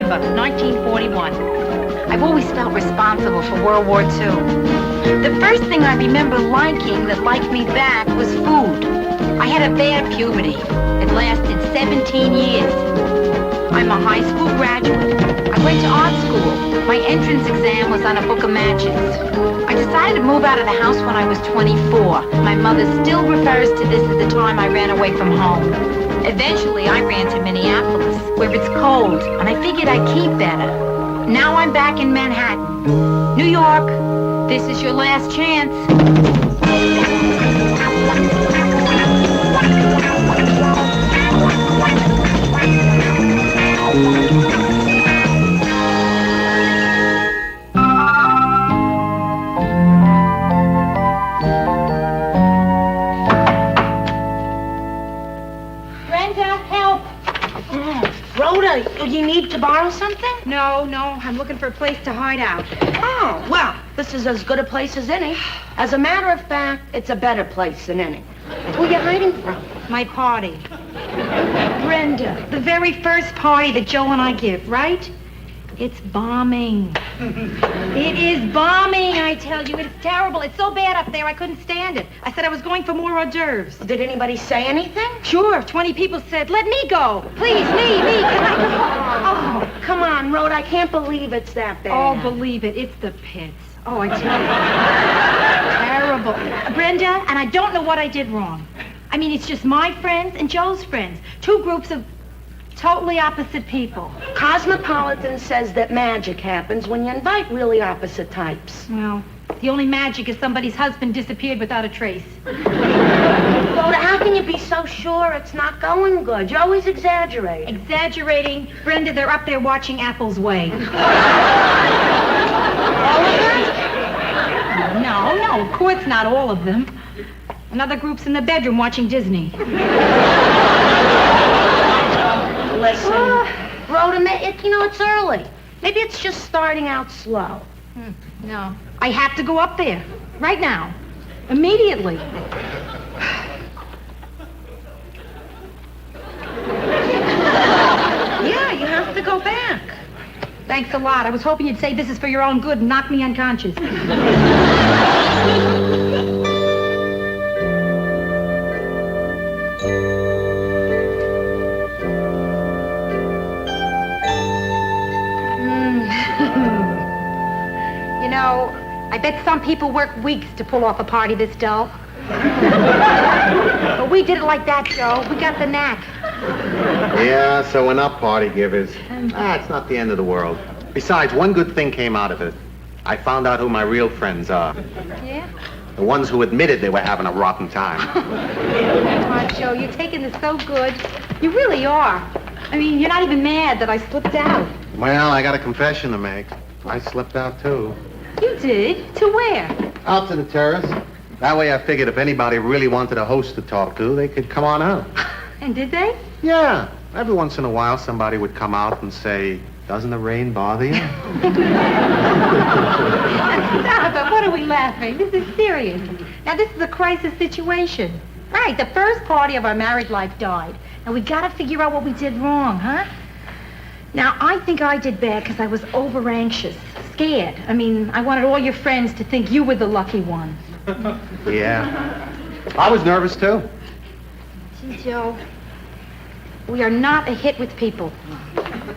September 1941. I've always felt responsible for World War II. The first thing I remember liking that liked me back was food. I had a bad puberty. It lasted 17 years. I'm a high school graduate. I went to art school. My entrance exam was on a book of matches. I decided to move out of the house when I was 24. My mother still refers to this as the time I ran away from home. Eventually, I ran to Minneapolis, where it's cold, and I figured I'd keep better. Now I'm back in Manhattan. New York, this is your last chance. Brenda, help! Rhoda, you need to borrow something? No, I'm looking for a place to hide out. Oh, well, this is as good a place as any. As a matter of fact, it's a better place than any. Who are you hiding from? My party. Brenda, the very first party that Joe and I give, right? It's bombing. It is bombing, I tell you. It's terrible. It's so bad up there, I couldn't stand it. I said I was going for more hors d'oeuvres. Did anybody say anything? Sure, 20 people said, let me go. Please, me, can I go? Oh, come on, Rhoda, I can't believe it's that bad. Oh, believe it, it's the pits. Oh, I tell you. Terrible. Brenda, and I don't know what I did wrong. I mean, it's just my friends and Joe's friends. Two groups of totally opposite people. Cosmopolitan says that magic happens when you invite really opposite types. Well, the only magic is somebody's husband disappeared without a trace. Rhoda, how can you be so sure it's not going good? You always exaggerate. Exaggerating? Brenda, they're up there watching Apple's Way. All of them? No, of course not all of them. Another group's in the bedroom watching Disney. Listen, Rhoda, it's early. Maybe it's just starting out slow. No. I have to go up there. Right now. Immediately. Yeah, you have to go back. Thanks a lot. I was hoping you'd say this is for your own good and knock me unconscious. You know, I bet some people work weeks to pull off a party this dull. But we did it like that, Joe. We got the knack. Yeah, so we're not party givers. It's not the end of the world. Besides, one good thing came out of it. I found out who my real friends are. Yeah? The ones who admitted they were having a rotten time. Come on, Joe, you're taking this so good. You really are. I mean, you're not even mad that I slipped out. Well, I got a confession to make. I slipped out, too. You did? To where? Out to the terrace. That way I figured if anybody really wanted a host to talk to, they could come on out. And did they? Yeah. Every once in a while, somebody would come out and say, doesn't the rain bother you? Stop it. What are we laughing? This is serious. Now, this is a crisis situation. Right, the first party of our married life died. Now, we got to figure out what we did wrong, huh? Now, I think I did bad because I was over-anxious, scared. I mean, I wanted all your friends to think you were the lucky one. Yeah. I was nervous, too. Gee, Joe, we are not a hit with people.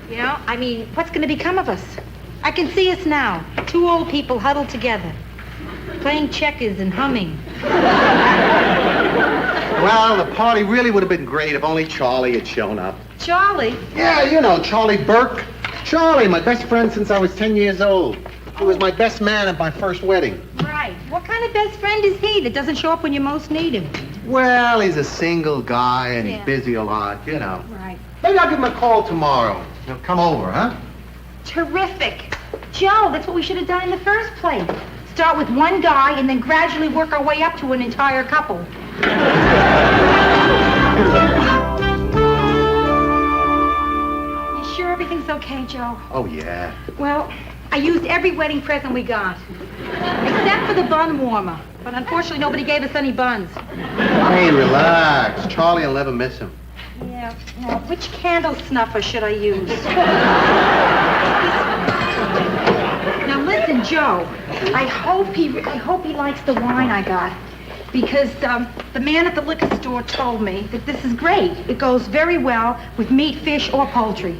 You know, I mean, what's going to become of us? I can see us now, two old people huddled together, playing checkers and humming. Well, the party really would have been great if only Charlie had shown up. Charlie? Yeah, you know, Charlie Burke. Charlie, my best friend since I was 10 years old. He was my best man at my first wedding. Right. What kind of best friend is he that doesn't show up when you most need him? Well, he's a single guy and Yeah. he's busy a lot, you know. Right. Maybe I'll give him a call tomorrow. He'll come over, huh? Terrific. Joe, that's what we should have done in the first place. Start with one guy and then gradually work our way up to an entire couple. You sure everything's okay, Joe? Oh, yeah. Well, I used every wedding present we got. Except for the bun warmer. But unfortunately, nobody gave us any buns. Hey, relax. Charlie will never miss him. Yeah. Now, which candle snuffer should I use? Joe, I hope he likes the wine I got. Because the man at the liquor store told me that this is great. It goes very well with meat, fish, or poultry.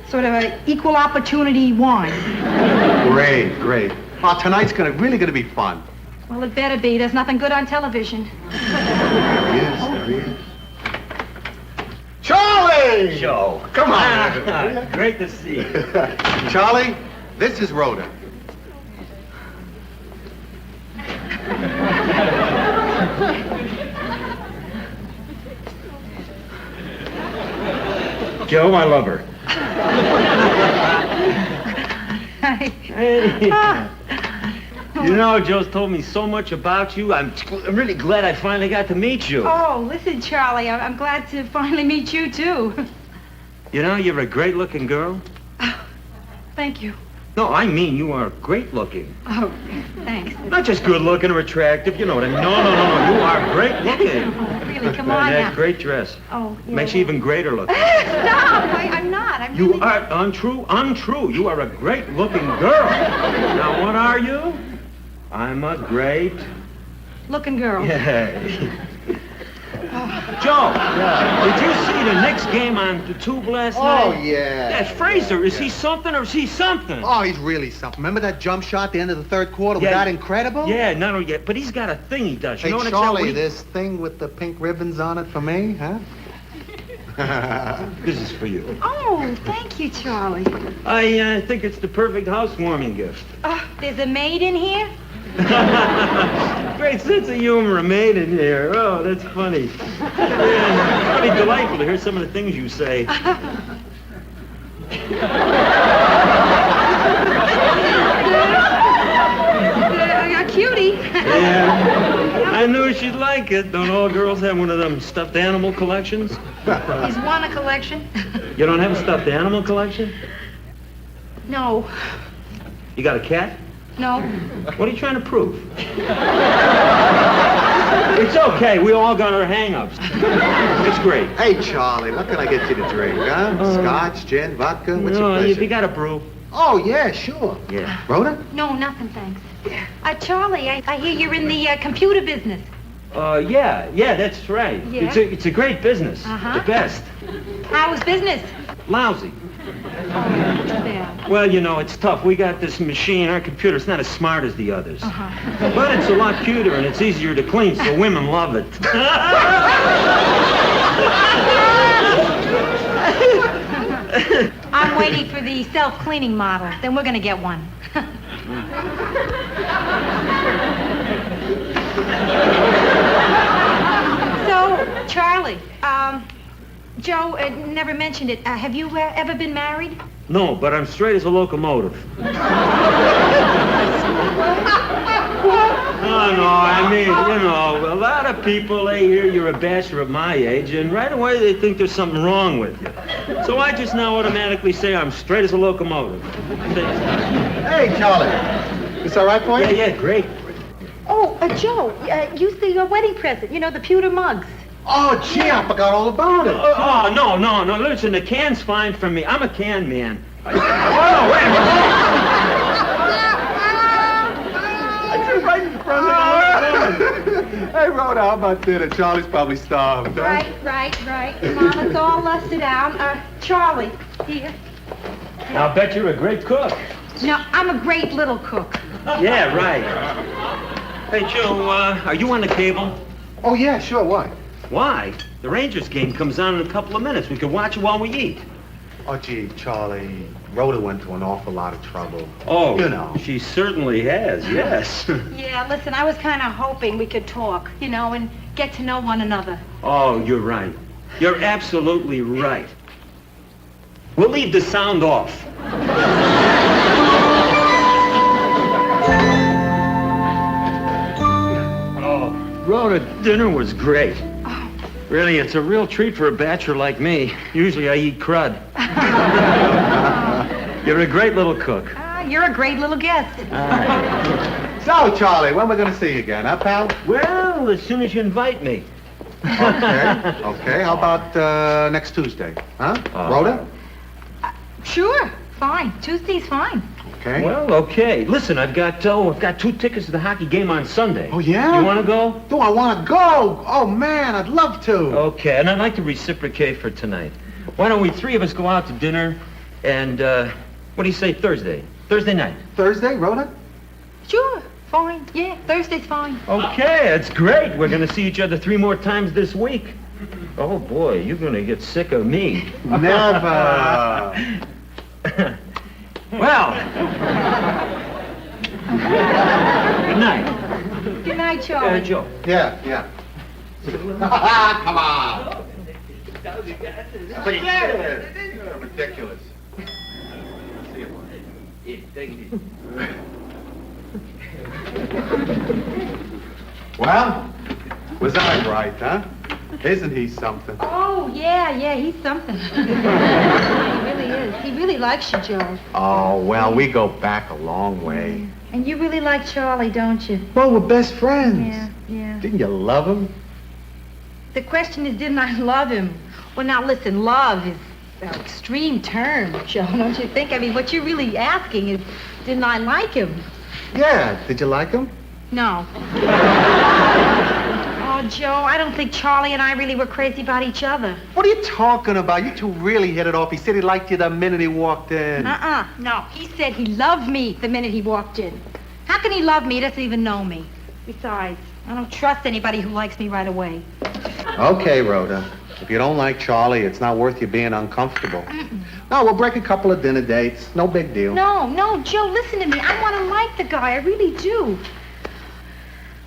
Sort of an equal opportunity wine. Great. Oh, tonight's really gonna be fun. Well, it better be. There's nothing good on television. There he is. Charlie! Joe. Come on. Great to see you. Charlie, this is Rhoda. Joe, I love her. Hey. You know, Joe's told me so much about you. I'm really glad I finally got to meet you. Oh, listen, Charlie, I'm glad to finally meet you, too. You know, you're a great-looking girl. Thank you. No, I mean you are great-looking. Oh, thanks. Not just good-looking or attractive, you know what I mean. No. You are great-looking. Oh, really, come on That now. great dress. Oh, yeah. Makes you even greater-looking. Stop! I'm not. I'm You really... are untrue. You are a great-looking girl. Now, what are you? I'm a great... Looking girl. Yeah. Joe, did you see the Knicks game on the tube last night? Oh, yeah. That Fraser, is he something or is he something? Oh, he's really something. Remember that jump shot at the end of the third quarter? Was Yeah. that incredible? Yeah, not only yet, but he's got a thing he does. You Hey, know what Charlie, this thing with the pink ribbons on it for me, huh? This is for you. Oh, thank you, Charlie. I think it's the perfect housewarming gift. There's a maid in here? Great sense of humor, a maid in here. Oh, that's funny. Yeah, it's really delightful to hear some of the things you say. A cutie. Yeah, I knew she'd like it. Don't all girls have one of them stuffed animal collections? He's won a collection. You don't have a stuffed animal collection? No. You got a cat? No. What are you trying to prove? It's okay. We all got our hang-ups. It's great. Hey, Charlie, what can I get you to drink, huh? Scotch, gin, vodka? What's your No, pleasure? you got a brew. Oh, yeah, sure. Yeah. Rhoda? No, nothing, thanks. Charlie, I hear you're in the computer business. Yeah, that's right. Yeah? It's a great business. Uh-huh. The best. How's business? Lousy. Bad. Well, you know, it's tough. We got this machine, our computer, it's not as smart as the others. Uh-huh. But it's a lot cuter and it's easier to clean, so women love it. I'm waiting for the self-cleaning model. Then we're gonna get one. So, Charlie, Joe never mentioned it. Have you ever been married? No, but I'm straight as a locomotive. Oh, no, I mean, you know, a lot of people, they hear you're a bachelor of my age, and right away they think there's something wrong with you. So I just now automatically say I'm straight as a locomotive. Hey, Charlie. This all right for you? Yeah, great. Oh, Joe, use the wedding present. You know, the pewter mugs. Oh, gee, I forgot all about it. Oh, no, listen, the can's fine for me. I'm a can man. Oh, wait a minute. I did right in front of you. Hey, Rhoda, how about dinner? Charlie's probably starved, huh? Right. Come on, let's all sit down. Charlie, here. I'll bet you're a great cook. No, I'm a great little cook. Yeah, right. Hey, Joe, are you on the cable? Oh, yeah, sure, what? Why? The Rangers game comes on in a couple of minutes. We could watch it while we eat. Oh, gee, Charlie, Rhoda went to an awful lot of trouble. Oh, You know. she certainly has, yes. Yeah, listen, I was kind of hoping we could talk, you know, and get to know one another. Oh, you're right. You're absolutely right. We'll leave the sound off. Oh, Rhoda, dinner was great. Really, it's a real treat for a bachelor like me. Usually I eat crud. You're a great little cook. You're a great little guest. So, Charlie, when we're going to see you again, huh, pal? Well, as soon as you invite me. Okay. How about next Tuesday, huh? Rhoda? Sure. fine. Tuesday's fine. Okay. Well, okay. Listen, I've got 2 tickets to the hockey game on Sunday. Oh, yeah? You want to go? Do I want to go? Oh, man, I'd love to. Okay, and I'd like to reciprocate for tonight. Why don't we 3 of us go out to dinner and, what do you say, Thursday night? Thursday, Rhoda? Sure, fine. Yeah, Thursday's fine. Okay, that's great. We're going to see each other 3 more times this week. Oh, boy, you're going to get sick of me. Never. Well. Good night. Good night, Charlie. Joe. Yeah. Come on. Ridiculous. See you, Marty. Yeah, take it easy. Well, was I right, huh? Isn't he something? Oh, yeah, he's something. Yeah, he really is. He really likes you, Joe. Oh, well, we go back a long way. And you really like Charlie, don't you? Well, we're best friends. Yeah. Didn't you love him? The question is, didn't I love him? Well, now, listen, love is an extreme term, Joe, don't you think? I mean, what you're really asking is, didn't I like him? Yeah. Did you like him? No. Oh, Joe, I don't think Charlie and I really were crazy about each other. What are you talking about? You two really hit it off. He said he liked you the minute he walked in. No. He said he loved me the minute he walked in. How can he love me? He doesn't even know me. Besides, I don't trust anybody who likes me right away. Okay, Rhoda. If you don't like Charlie, it's not worth you being uncomfortable. No, we'll break a couple of dinner dates. No big deal. No, Joe, listen to me. I want to like the guy. I really do.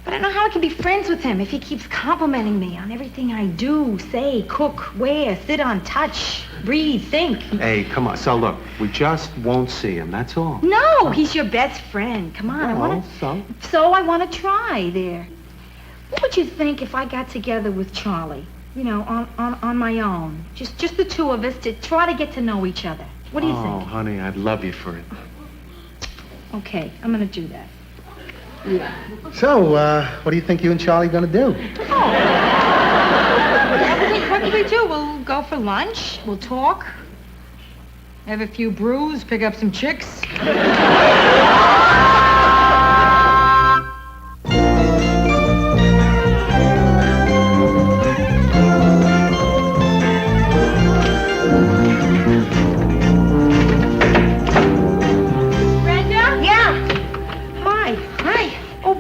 But I don't know how I can be friends with him if he keeps complimenting me on everything I do, say, cook, wear, sit on, touch, breathe, think. Hey, come on. So, look, we just won't see him, that's all. No, he's your best friend. Come on, So I want to try there. What would you think if I got together with Charlie? You know, on my own. Just the 2 of us to try to get to know each other. What do you Oh, think? honey, I'd love you for it. Okay, I'm going to do that. Yeah. So, what do you think you and Charlie gonna do? What do we do? We'll go for lunch. We'll talk. Have a few brews. Pick up some chicks.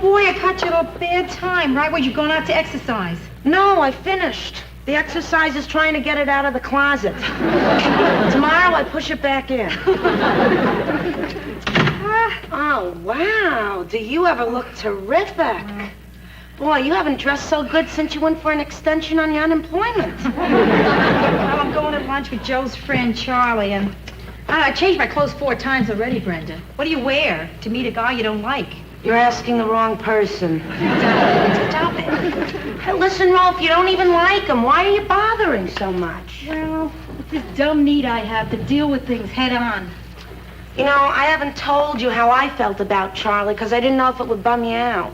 Boy, I caught you at a bad time, right? Were you going out to exercise? No, I finished. The exercise is trying to get it out of the closet. Tomorrow I push it back in. Oh, wow. Do you ever look terrific? Boy, you haven't dressed so good since you went for an extension on your unemployment. Well, I'm going to lunch with Joe's friend, Charlie, and I changed my clothes 4 times already, Brenda. What do you wear to meet a guy you don't like? You're asking the wrong person. Stop it. Hey, listen, Rolf, you don't even like him. Why are you bothering so much? Well, it's this dumb need I have to deal with things head on. You know, I haven't told you how I felt about Charlie because I didn't know if it would bum you out.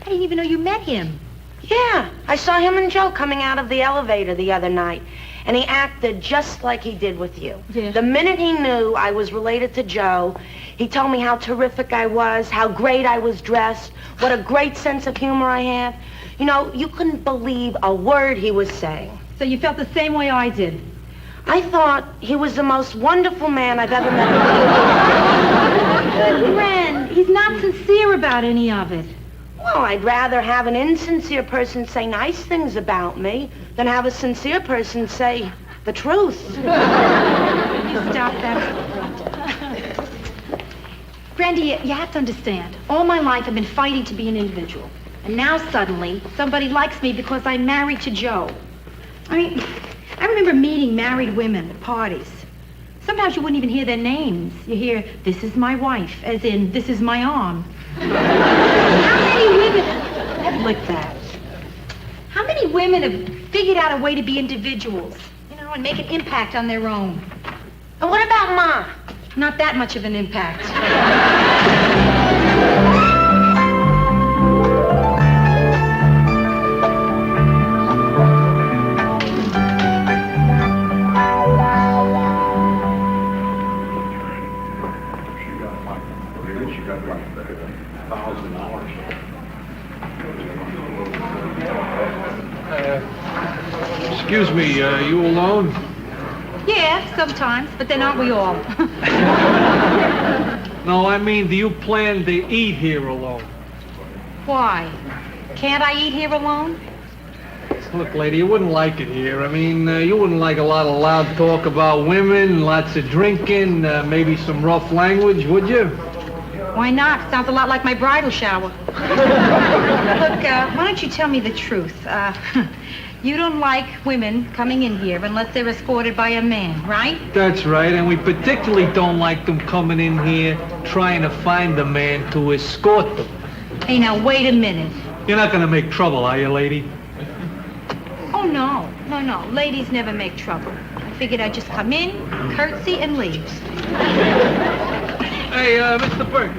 I didn't even know you met him. Yeah, I saw him and Joe coming out of the elevator the other night, and he acted just like he did with you. Yeah. The minute he knew I was related to Joe, he told me how terrific I was, how great I was dressed, what a great sense of humor I had. You know, you couldn't believe a word he was saying. So you felt the same way I did? I thought he was the most wonderful man I've ever met. Ren, he's not sincere about any of it. Well, I'd rather have an insincere person say nice things about me than have a sincere person say the truth. You stop that. Brenda, you have to understand. All my life I've been fighting to be an individual. And now suddenly, somebody likes me because I'm married to Joe. I mean, I remember meeting married women at parties. Sometimes you wouldn't even hear their names. You hear, "This is my wife," as in, "This is my arm." How many women Like that. How many women have figured out a way to be individuals, you know, and make an impact on their own? And what about Ma? Not that much of an impact. You got like 1,000 hours. Excuse me, you alone? Yeah, sometimes, but then aren't we all? No, I mean, do you plan to eat here alone? Why? Can't I eat here alone? Look, lady, you wouldn't like it here. I mean, you wouldn't like a lot of loud talk about women, lots of drinking, maybe some rough language, would you? Why not? Sounds a lot like my bridal shower. Look, why don't you tell me the truth? You don't like women coming in here unless they're escorted by a man, right? That's right, and we particularly don't like them coming in here trying to find a man to escort them. Hey, now, wait a minute. You're not going to make trouble, are you, lady? Oh, no. No. Ladies never make trouble. I figured I'd just come in, curtsy, and leave. Hey, Mr. Burke.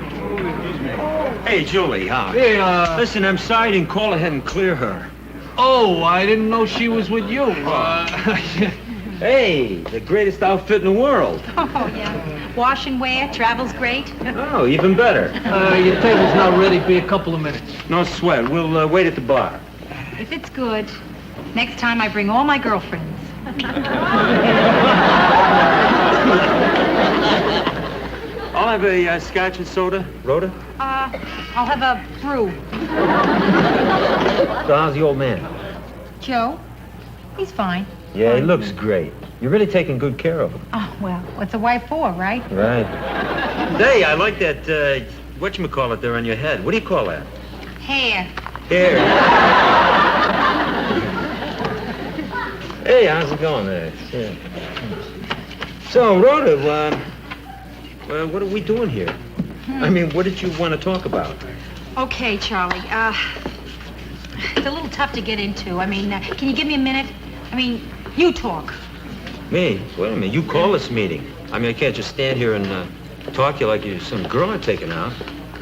Hey, Julie, huh? Hey, Listen, I'm sorry I didn't call ahead and clear her. Oh, I didn't know she was with you. Hey, the greatest outfit in the world. Oh, yeah. Wash and wear, travel's great. Oh, even better. Your table's not ready. Be a couple of minutes. No sweat. We'll wait at the bar. If it's good, next time I bring all my girlfriends. I'll have a scotch and soda. Rhoda? I'll have a brew. So how's the old man? Joe? He's fine. Yeah, he looks great. You're really taking good care of him. Oh, well, what's a wife for, right? Right. Hey, I like that, whatchamacallit there on your head. What do you call that? Hair. Hair. Hey, how's it going there? Yeah. So, Rhoda, well, what are we doing here? I mean, what did you want to talk about? Okay, Charlie. It's a little tough to get into. I mean, can you give me a minute? I mean, you talk. Me? Wait a minute. You call this meeting. I mean, I can't just stand here and talk to you like you're some girl I'm taking out.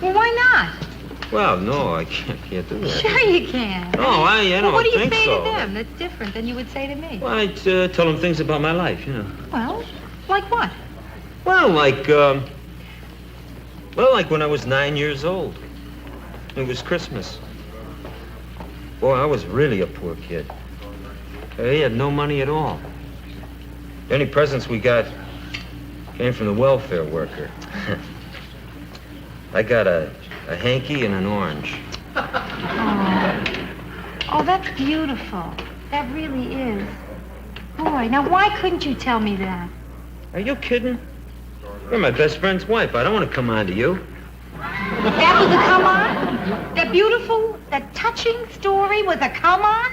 Well, why not? Well, no, I can't do that. Sure you can. No, I don't what do you think say so. to them that's different than you would say to me? Well, I'd tell them things about my life, you know. Well, like what? Well, like when I was 9 years old. It was Christmas. Boy, I was really a poor kid. I had no money at all. The only presents we got came from the welfare worker. I got a hanky and an orange. Oh, that's beautiful. That really is. Boy, now why couldn't you tell me that? Are you kidding? You're my best friend's wife. I don't want to come on to you. That was a come on? That beautiful, that touching story was a come on?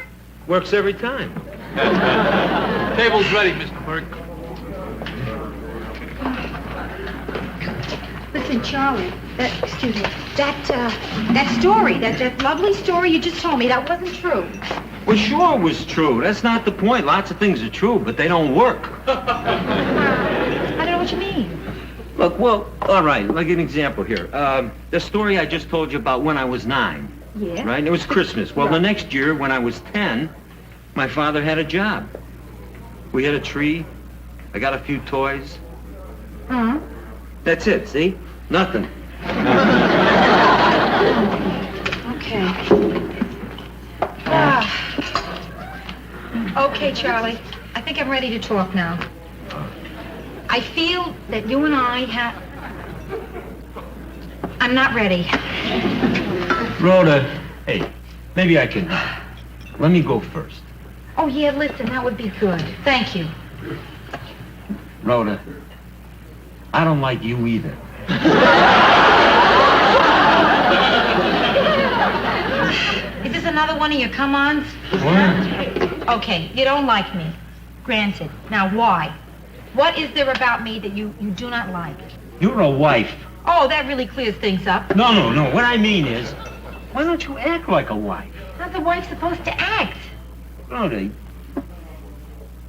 Works every time. Table's ready, Mr. Burke. Listen, Charlie, that story, that lovely story you just told me, that wasn't true. Well, sure it was true. That's not the point. Lots of things are true, but they don't work. I don't know what you mean. Look, well, all right, like an example here. The story I just told you about when I was 9. Yeah? Right? It was Christmas. Well, the next year, when I was 10, my father had a job. We had a tree. I got a few toys. Huh? That's it, see? Nothing. Okay. Okay, Charlie. I think I'm ready to talk now. I feel that you and I have... I'm not ready. Rhoda, hey, maybe I can... Let me go first. Oh, yeah, listen, that would be good. Thank you. Rhoda, I don't like you either. Is this another one of your come-ons? What? Okay, you don't like me. Granted. Now, why? What is there about me that you do not like? You're a wife. Oh, that really clears things up. No. What I mean is, why don't you act like a wife? How's the wife supposed to act? Rhoda,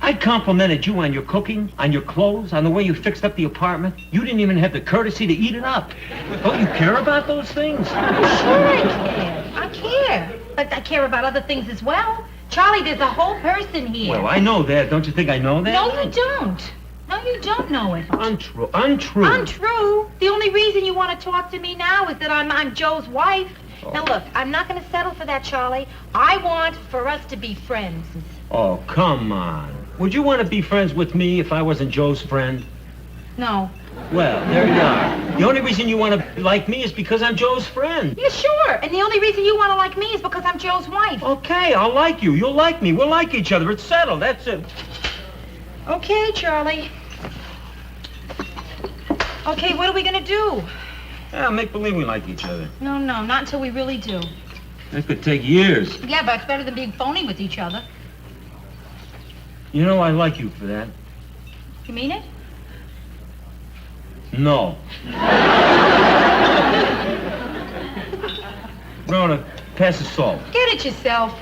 I complimented you on your cooking, on your clothes, on the way you fixed up the apartment. You didn't even have the courtesy to eat it up. Don't you care about those things? Sure I care. I care. But I care about other things as well. Charlie, there's a whole person here. Well, I know that. Don't you think I know that? No, you don't. No, you don't know it. Untrue. Untrue? The only reason you want want to talk to me now is that I'm Joe's wife. Now, look, I'm not going to settle for that, Charlie. I want for us to be friends. Oh, come on. Would you want to be friends with me if I wasn't Joe's friend? No. Well, there you are. The only reason you want to like me is because I'm Joe's friend. Yeah, sure. And the only reason you want to like me is because I'm Joe's wife. Okay, I'll like you. You'll like me. We'll like each other. It's settled. That's it. Okay, Charlie. Okay, what are we going to do? Yeah, make believe we like each other. No, not until we really do. That could take years. Yeah, but it's better than being phony with each other. You know, I like you for that. You mean it? No. Rhoda, pass the salt. Get it yourself.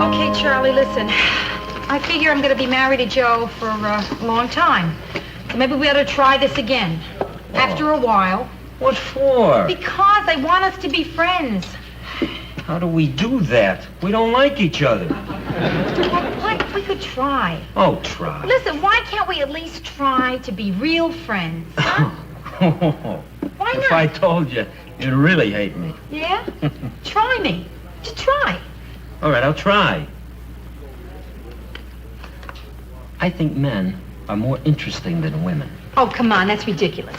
Okay, Charlie, listen. I figure I'm going to be married to Joe for a long time. So maybe we ought to try this again. After a while. What for? Because I want us to be friends. How do we do that? We don't like each other. What? We could try. Oh, try. Listen, why can't we at least try to be real friends? Huh? Why If not? I told you, you'd really hate me. Yeah? Try me. Just try. All right, I'll try. I think men are more interesting than women. Oh, come on, that's ridiculous.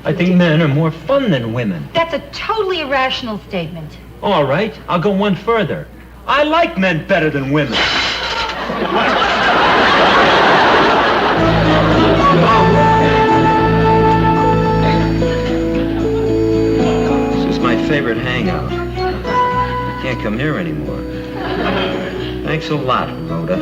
I think men are more fun than women. That's a totally irrational statement. All right, I'll go one further. I like men better than women. This is my favorite hangout. I can't come here anymore. Thanks a lot, Rhoda.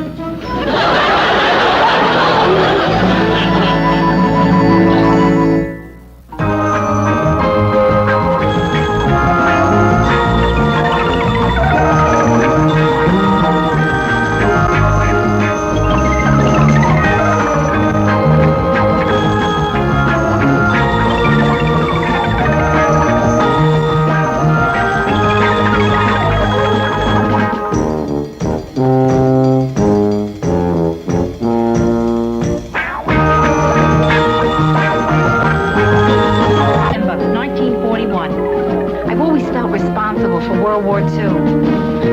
responsible for World War II.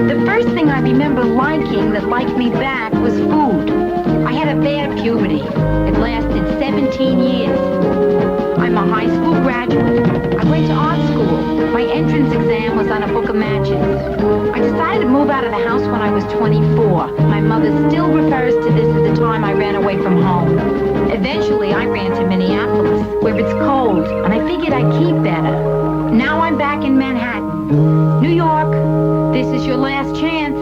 The first thing I remember liking that liked me back was food. I had a bad puberty. It lasted 17 years. I'm a high school graduate. I went to art school. My entrance exam was on a book of matches. I decided to move out of the house when I was 24. My mother still refers to this as the time I ran away from home. Eventually, I ran to Minneapolis, where it's cold, and I figured I'd keep better. Now I'm back in Manhattan. New York, this is your last chance.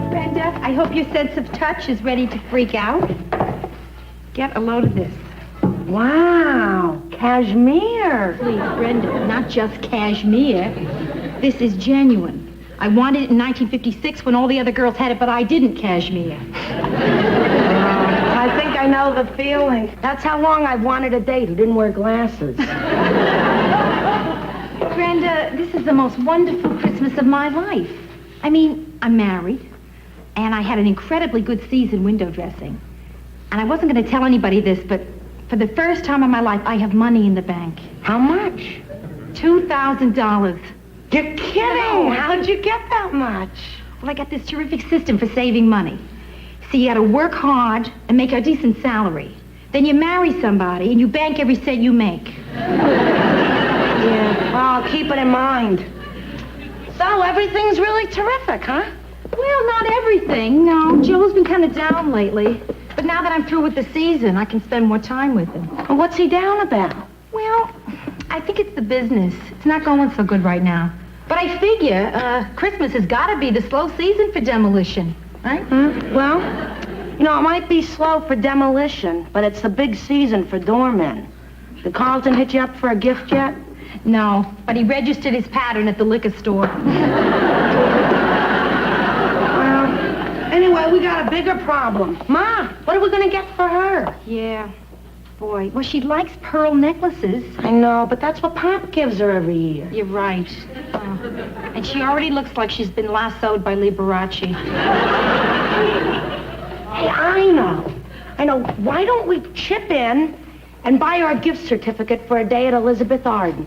Brenda, I hope your sense of touch is ready to freak out. Get a load of this. Wow, cashmere. Please, Brenda, not just cashmere. This is genuine. I wanted it in 1956 when all the other girls had it, but I didn't cashmere. I think I know the feeling. That's how long I've wanted a date who didn't wear glasses. Brenda, this is the most wonderful Christmas of my life. I mean, I'm married, and I had an incredibly good season window dressing. And I wasn't going to tell anybody this, but for the first time in my life, I have money in the bank. How much? $2,000. You're kidding. No. How'd you get that much? Well, I got this terrific system for saving money. See, you got to work hard and make a decent salary. Then you marry somebody and you bank every cent you make. Yeah, well, I'll keep it in mind. So everything's really terrific, huh? Well, not everything. No, Joe's been kind of down lately. But now that I'm through with the season, I can spend more time with him. Well, what's he down about? Well, I think it's the business. It's not going so good right now. But I figure Christmas has got to be the slow season for demolition, right? Well, you know, it might be slow for demolition, but it's the big season for doormen. Did Carlton hit you up for a gift yet? No, but he registered his pattern at the liquor store. got a bigger problem. Ma, what are we going to get for her? Yeah. Boy, well, she likes pearl necklaces. I know, but that's what Pop gives her every year. You're right. And she already looks like she's been lassoed by Liberace. Hey, I know. Why don't we chip in and buy her a gift certificate for a day at Elizabeth Arden?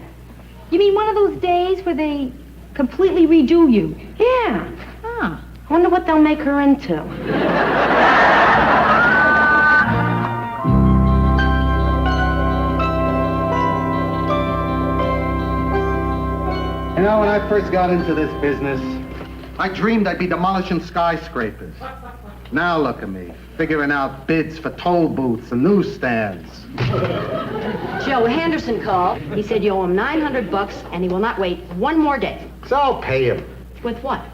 You mean one of those days where they completely redo you? Yeah. Huh. I wonder what they'll make her into. You know, when I first got into this business, I dreamed I'd be demolishing skyscrapers. Now look at me, figuring out bids for toll booths and newsstands. Joe Henderson called. He said you owe him $900 and he will not wait one more day. So I'll pay him. With what?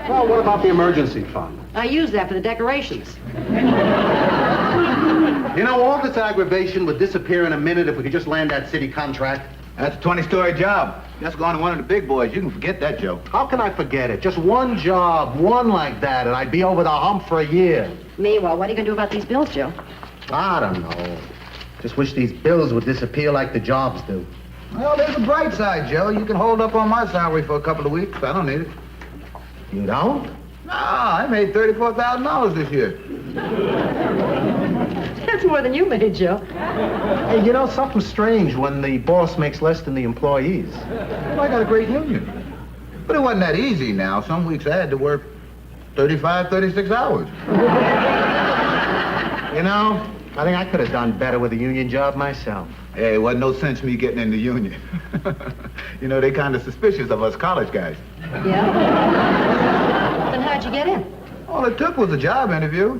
Well, what about the emergency fund? I used that for the decorations. You know, all this aggravation would disappear in a minute if we could just land that city contract. That's a 20-story job. That's going to one of the big boys. You can forget that, Joe. How can I forget it? Just one job, one like that, and I'd be over the hump for a year. Meanwhile, what are you going to do about these bills, Joe? I don't know. Just wish these bills would disappear like the jobs do. Well, there's a bright side, Joe. You can hold up on my salary for a couple of weeks. I don't need it. You don't? No, I made $34,000 this year. That's more than you made, Joe. Hey, you know, something's strange when the boss makes less than the employees. Well, I got a great union. But it wasn't that easy now. Some weeks I had to work 35, 36 hours. You know, I think I could have done better with a union job myself. Hey, it wasn't no sense me getting in the union. You know, they kind of suspicious of us college guys. Yeah? Then how'd you get in? All it took was a job interview.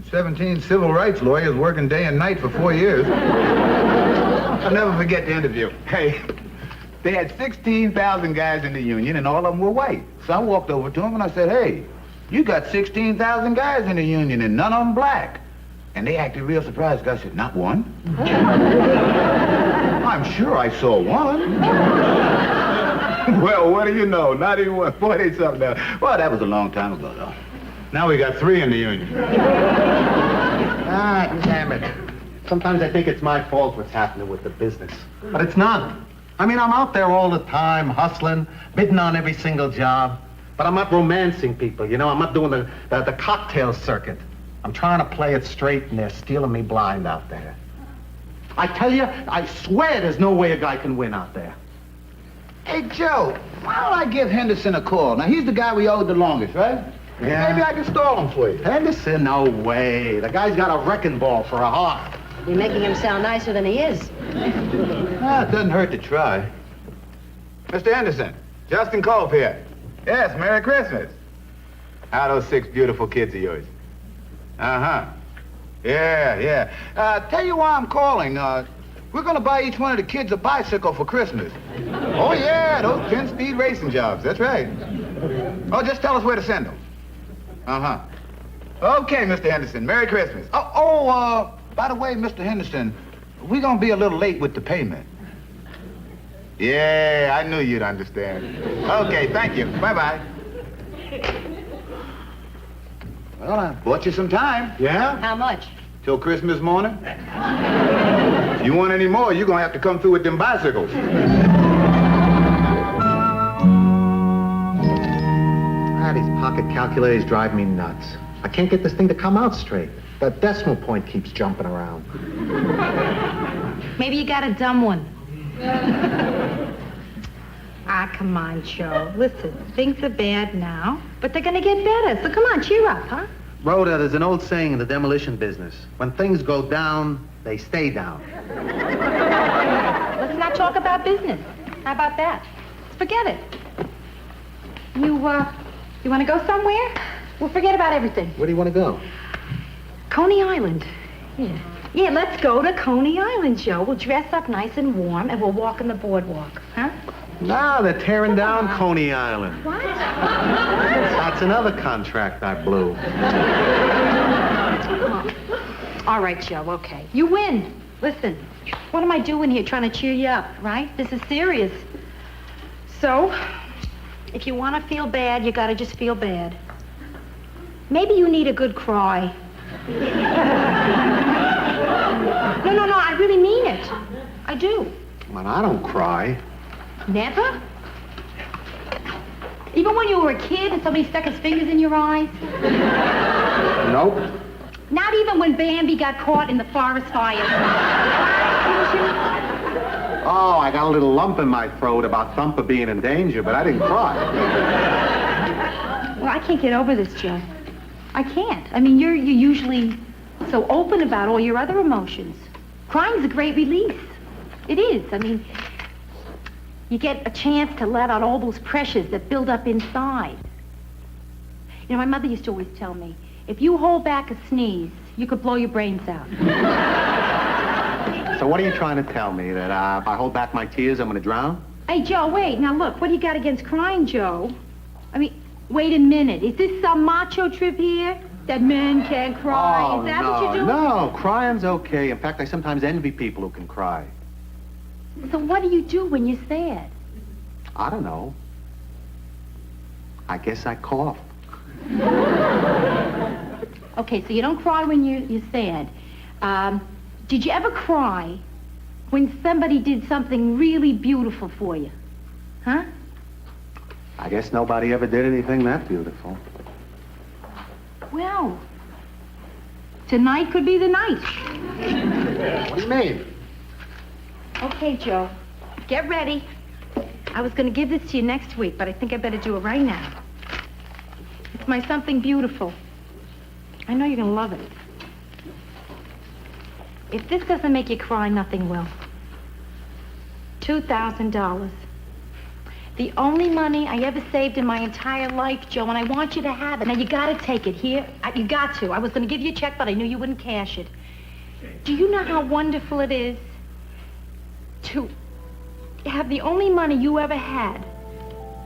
17 civil rights lawyers working day and night for 4 years. I'll never forget the interview. Hey, they had 16,000 guys in the union, and all of them were white. So I walked over to them and I said, hey, you got 16,000 guys in the union, and none of them black. And they acted real surprised. I said, not one? I'm sure I saw one. Well, what do you know? Not even one. 40-something now. Well, that was a long time ago, though. Now we got 3 in the union. Ah, damn it. Sometimes I think it's my fault what's happening with the business. But it's not. I mean, I'm out there all the time, hustling, bidding on every single job. But I'm not romancing people, you know? I'm not doing the cocktail circuit. I'm trying to play it straight, and they're stealing me blind out there. I tell you, I swear there's no way a guy can win out there. Hey, Joe, why don't I give Henderson a call? Now, he's the guy we owed the longest, right? Yeah. Maybe I can stall him for you. Henderson, no way. The guy's got a wrecking ball for a heart. You're making him sound nicer than he is. Ah, it doesn't hurt to try. Mr. Henderson, Justin Culp here. Yes, Merry Christmas. How are those 6 beautiful kids of yours? Uh-huh. Yeah. Tell you why I'm calling. We're going to buy each one of the kids a bicycle for Christmas. Oh, yeah, those 10-speed racing jobs. That's right. Oh, just tell us where to send them. Uh-huh. Okay, Mr. Henderson. Merry Christmas. By the way, Mr. Henderson, we're going to be a little late with the payment. Yeah, I knew you'd understand. Okay, thank you. Bye-bye. Well, I bought you some time. Yeah? How much? Till Christmas morning. If you want any more, you're going to have to come through with them bicycles. These pocket calculators drive me nuts. I can't get this thing to come out straight. That decimal point keeps jumping around. Maybe you got a dumb one. Ah, come on, Joe. Listen, things are bad now, but they're gonna get better. So come on, cheer up, huh? Rhoda, there's an old saying in the demolition business. When things go down, they stay down. Let's not talk about business. How about that? Forget it. You want to go somewhere? We'll forget about everything. Where do you want to go? Coney Island. Yeah, let's go to Coney Island, Joe. We'll dress up nice and warm, and we'll walk on the boardwalk, huh? No, they're tearing down Coney Island. What? That's another contract I blew. All right, Joe, okay. You win. Listen, what am I doing here trying to cheer you up, right? This is serious. So, if you want to feel bad, you got to just feel bad. Maybe you need a good cry. No, I really mean it. I do. Man, I don't cry. Never? Even when you were a kid and somebody stuck his fingers in your eyes? Nope. Not even when Bambi got caught in the forest fire. Oh, I got a little lump in my throat about Thumper being in danger, but I didn't cry. Well, I can't get over this, Joe. I can't. I mean, you're usually so open about all your other emotions. Crying's a great release. It is. I mean, you get a chance to let out all those pressures that build up inside. You know, my mother used to always tell me, if you hold back a sneeze, you could blow your brains out. So what are you trying to tell me? That if I hold back my tears, I'm going to drown? Hey, Joe, wait. Now, look, what do you got against crying, Joe? I mean, wait a minute. Is this some macho trip here? That men can't cry? Oh, Is that no, what you're doing? no. Crying's okay. In fact, I sometimes envy people who can cry. So what do you do when you're sad? I don't know. I guess I cough. Okay, so you don't cry when you're sad. Did you ever cry when somebody did something really beautiful for you? Huh? I guess nobody ever did anything that beautiful. Well, tonight could be the night. What do you mean? Okay, Joe, get ready. I was going to give this to you next week, but I think I better do it right now. It's my something beautiful. I know you're going to love it. If this doesn't make you cry, nothing will. $2,000. The only money I ever saved in my entire life, Joe, and I want you to have it. Now, you got to take it. Here, you got to. I was going to give you a check, but I knew you wouldn't cash it. Do you know how wonderful it is to have the only money you ever had,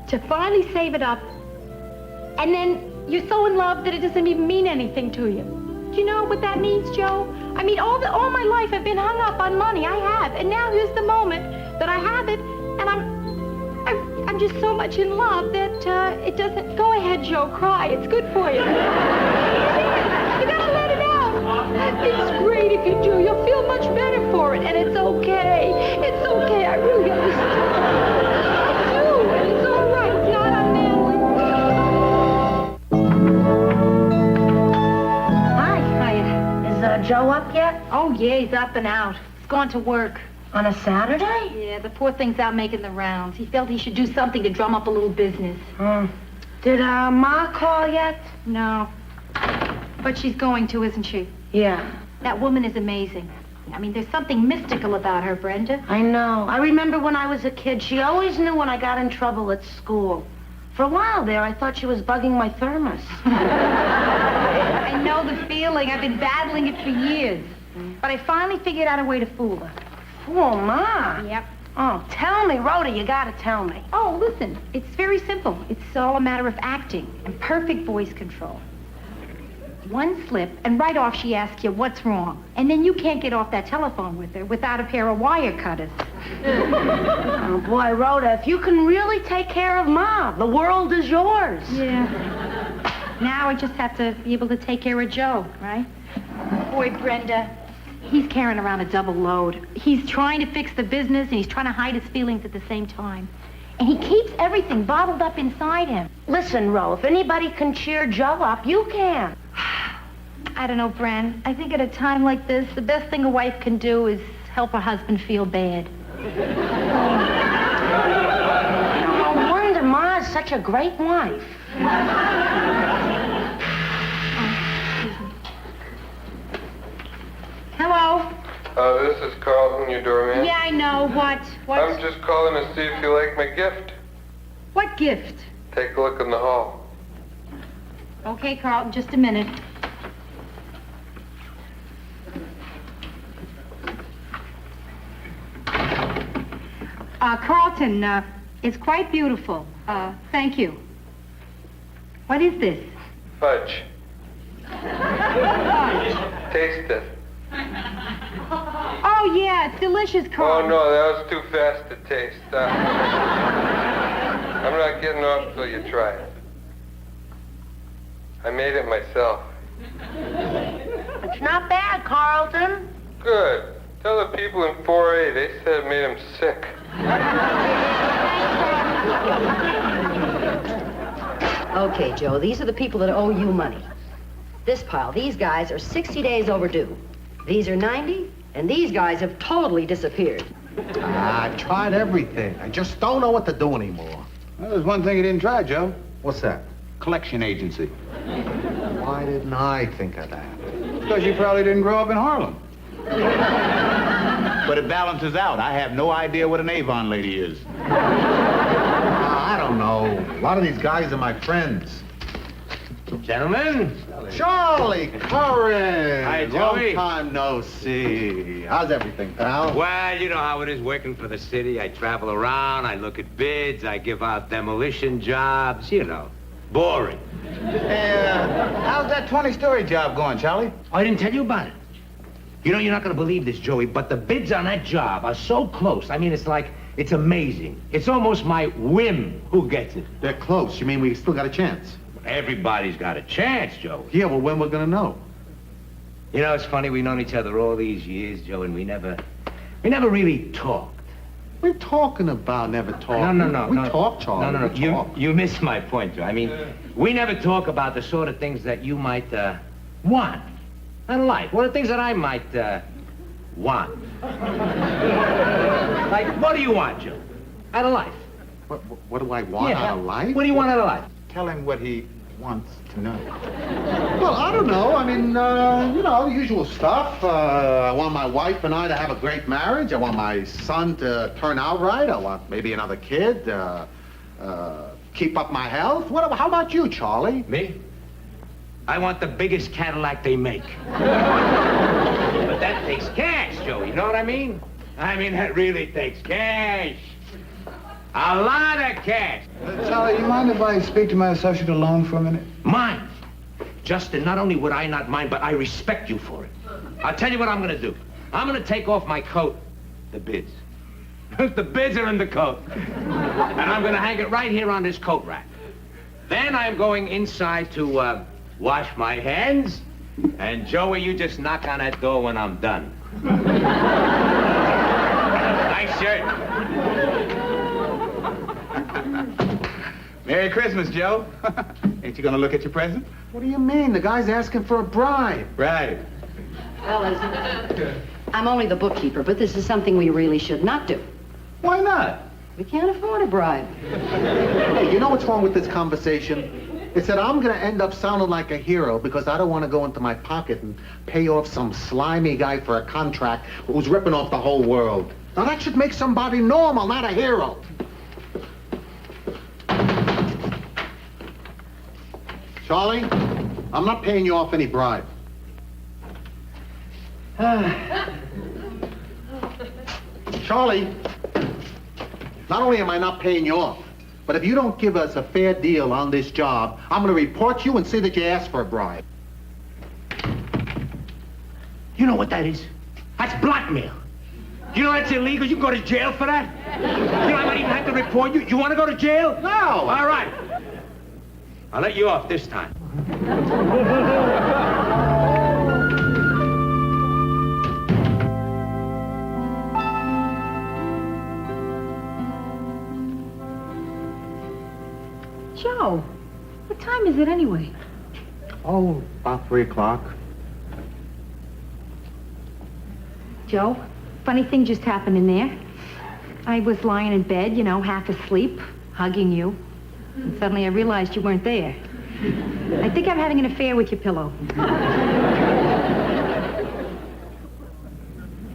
to finally save it up, and then you're so in love that it doesn't even mean anything to you? Do you know what that means, Joe? I mean, all my life I've been hung up on money. I have. And now here's the moment that I have it, and I'm just so much in love that it doesn't... Go ahead, Joe, cry. It's good for you. You gotta let it out. It's great if you do. You'll feel much better for it, and it's okay. It's okay. I really understand. I do, and it's all right. It's not unmanly. Hi. Is Joe up yet? Oh, yeah, he's up and out. He's gone to work. On a Saturday? Yeah, the poor thing's out making the rounds. He felt he should do something to drum up a little business. Did Ma call yet? No. But she's going to, isn't she? Yeah. That woman is amazing. I mean, there's something mystical about her, Brenda. I know. I remember when I was a kid, she always knew when I got in trouble at school. For a while there, I thought she was bugging my thermos. I know the feeling. I've been battling it for years. But I finally figured out a way to fool her. Oh, Ma. Yep. Oh, tell me, Rhoda, you gotta tell me. Oh, listen, it's very simple. It's all a matter of acting and perfect voice control. One slip, and right off she asks you what's wrong. And then you can't get off that telephone with her without a pair of wire cutters. Oh, boy, Rhoda, if you can really take care of Ma, the world is yours. Yeah. Now I just have to be able to take care of Joe, right? Boy, Brenda, he's carrying around a double load. He's trying to fix the business, and he's trying to hide his feelings at the same time. And he keeps everything bottled up inside him. Listen, Ro, if anybody can cheer Joe up, you can. I don't know, Bren. I think at a time like this, the best thing a wife can do is help her husband feel bad. No wonder Ma is such a great wife. Hello? This is Carlton, your doorman. Yeah, I know. What? I'm just calling to see if you like my gift. What gift? Take a look in the hall. Okay, Carlton, just a minute. Carlton, it's quite beautiful. Thank you. What is this? Fudge. Taste it. Oh, yeah, it's delicious, Oh, Carlton. no, that was too fast to taste. I'm not getting off till you try it. I made it myself. It's not bad, Carlton. Good. Tell the people in 4A they said it made them sick. Okay, Joe, these are the people that owe you money. This pile, these guys are 60 days overdue. These are 90, and these guys have totally disappeared. I've tried everything. I just don't know what to do anymore. Well, there's one thing you didn't try, Joe. What's that? Collection agency. Why didn't I think of that? Because you probably didn't grow up in Harlem. But it balances out. I have no idea what an Avon lady is. I don't know. A lot of these guys are my friends. Gentlemen. Charlie Curran! Hi, Joey. Long time no see. How's everything, pal? Well, you know how it is working for the city. I travel around, I look at bids, I give out demolition jobs, you know. Boring. How's that 20-story job going, Charlie? I didn't tell you about it. You know, you're not gonna believe this, Joey, but the bids on that job are so close. I mean, it's amazing. It's almost my whim who gets it. They're close. You mean we still got a chance? Everybody's got a chance, Joe. Yeah, well, when we're gonna know? You know, it's funny, we've known each other all these years, Joe, and we never really talked. We're talking about never talking. No. We talk, Charlie. No. We talk. You missed my point, Joe. I mean, we never talk about the sort of things that you might want out of life. What are the things that I might want? Like, what do you want, Joe? Out of life. What do I want out of life? What do you want out of life? Tell him what he wants to know. Well, I don't know. I mean, the usual stuff. I want my wife and I to have a great marriage. I want my son to turn out right. I want maybe another kid. Keep up my health. How about you, Charlie? Me? I want the biggest Cadillac they make. But that takes cash, Joe. You know what I mean? I mean, that really takes cash. A lot of cash. Charlie, you mind if I speak to my associate alone for a minute? Mind. Justin, not only would I not mind, but I respect you for it. I'll tell you what I'm gonna do. I'm gonna take off my coat. The bids. The bids are in the coat. And I'm gonna hang it right here on this coat rack. Then I'm going inside to wash my hands. And Joey, you just knock on that door when I'm done. Nice shirt. Merry Christmas, Joe. Ain't you gonna look at your present? What do you mean? The guy's asking for a bribe. Right. Fellas, I'm only the bookkeeper, but this is something we really should not do. Why not? We can't afford a bribe. Hey, you know what's wrong with this conversation? It's that I'm gonna end up sounding like a hero because I don't want to go into my pocket and pay off some slimy guy for a contract who's ripping off the whole world. Now that should make somebody normal, not a hero. Charlie, I'm not paying you off any bribe. Charlie, not only am I not paying you off, but if you don't give us a fair deal on this job, I'm going to report you and say that you asked for a bribe. You know what that is? That's blackmail. You know that's illegal? You can go to jail for that. You know I might even have to report you. You want to go to jail? No. All right. I'll let you off this time. Joe, what time is it anyway? Oh, about 3 o'clock. Joe, funny thing just happened in there. I was lying in bed, half asleep, hugging you. And suddenly I realized you weren't there. I think I'm having an affair with your pillow.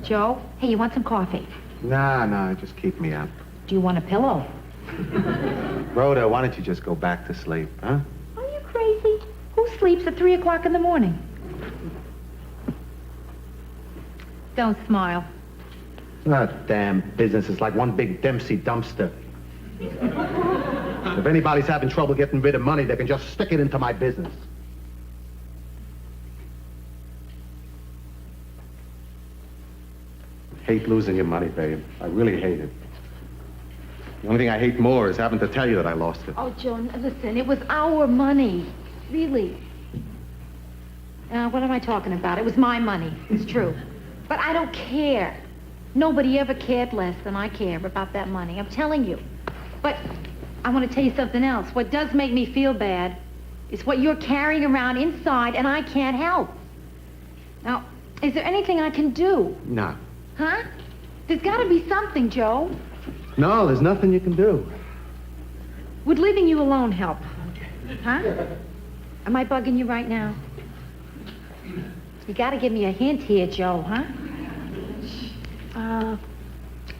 Joe, hey, you want some coffee? Nah, just keep me up. Do you want a pillow? Rhoda, why don't you just go back to sleep, huh? Are you crazy? Who sleeps at 3 o'clock in the morning? Don't smile. That damn business is like one big Dempsey dumpster. If anybody's having trouble getting rid of money, they can just stick it into my business. I hate losing your money, babe. I really hate it. The only thing I hate more is having to tell you that I lost it. Oh, Joe, listen, it was our money. Really. What am I talking about? It was my money. It's true. But I don't care. Nobody ever cared less than I care about that money. I'm telling you. But I want to tell you something else. What does make me feel bad is what you're carrying around inside, and I can't help. Now, is there anything I can do? No. Huh? There's got to be something, Joe. No, there's nothing you can do. Would leaving you alone help? Huh? Am I bugging you right now? You got to give me a hint here, Joe, huh?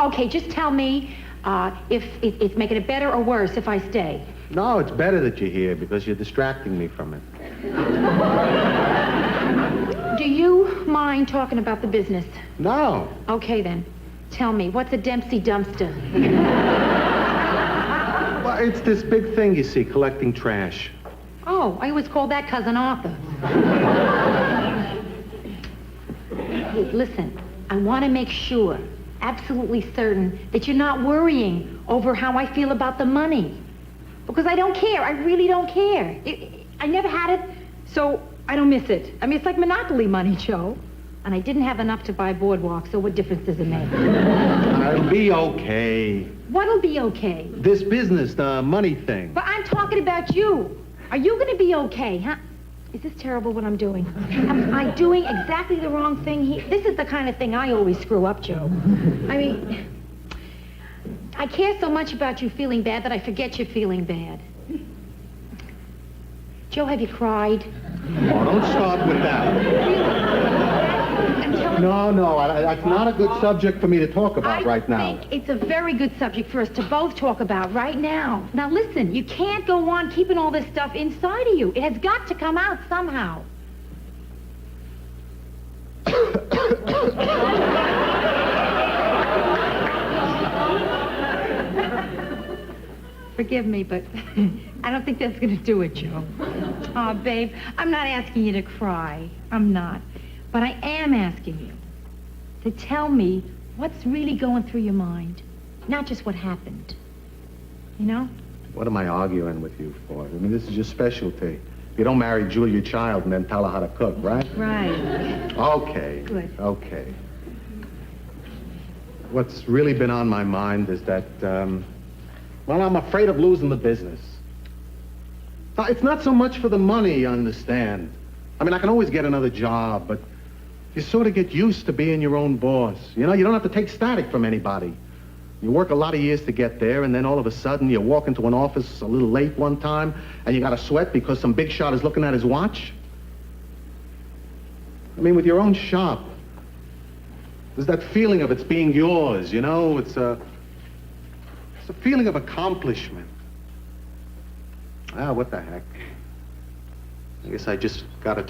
Okay, just tell me if it's making it better or worse if I stay. No, it's better that you're here because you're distracting me from it. Do you mind talking about the business? No. Okay, then. Tell me, what's a Dempsey dumpster? Well, it's this big thing, you see, collecting trash. Oh, I always called that Cousin Arthur. Hey, listen, I want to make sure, absolutely certain, that you're not worrying over how I feel about the money. Because I don't care. I really don't care. I never had it, so I don't miss it. I mean, it's like Monopoly money, Joe. And I didn't have enough to buy Boardwalk, so what difference does it make? It'll be okay. What'll be okay? This business, the money thing. But I'm talking about you. Are you going to be okay, huh? Is this terrible what I'm doing? Am I doing exactly the wrong thing here? This is the kind of thing I always screw up, Joe. I mean, I care so much about you feeling bad that I forget you're feeling bad. Joe, have you cried? Oh, don't start with that. I'm telling No, that's not a good subject for me to talk about right now. I think it's a very good subject for us to both talk about right now. Now listen, you can't go on keeping all this stuff inside of you. It has got to come out somehow. Forgive me, but I don't think that's going to do it, Joe. Oh, babe, I'm not asking you to cry. I'm not. But I am asking you to tell me what's really going through your mind. Not just what happened. You know? What am I arguing with you for? I mean, this is your specialty. You don't marry Julia Child and then tell her how to cook, right? Right. Okay. Good. Okay. What's really been on my mind is that, well, I'm afraid of losing the business. Now, it's not so much for the money, you understand. I mean, I can always get another job, but you sort of get used to being your own boss. You know, you don't have to take static from anybody. You work a lot of years to get there, and then all of a sudden you walk into an office a little late one time, and you got to sweat because some big shot is looking at his watch. I mean, with your own shop, there's that feeling of it's being yours, you know? It's a feeling of accomplishment. Ah, what the heck. I guess I just got to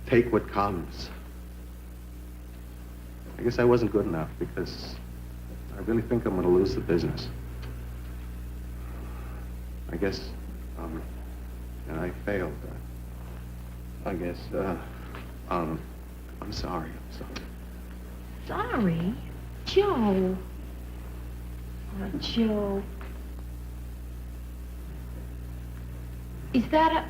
take what comes. I guess I wasn't good enough because I really think I'm going to lose the business. I guess, and I failed. I guess, I'm sorry. Sorry? Joe. Oh, Joe. Is that a...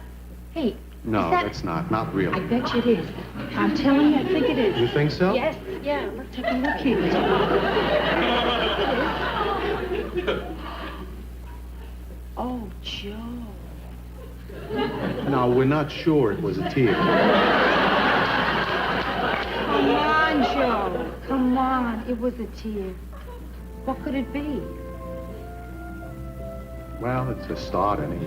Hey, No, is that... that's not really. I bet you it is. I'm telling you, I think it is. You think so? Yes, yeah, let's take a look here. Oh, Joe. No, we're not sure it was a tear. Come on, Joe. Come on. It was a tear. What could it be? Well, it's a start anyway.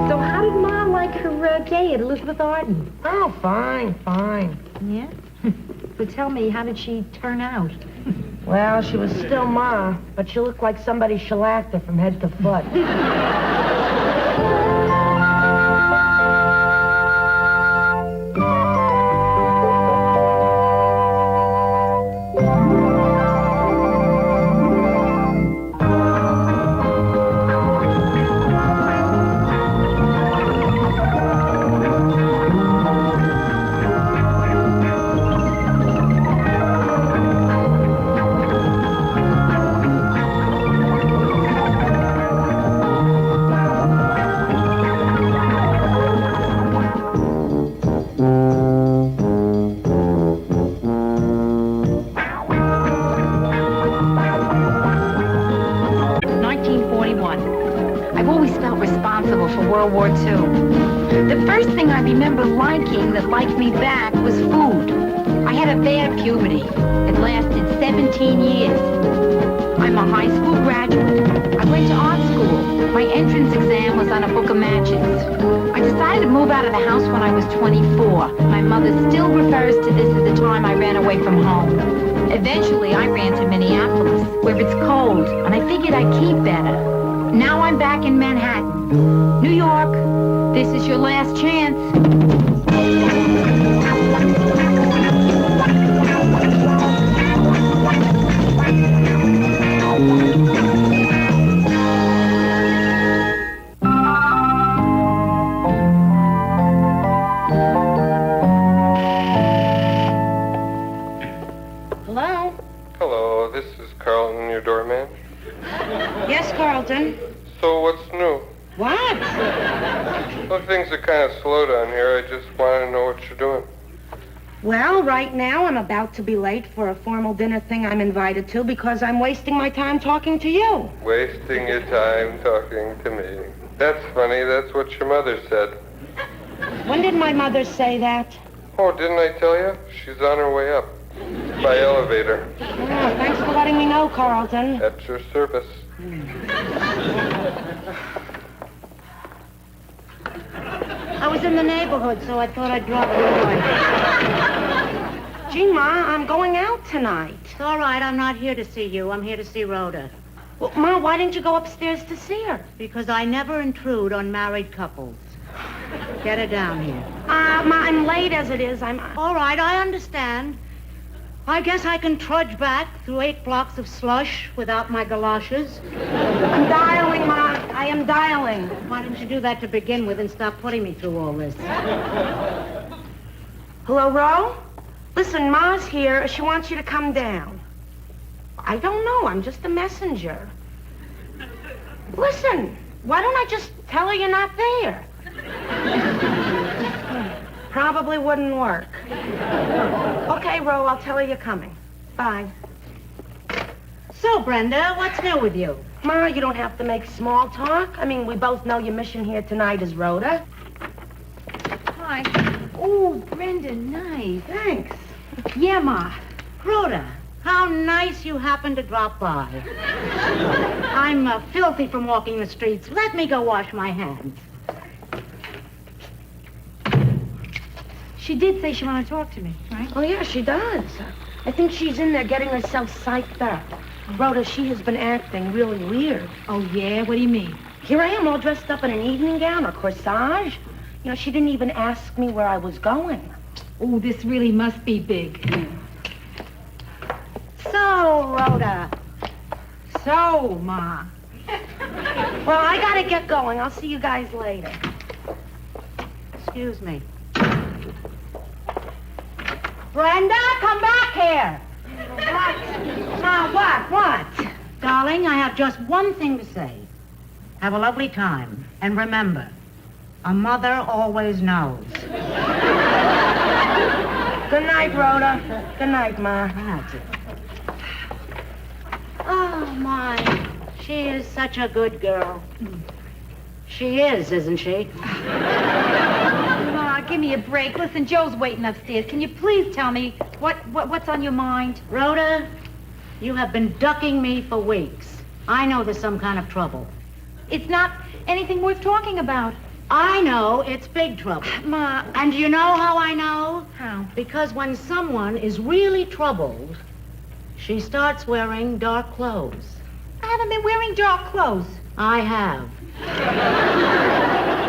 So how did Mom like her day at Elizabeth Arden? Oh, fine. Yeah? So tell me, how did she turn out? Well, she was still Ma, but she looked like somebody shellacked her from head to foot. World War II. The first thing I remember liking that liked me back was food. I had a bad puberty. It lasted 17 years. I'm a high school graduate. I went to art school. My entrance exam was on a book of matches. I decided to move out of the house when I was 24. My mother still refers to this as the time I ran away from home. Eventually, I ran to Minneapolis, where it's cold, and I figured I'd keep better. Now I'm back in Manhattan. New York, this is your last chance. Hello? Hello, this is Carlton, your doorman. Yes, Carlton. So what's new? What? Well, things are kind of slow down here. I just want to know what you're doing. Well, right now I'm about to be late for a formal dinner thing I'm invited to because I'm wasting my time talking to you. Wasting your time talking to me. That's funny. That's what your mother said. When did my mother say that? Oh, didn't I tell you? She's on her way up. By elevator. Oh, thanks for letting me know, Carlton. At your service. I was in the neighborhood, so I thought I'd drop by. Gee, Ma, I'm going out tonight. It's all right. I'm not here to see you. I'm here to see Rhoda. Well, Ma, why didn't you go upstairs to see her? Because I never intrude on married couples. Get her down here. Ma, I'm late as it is. All right, I understand. I guess I can trudge back through 8 blocks of slush without my galoshes. I'm dialing, Ma. I am dialing. Why didn't you do that to begin with and stop putting me through all this? Hello, Ro? Listen, Ma's here. She wants you to come down. I don't know. I'm just a messenger. Listen, why don't I just tell her you're not there? Probably wouldn't work. Okay, Ro, I'll tell her you're coming. Bye. So, Brenda, what's new with you? Ma, you don't have to make small talk. I mean, we both know your mission here tonight is Rhoda. Hi. Oh, Brenda, nice. Thanks. Yeah, Ma. Rhoda, how nice you happened to drop by. I'm filthy from walking the streets. Let me go wash my hands. She did say she wanted to talk to me, right? Oh, yeah, she does. I think she's in there getting herself psyched up. Rhoda, she has been acting really weird. Oh, yeah? What do you mean? Here I am all dressed up in an evening gown or corsage. You know, she didn't even ask me where I was going. Oh, this really must be big. So, Rhoda. So, Ma. Well, I gotta get going. I'll see you guys later. Excuse me. Brenda, come back here. What? Ma, what? Darling, I have just one thing to say. Have a lovely time. And remember, a mother always knows. Good night, Rhoda. Good night, Ma. That's it. Oh, my. She is such a good girl. She is, isn't she? Ma, give me a break. Listen, Joe's waiting upstairs. Can you please tell me what's on your mind? Rhoda, you have been ducking me for weeks. I know there's some kind of trouble. It's not anything worth talking about. I know it's big trouble. Ma. And you know how I know? How? Because when someone is really troubled, she starts wearing dark clothes. I haven't been wearing dark clothes. I have.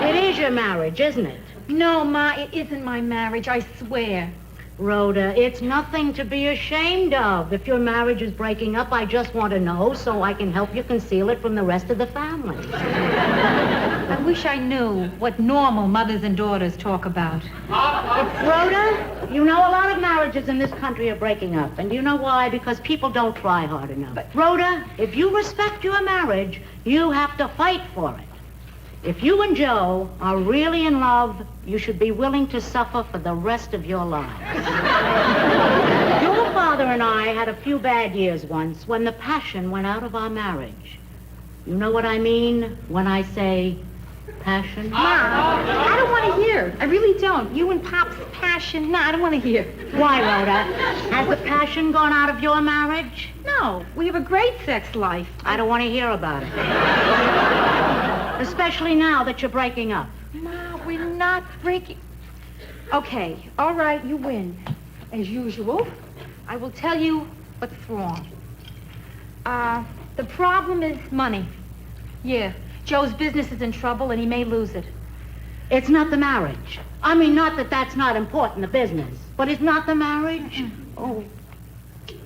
It is your marriage, isn't it? No, Ma, it isn't my marriage, I swear. Rhoda, it's nothing to be ashamed of. If your marriage is breaking up, I just want to know so I can help you conceal it from the rest of the family. I wish I knew what normal mothers and daughters talk about. Rhoda, you know a lot of marriages in this country are breaking up. And do you know why? Because people don't try hard enough. But Rhoda, if you respect your marriage, you have to fight for it. If you and Joe are really in love, you should be willing to suffer for the rest of your lives. Your father and I had a few bad years once when the passion went out of our marriage. You know what I mean when I say Passion? Ma, I don't want to hear. I really don't. You and Pop's passion. No, I don't want to hear. Why, Rhoda? Has the passion gone out of your marriage? No, we have a great sex life. I don't want to hear about it. Especially now that you're breaking up. Ma, we're not breaking... Okay, all right, you win. As usual, I will tell you what's wrong. The problem is money. Yeah, Joe's business is in trouble and he may lose it. It's not the marriage. I mean, not that that's not important, the business. But it's not the marriage? Oh,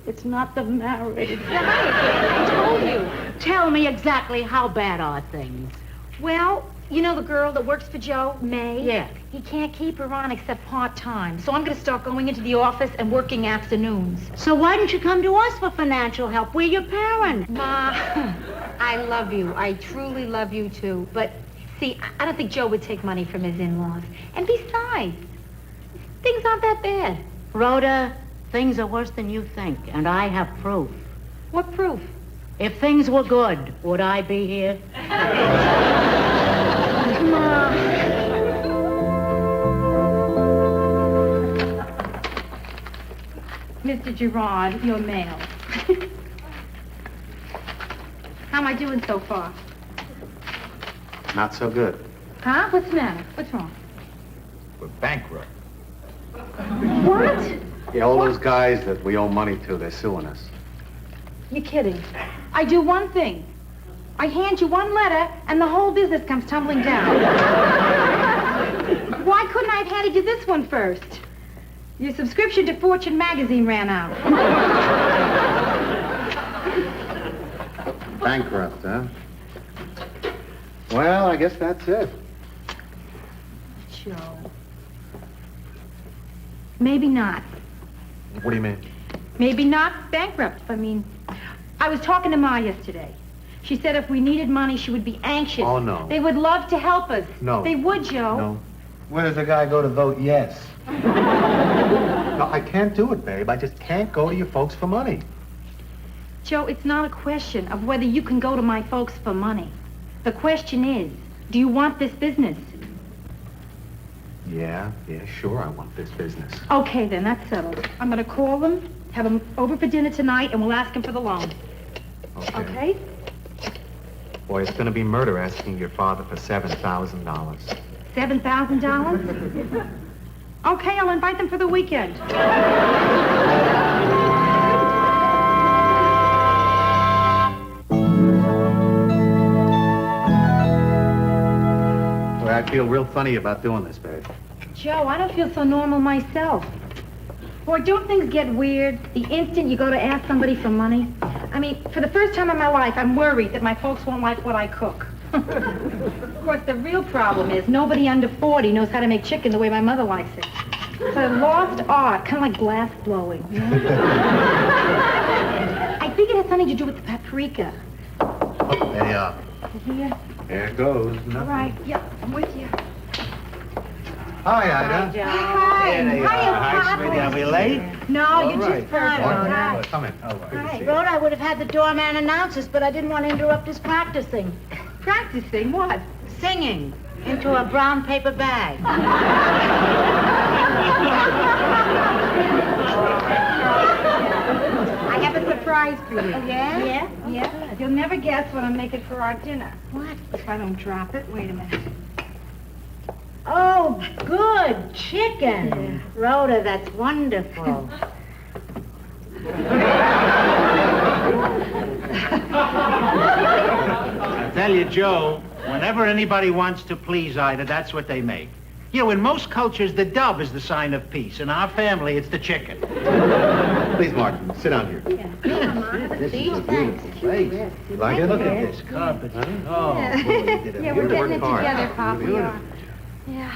it's not the marriage. I told you. Tell me exactly how bad are things. Well, you know the girl that works for Joe, May? Yeah. He can't keep her on except part-time. So I'm going to start going into the office and working afternoons. So why don't you come to us for financial help? We're your parents. Ma, I love you. I truly love you, too. But, see, I don't think Joe would take money from his in-laws. And besides, things aren't that bad. Rhoda, things are worse than you think, and I have proof. What proof? If things were good, would I be here? Ma. Mr. Gerard, your mail. How am I doing so far? Not so good. Huh? What's the matter? What's wrong? We're bankrupt. What? Yeah, all those guys that we owe money to, they're suing us. You're kidding. I do one thing. I hand you one letter, and the whole business comes tumbling down. Why couldn't I have handed you this one first? Your subscription to Fortune magazine ran out. Bankrupt, huh? Well, I guess that's it. Joe. Maybe not. What do you mean? Maybe not bankrupt. I mean, I was talking to Ma yesterday. She said if we needed money, she would be anxious. Oh, no. They would love to help us. No. They would, Joe. No. Where does the guy go to vote yes? No, I can't do it, babe. I just can't go to your folks for money. Joe, it's not a question of whether you can go to my folks for money. The question is, do you want this business? Yeah, sure, I want this business. Okay, then, that's settled. I'm going to call them, have them over for dinner tonight, and we'll ask them for the loan. Okay? Boy, it's gonna be murder asking your father for $7,000. $7,000? Okay, I'll invite them for the weekend. Boy, I feel real funny about doing this, babe. Joe, I don't feel so normal myself. Boy, don't things get weird the instant you go to ask somebody for money? I mean, for the first time in my life, I'm worried that my folks won't like what I cook. Of course, the real problem is nobody under 40 knows how to make chicken the way my mother likes it. It's a lost art, kind of like glass blowing. You know? I think it has something to do with the paprika. Oh, there you are. Here. There it goes. All right. Yep, I'm with you. Hi, Ida. Hi. There you are. Hi, Pop. sweetie. Are we late? No, All you're right. just perfect. Hi. Come in. Oh, good to Hi, see you. Rhoda, I would have had the doorman announce us, but I didn't want to interrupt his practicing. Practicing what? Singing into a brown paper bag. I have a surprise for you. Yeah? Yeah? Yeah. You'll never guess what I'm making for our dinner. What? If I don't drop it. Wait a minute. Oh, good. Chicken. Rhoda, that's wonderful. I tell you, Joe, whenever anybody wants to please Ida, that's what they make. You know, in most cultures, the dove is the sign of peace. In our family, it's the chicken. Please, Martin, sit down here. This is a beautiful place. You like it? Look at this carpet. Oh, boy, you did a Yeah, we're beautiful getting it hard. together, Pop. We are. Beautiful. Yeah.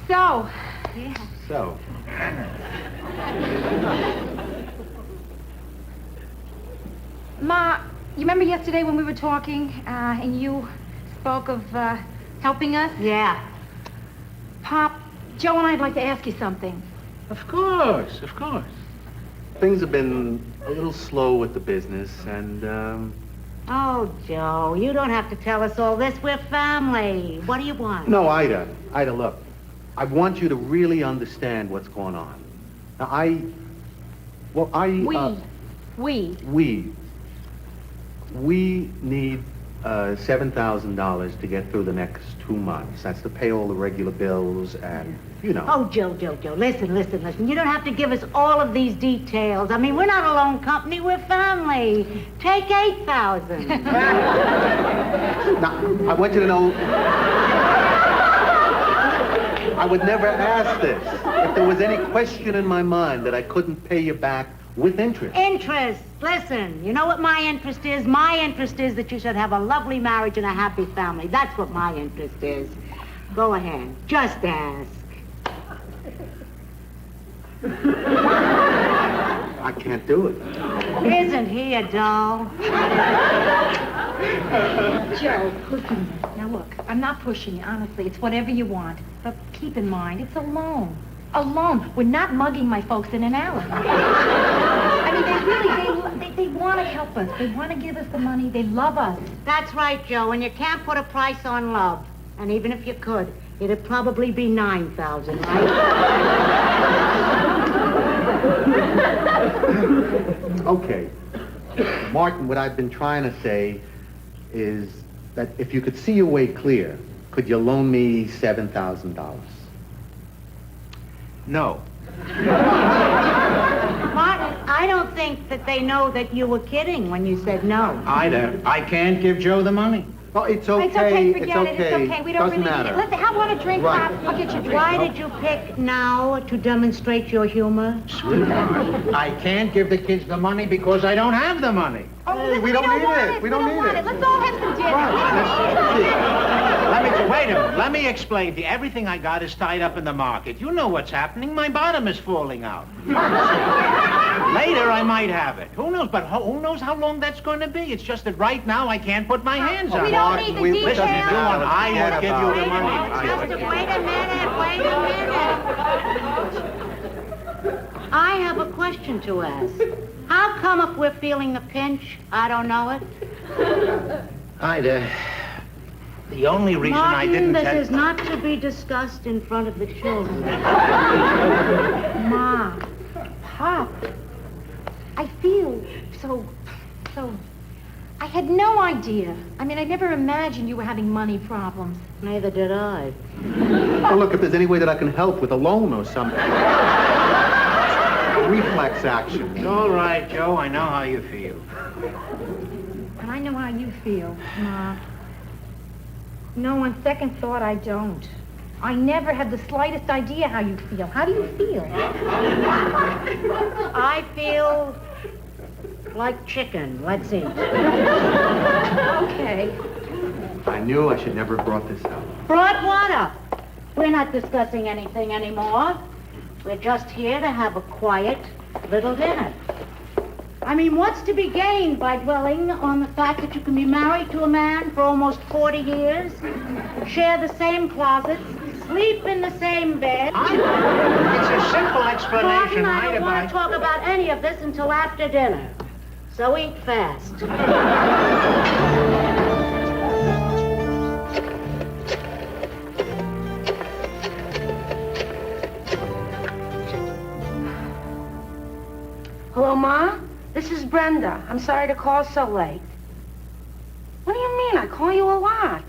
So. Yeah. So, Ma, you remember yesterday when we were talking, and you spoke of, helping us? Yeah. Pop, Joe and I'd like to ask you something. Of course, of course. things have been a little slow with the business, and, Oh, Joe, you don't have to tell us all this. We're family. What do you want? No, Ida, look. I want you to really understand what's going on. Now, we need $7,000 to get through the next 2 months. That's to pay all the regular bills and, you know. Oh, Joe, listen. You don't have to give us all of these details. I mean, we're not a loan company, we're family. Take $8,000. Now, I want you to know, I would never ask this if there was any question in my mind that I couldn't pay you back with interest. Interest. Listen, you know what my interest is? My interest is that you should have a lovely marriage and a happy family. That's what my interest is. Go ahead. Just ask. I can't do it. Isn't he a doll? Joe, listen. Now look, I'm not pushing you, honestly. It's whatever you want. But keep in mind, it's a loan. A loan. We're not mugging my folks in an alley. I mean, they want to help us. They want to give us the money. They love us. That's right, Joe, and you can't put a price on love. And even if you could, it'd probably be $9,000, right? Okay. Martin, what I've been trying to say is that if you could see your way clear, could you loan me $7,000? No. Martin, I don't think that they know that you were kidding when you said no. Ida, I can't give Joe the money. Oh, it's okay. It's okay, forget it. It's okay. We don't Doesn't really matter. need it. Let's have one a drink, Right. Pop. I'll get you a drink. Why did you pick now to demonstrate your humor? Sweetheart, I can't give the kids the money because I don't have the money. Oh, listen, we don't need want it. We don't need want it. Let's all have some dinner. Wait a minute. Let me explain to you. Everything I got is tied up in the market. You know what's happening. My bottom is falling out. Later, I might have it. Who knows? But who knows how long that's going to be? It's just that right now, I can't put my hands on it. We don't need the details. Listen, if you want, I will give you the money. Wait a minute. I have a question to ask. How come if we're feeling the pinch, I don't know it? Ida, the only reason I Martin, didn't this tell... is not to be discussed in front of the children. Ma, Pop, I feel so... I had no idea. I mean, I never imagined you were having money problems. Neither did I. Well, look, if there's any way that I can help with a loan or something. Reflex action. It's all right, Joe. I know how you feel. And I know how you feel, Ma. No, on second thought, I don't. I never had the slightest idea how you feel. How do you feel? I feel like chicken. Let's eat. Okay. I knew I should never have brought this up. Brought what up? We're not discussing anything anymore. We're just here to have a quiet little dinner. I mean, what's to be gained by dwelling on the fact that you can be married to a man for almost 40 years, share the same closets, sleep in the same bed? It's a simple Martin, explanation, I Ida, don't want to talk about any of this until after dinner. So eat fast. Hello, Ma? This is Brenda. I'm sorry to call so late. What do you mean? I call you a lot.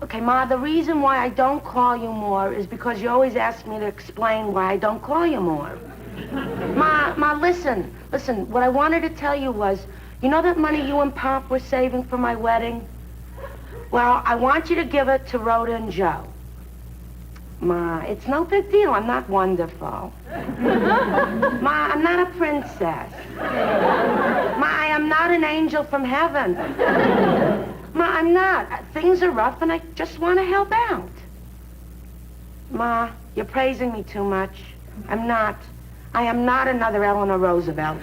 Okay, Ma, the reason why I don't call you more is because you always ask me to explain why I don't call you more. Ma, listen. What I wanted to tell you was, you know that money you and Pop were saving for my wedding? Well, I want you to give it to Rhoda and Joe. Ma, it's no big deal. I'm not wonderful. Ma, I'm not a princess. Ma, I am not an angel from heaven. Ma, I'm not. Things are rough and I just want to help out. Ma, you're praising me too much. I'm not. I am not another Eleanor Roosevelt.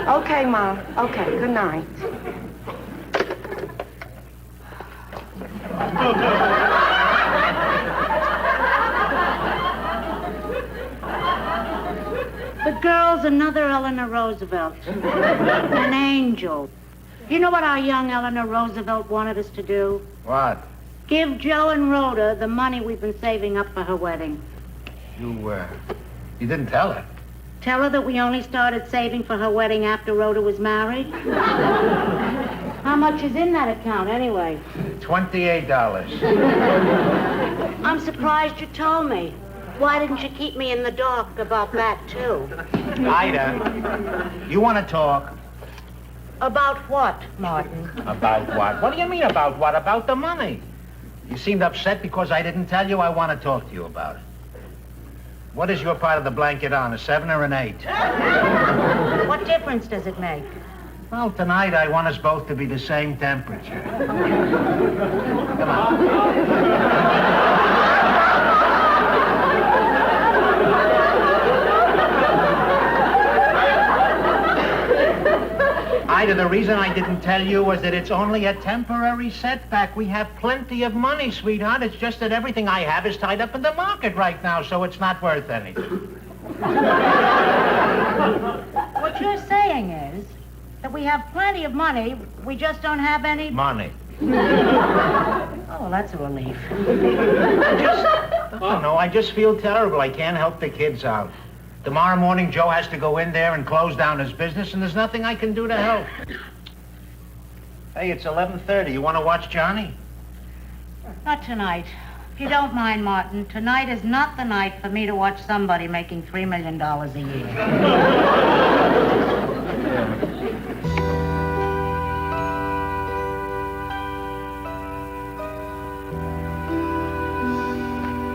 Okay, Ma. Okay, good night. But That girl's another Eleanor Roosevelt. An angel. You know what our young Eleanor Roosevelt wanted us to do? What? Give Joe and Rhoda the money we've been saving up for her wedding. You didn't tell her. Tell her that we only started saving for her wedding after Rhoda was married. How much is in that account, anyway? $28. I'm surprised you told me. Why didn't you keep me in the dark about that, too? Ida, you want to talk? About what, Martin? About what? What do you mean about what? About the money. You seemed upset because I didn't tell you. I want to talk to you about it. What is your part of the blanket on, a 7 or an 8? What difference does it make? Well, tonight I want us both to be the same temperature. Come on. Ida, the reason I didn't tell you was that it's only a temporary setback. We have plenty of money, sweetheart. It's just that everything I have is tied up in the market right now, so it's not worth anything. What you're saying is that we have plenty of money, we just don't have any... Money. Oh, that's a relief. I just feel terrible. I can't help the kids out. Tomorrow morning, Joe has to go in there and close down his business, and there's nothing I can do to help. Hey, it's 11:30. You want to watch Johnny? Not tonight. If you don't mind, Martin, tonight is not the night for me to watch somebody making $3 million a year.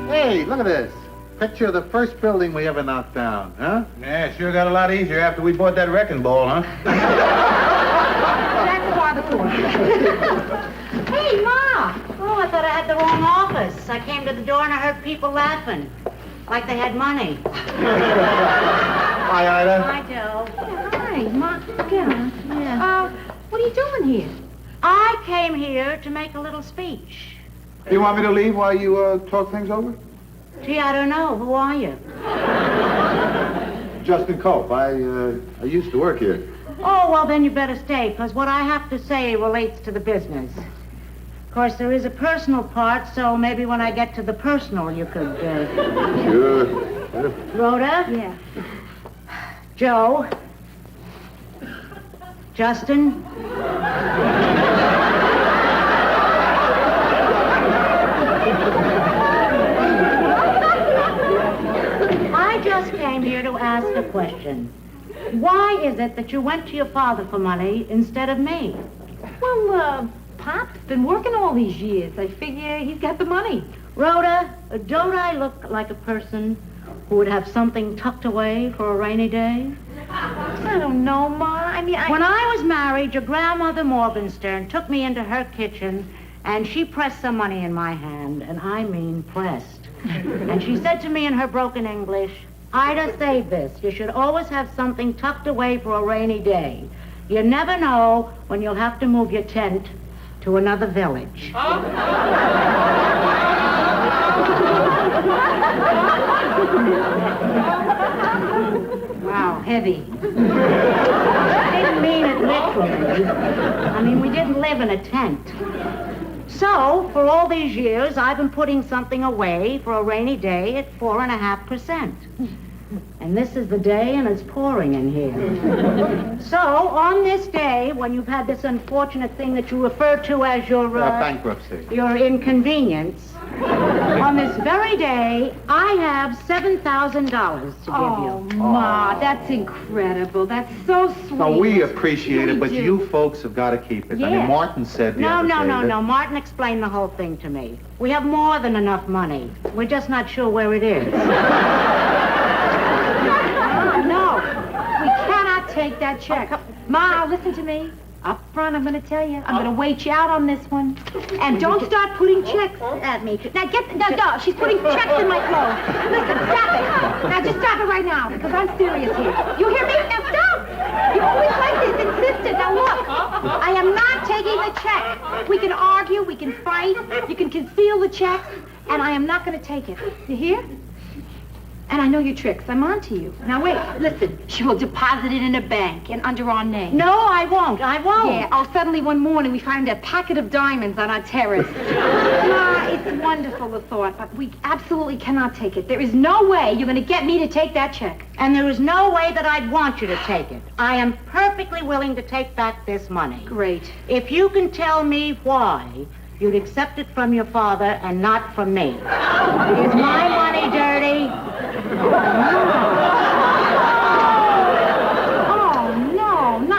Hey, look at this. Picture of the first building we ever knocked down, huh? Yeah, sure got a lot easier after we bought that wrecking ball, huh? That's why the court. Hey, Ma! Oh, I thought I had the wrong office. I came to the door and I heard people laughing. Like they had money. Hi, Ida. Hi, Joe. Hi, Ma. Yeah. What are you doing here? I came here to make a little speech. You want me to leave while you talk things over? Gee, I don't know. Who are you? Justin Culp. I used to work here. Oh, well, then you better stay, because what I have to say relates to the business. Of course, there is a personal part, so maybe when I get to the personal, you could, Sure. Rhoda? Yeah. Joe? Justin? I just came here to ask a question. Why is it that you went to your father for money instead of me? Well, Pop's been working all these years. I figure he's got the money. Rhoda, don't I look like a person who would have something tucked away for a rainy day? I don't know, Ma. When I was married, your grandmother Morgenstern took me into her kitchen and she pressed some money in my hand, and I mean pressed. And she said to me in her broken English, Ida, save this. You should always have something tucked away for a rainy day. You never know when you'll have to move your tent to another village. Wow, heavy. I didn't mean it literally. I mean, we didn't live in a tent. So, for all these years, I've been putting something away for a rainy day at 4.5%. And this is the day, and it's pouring in here. So, on this day, when you've had this unfortunate thing that you refer to as your... bankruptcy. Your inconvenience, on this very day, I have $7,000 to give you. Oh, Ma, that's incredible. That's so sweet. No, we appreciate it, but do. you folks have got to keep it. I mean, Yes. Martin said the other day No. Martin explained the whole thing to me. We have more than enough money. We're just not sure where it is. No, we cannot take that check. Ma, listen to me. Up front, I'm going to tell you. I'm going to wait you out on this one. And don't start putting checks at me. Now, no, she's putting checks in my clothes. Listen, stop it. Now, just stop it right now, because I'm serious here. You hear me? Now, stop. You always like this, insistent. Now, look, I am not taking the check. We can argue, we can fight, you can conceal the check, and I am not going to take it. You hear? And I know your tricks. I'm on to you. Now, wait, listen. She will deposit it in a bank and under our name. No, I won't. I won't. Yeah, suddenly one morning we find a packet of diamonds on our terrace. It's wonderful, the thought, but we absolutely cannot take it. There is no way you're going to get me to take that check. And there is no way that I'd want you to take it. I am perfectly willing to take back this money. Great. If you can tell me why you'd accept it from your father and not from me. Is my money dirty?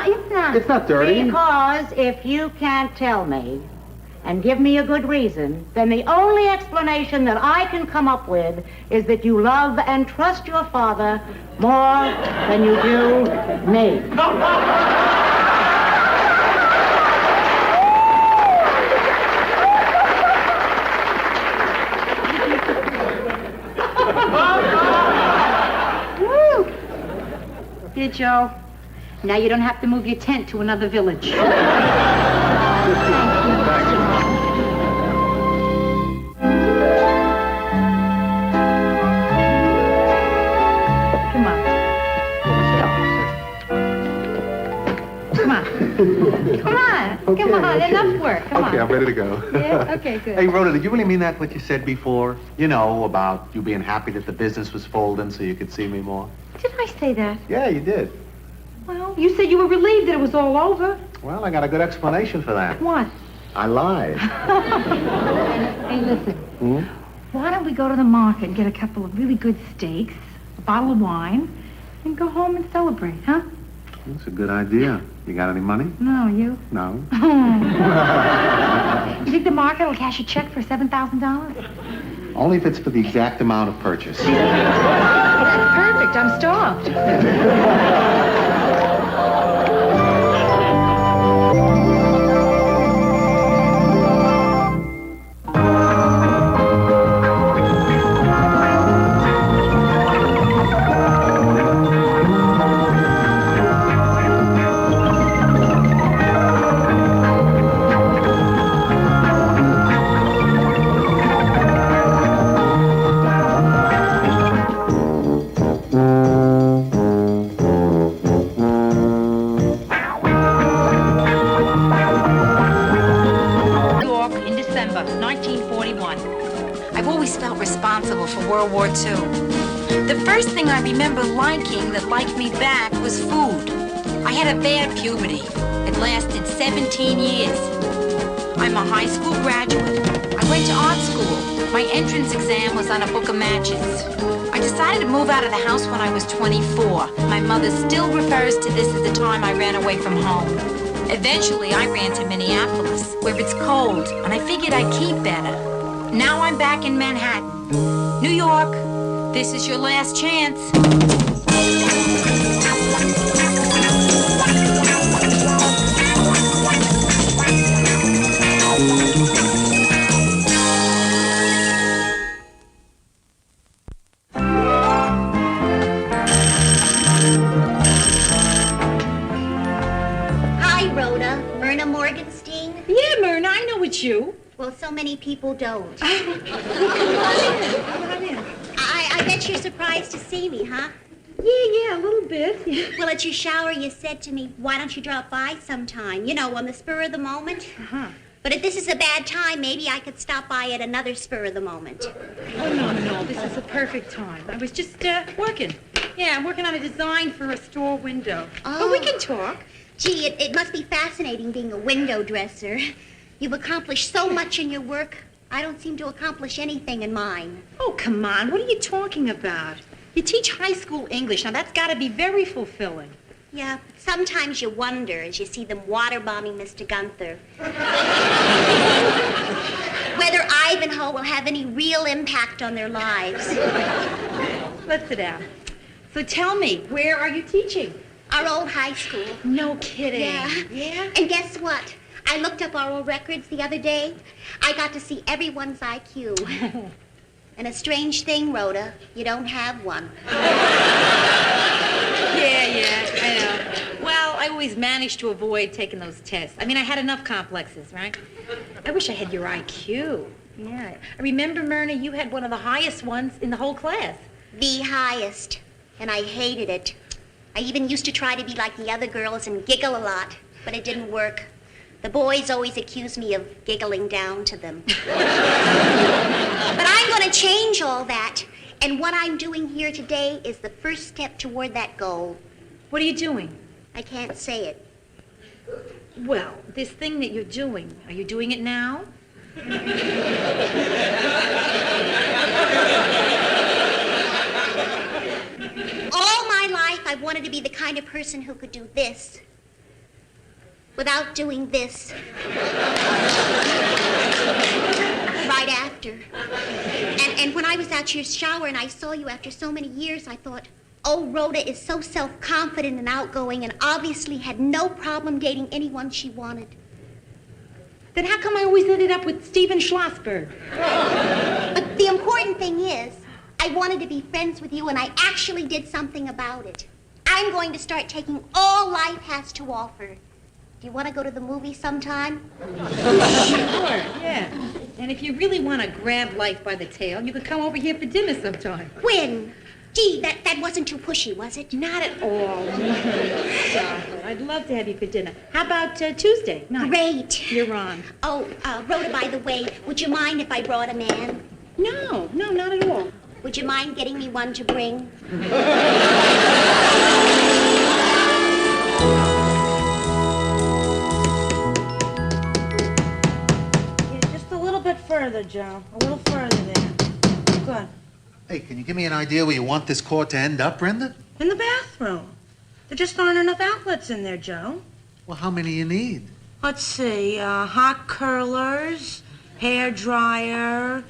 It's not. It's not dirty. Because if you can't tell me and give me a good reason, then the only explanation that I can come up with is that you love and trust your father more than you do me. Woo! Here, Joe. Now you don't have to move your tent to another village. Come on. Come on. Come on. Come on. Enough work. Come on. Okay, I'm ready to go. Yeah? Okay, good. Hey, Rhoda, did you really mean that, what you said before? You know, about you being happy that the business was folding so you could see me more? Did I say that? Yeah, you did. Well, you said you were relieved that it was all over. Well, I got a good explanation for that. What? I lied. Hey, listen. Why don't we go to the market and get a couple of really good steaks, a bottle of wine, and go home and celebrate, huh? That's a good idea. You got any money? No, you? No. You think the market will cash a check for $7,000? Only if it's for the exact amount of purchase. That's perfect. I'm starved. World War II. The first thing I remember liking that liked me back was food. I had a bad puberty. It lasted 17 years. I'm a high school graduate. I went to art school. My entrance exam was on a book of matches. I decided to move out of the house when I was 24. My mother still refers to this as the time I ran away from home. Eventually, I ran to Minneapolis, where it's cold, and I figured I'd keep better. Now I'm back in Manhattan. New York, this is your last chance. Hi, Rhoda. Myrna Morgenstein? Yeah, Myrna, I know it's you. Well, so many people don't. Come on in. I bet you're surprised to see me, huh? Yeah, a little bit. Well, at your shower, you said to me, why don't you drop by sometime? You know, on the spur of the moment. Uh-huh. But if this is a bad time, maybe I could stop by at another spur of the moment. Oh, no, this is the perfect time. I was just working. Yeah, I'm working on a design for a store window. Oh. But we can talk. Gee, it must be fascinating being a window dresser. You've accomplished so much in your work. I don't seem to accomplish anything in mine. Oh, come on. What are you talking about? You teach high school English. Now, that's got to be very fulfilling. Yeah, but sometimes you wonder as you see them waterbombing Mr. Gunther whether Ivanhoe will have any real impact on their lives. Let's sit down. So tell me, where are you teaching? Our old high school. No kidding. Yeah? And guess what? I looked up our old records the other day. I got to see everyone's IQ. And a strange thing, Rhoda, you don't have one. Yeah, I know. Well, I always managed to avoid taking those tests. I mean, I had enough complexes, right? I wish I had your IQ. Yeah. I remember, Myrna, you had one of the highest ones in the whole class. The highest. And I hated it. I even used to try to be like the other girls and giggle a lot, but it didn't work. The boys always accused me of giggling down to them. But I'm going to change all that. And what I'm doing here today is the first step toward that goal. What are you doing? I can't say it. Well, this thing that you're doing, are you doing it now? All my life, I wanted to be the kind of person who could do this without doing this right after. And when I was at your shower and I saw you after so many years, I thought, oh, Rhoda is so self-confident and outgoing and obviously had no problem dating anyone she wanted. Then how come I always ended up with Steven Schlossberg? But the important thing is, I wanted to be friends with you and I actually did something about it. I'm going to start taking all life has to offer. Do you want to go to the movies sometime? Sure, yeah. And if you really want to grab life by the tail, you could come over here for dinner sometime. When? Gee, that wasn't too pushy, was it? Not at all. Darling, I'd love to have you for dinner. How about Tuesday night? Great. You're on. Oh, Rhoda, by the way, would you mind if I brought a man? No, not at all. Would you mind getting me one to bring? Just a little bit further, Joe. A little further there. Good. Hey, can you give me an idea where you want this court to end up, Brenda? In the bathroom. There just aren't enough outlets in there, Joe. Well, how many you need? Let's see, hot curlers, hair dryer,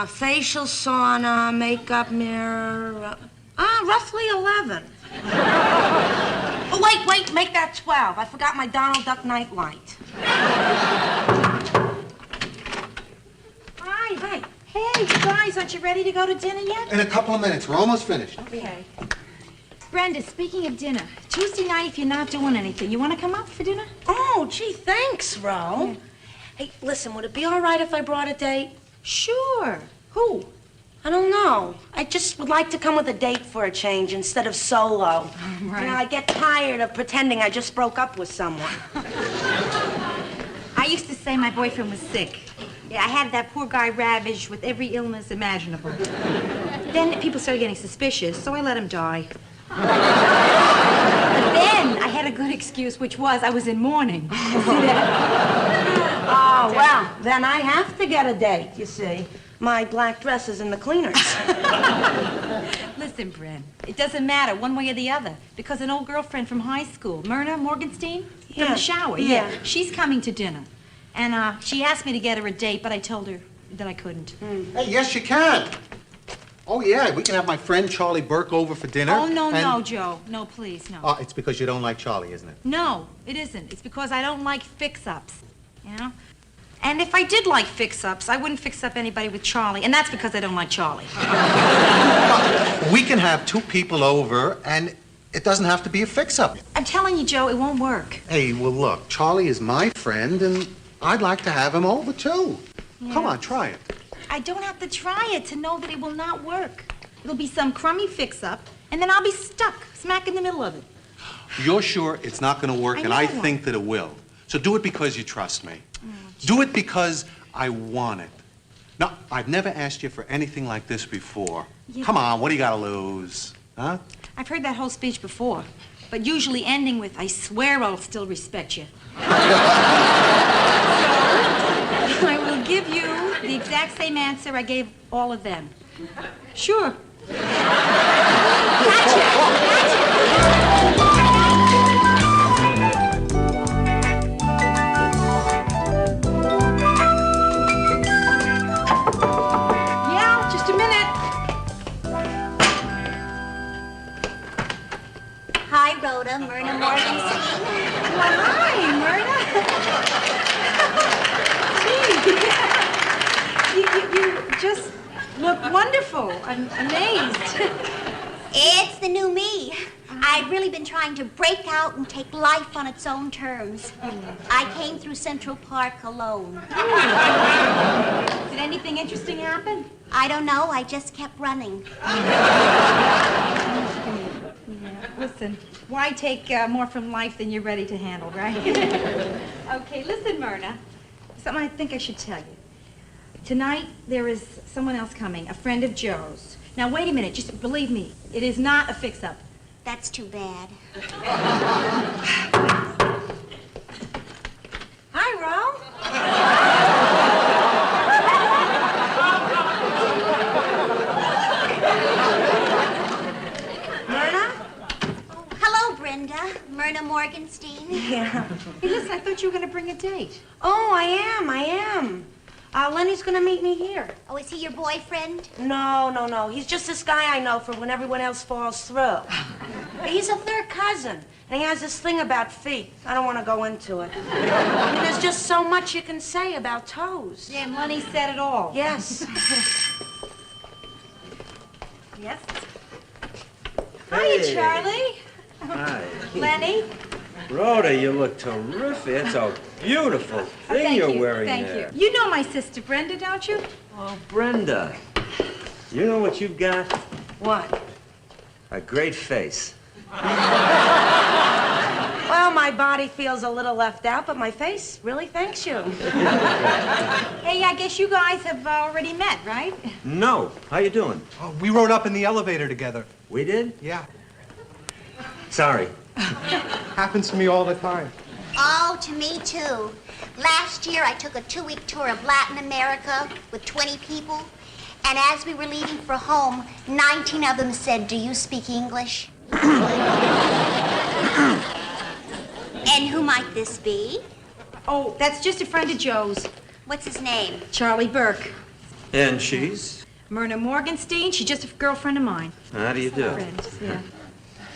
facial sauna, makeup mirror, roughly 11. Oh, wait, make that 12. I forgot my Donald Duck night light. Hi. Hey, you guys, aren't you ready to go to dinner yet? In a couple of minutes. We're almost finished. Okay. Brenda, speaking of dinner, Tuesday night, if you're not doing anything, you want to come up for dinner? Oh, gee, thanks, Ro. Yeah. Hey, listen, would it be all right if I brought a date? Sure. Who? I don't know. I just would like to come with a date for a change instead of solo. Right. You know, I get tired of pretending I just broke up with someone. I used to say my boyfriend was sick. Yeah, I had that poor guy ravaged with every illness imaginable. Then people started getting suspicious, so I let him die. But then I had a good excuse, which was I was in mourning. See that? Oh, well, then I have to get a date, you see. My black dress is in the cleaners. Listen, Bren, it doesn't matter one way or the other, because an old girlfriend from high school, Myrna Morgenstein, from the shower, she's coming to dinner. And she asked me to get her a date, but I told her that I couldn't. Hey, yes, you can. Oh, yeah, we can have my friend Charlie Burke over for dinner. Oh, no, Joe. No, please, no. Oh, it's because you don't like Charlie, isn't it? No, it isn't. It's because I don't like fix-ups, you know? And if I did like fix-ups, I wouldn't fix up anybody with Charlie, and that's because I don't like Charlie. We can have two people over, and it doesn't have to be a fix-up. I'm telling you, Joe, it won't work. Hey, well, look, Charlie is my friend, and I'd like to have him over, too. Yeah. Come on, try it. I don't have to try it to know that it will not work. It'll be some crummy fix-up, and then I'll be stuck smack in the middle of it. You're sure it's not going to work, and I think that it will. So do it because you trust me. Do it because I want it. Now, I've never asked you for anything like this before. Yeah. Come on, what do you got to lose? Huh? I've heard that whole speech before, but usually ending with, I swear I'll still respect you. I will give you the exact same answer I gave all of them. Sure. Gotcha. Yeah, just a minute. Hi, Rhoda. Myrna Morgenstein. Well, hi, Myrna. You just look wonderful. I'm amazed. It's the new me. I'd really been trying to break out and take life on its own terms. I came through Central Park alone. Did anything interesting happen? I don't know. I just kept running. Listen, why take more from life than you're ready to handle, right? Okay, listen, Myrna. Something I think I should tell you. Tonight, there is someone else coming, a friend of Joe's. Now, wait a minute. Just believe me. It is not a fix-up. That's too bad. Hi, Ro. Myrna? Oh, hello, Brenda. Myrna Morgenstein. Yeah. Hey, listen, I thought you were going to bring a date. Oh, I am. Lenny's gonna meet me here. Oh, is he your boyfriend? No. He's just this guy I know from when everyone else falls through. He's a third cousin, and he has this thing about feet. I don't want to go into it. I mean, there's just so much you can say about toes. Yeah, and Lenny said it all. Yes. Yes? Hey. Hiya, Charlie. Hi. Lenny. Rhoda, you look terrific. That's a beautiful thing Thank you're you. wearing Thank there. you. You know my sister Brenda, don't you? Oh, Brenda. You know what you've got? What? A great face. Well, my body feels a little left out, but my face really thanks you. Hey, I guess you guys have already met, right? No. How you doing? Oh, we rode up in the elevator together. We did? Yeah. Sorry. Happens to me all the time. Oh, to me, too. Last year, I took a 2-week tour of Latin America with 20 people. And as we were leaving for home, 19 of them said, "Do you speak English?" And who might this be? Oh, that's just a friend of Joe's. What's his name? Charlie Burke. And she's? Myrna Morgenstein. She's just a girlfriend of mine. How do you do? Friend, yeah.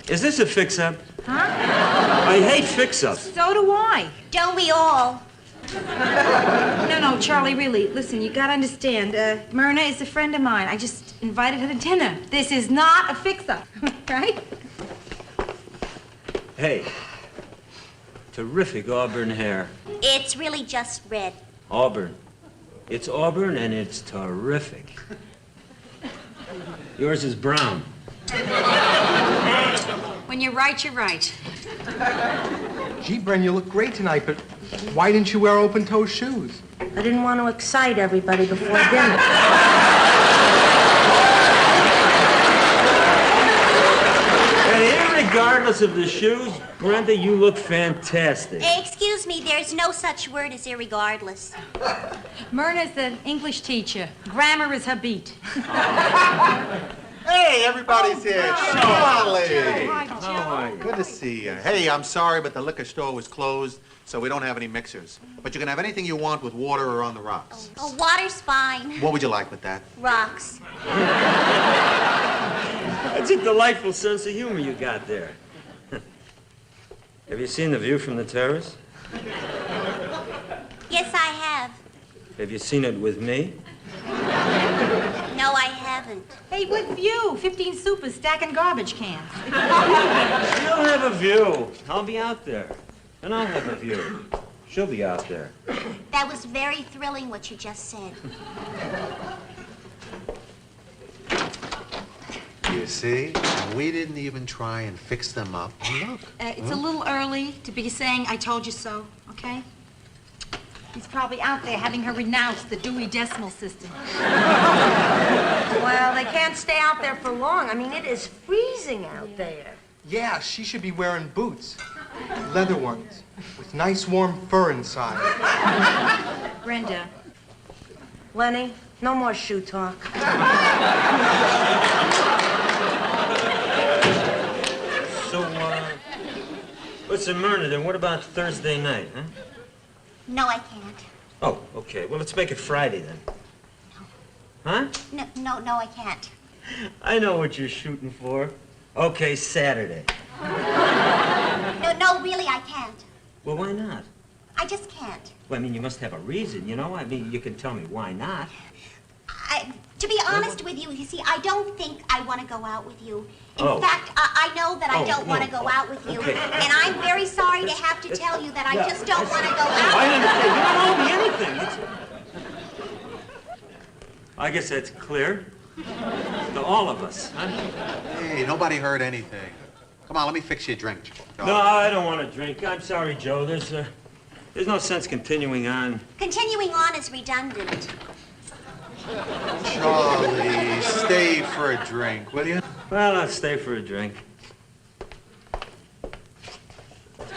Is this a fix-up? Huh? I hate fix-ups. So do I. Don't we all? No, Charlie, really. Listen, you gotta understand. Myrna is a friend of mine. I just invited her to dinner. This is not a fix-up, right? Hey. Terrific auburn hair. It's really just red. Auburn. It's auburn and it's terrific. Yours is brown. When you're right, you're right. Gee, Bren, you look great tonight, but why didn't you wear open-toe shoes? I didn't want to excite everybody before dinner. Hey, irregardless of the shoes, Brenda, you look fantastic. Excuse me, there's no such word as irregardless. Myrna's an English teacher. Grammar is her beat. Hey, everybody's here. Charlie. How are you? Good to see you. Hey, I'm sorry, but the liquor store was closed, so we don't have any mixers. But you can have anything you want with water or on the rocks. Oh, water's fine. What would you like with that? Rocks. That's a delightful sense of humor you got there. Have you seen the view from the terrace? Yes, I have. Have you seen it with me? No, I haven't. Hey, what view? 15 supers stacking garbage cans. You'll have a view. I'll be out there. And I'll have a view. She'll be out there. That was very thrilling what you just said. You see, we didn't even try and fix them up. Look. It's a little early to be saying I told you so, okay? He's probably out there having her renounce the Dewey Decimal System. Well, they can't stay out there for long. I mean, it is freezing out there. Yeah, she should be wearing boots. Leather ones, with nice warm fur inside. Brenda. Lenny, no more shoe talk. So, listen, Myrna, then what about Thursday night, huh? No, I can't. Oh, okay. Well, let's make it Friday then. Huh? No, I can't. I know what you're shooting for. Okay, Saturday. No, really, I can't. Well, why not? I just can't. Well, I mean, you must have a reason, you know? I mean, you can tell me why not. To be honest with you, see, I don't think I want to go out with you. In Oh. fact, I know that I don't want to no. go out with you. Okay. And I'm very sorry to have to tell you that I Yeah, just don't want to go out. I understand. You don't owe me anything. I guess that's clear to all of us, huh? Hey, nobody heard anything. Come on, let me fix you a drink. No, I don't want to drink. I'm sorry, Joe. There's no sense continuing on. Continuing on is redundant. Charlie, stay for a drink, will you? Well, I'll stay for a drink.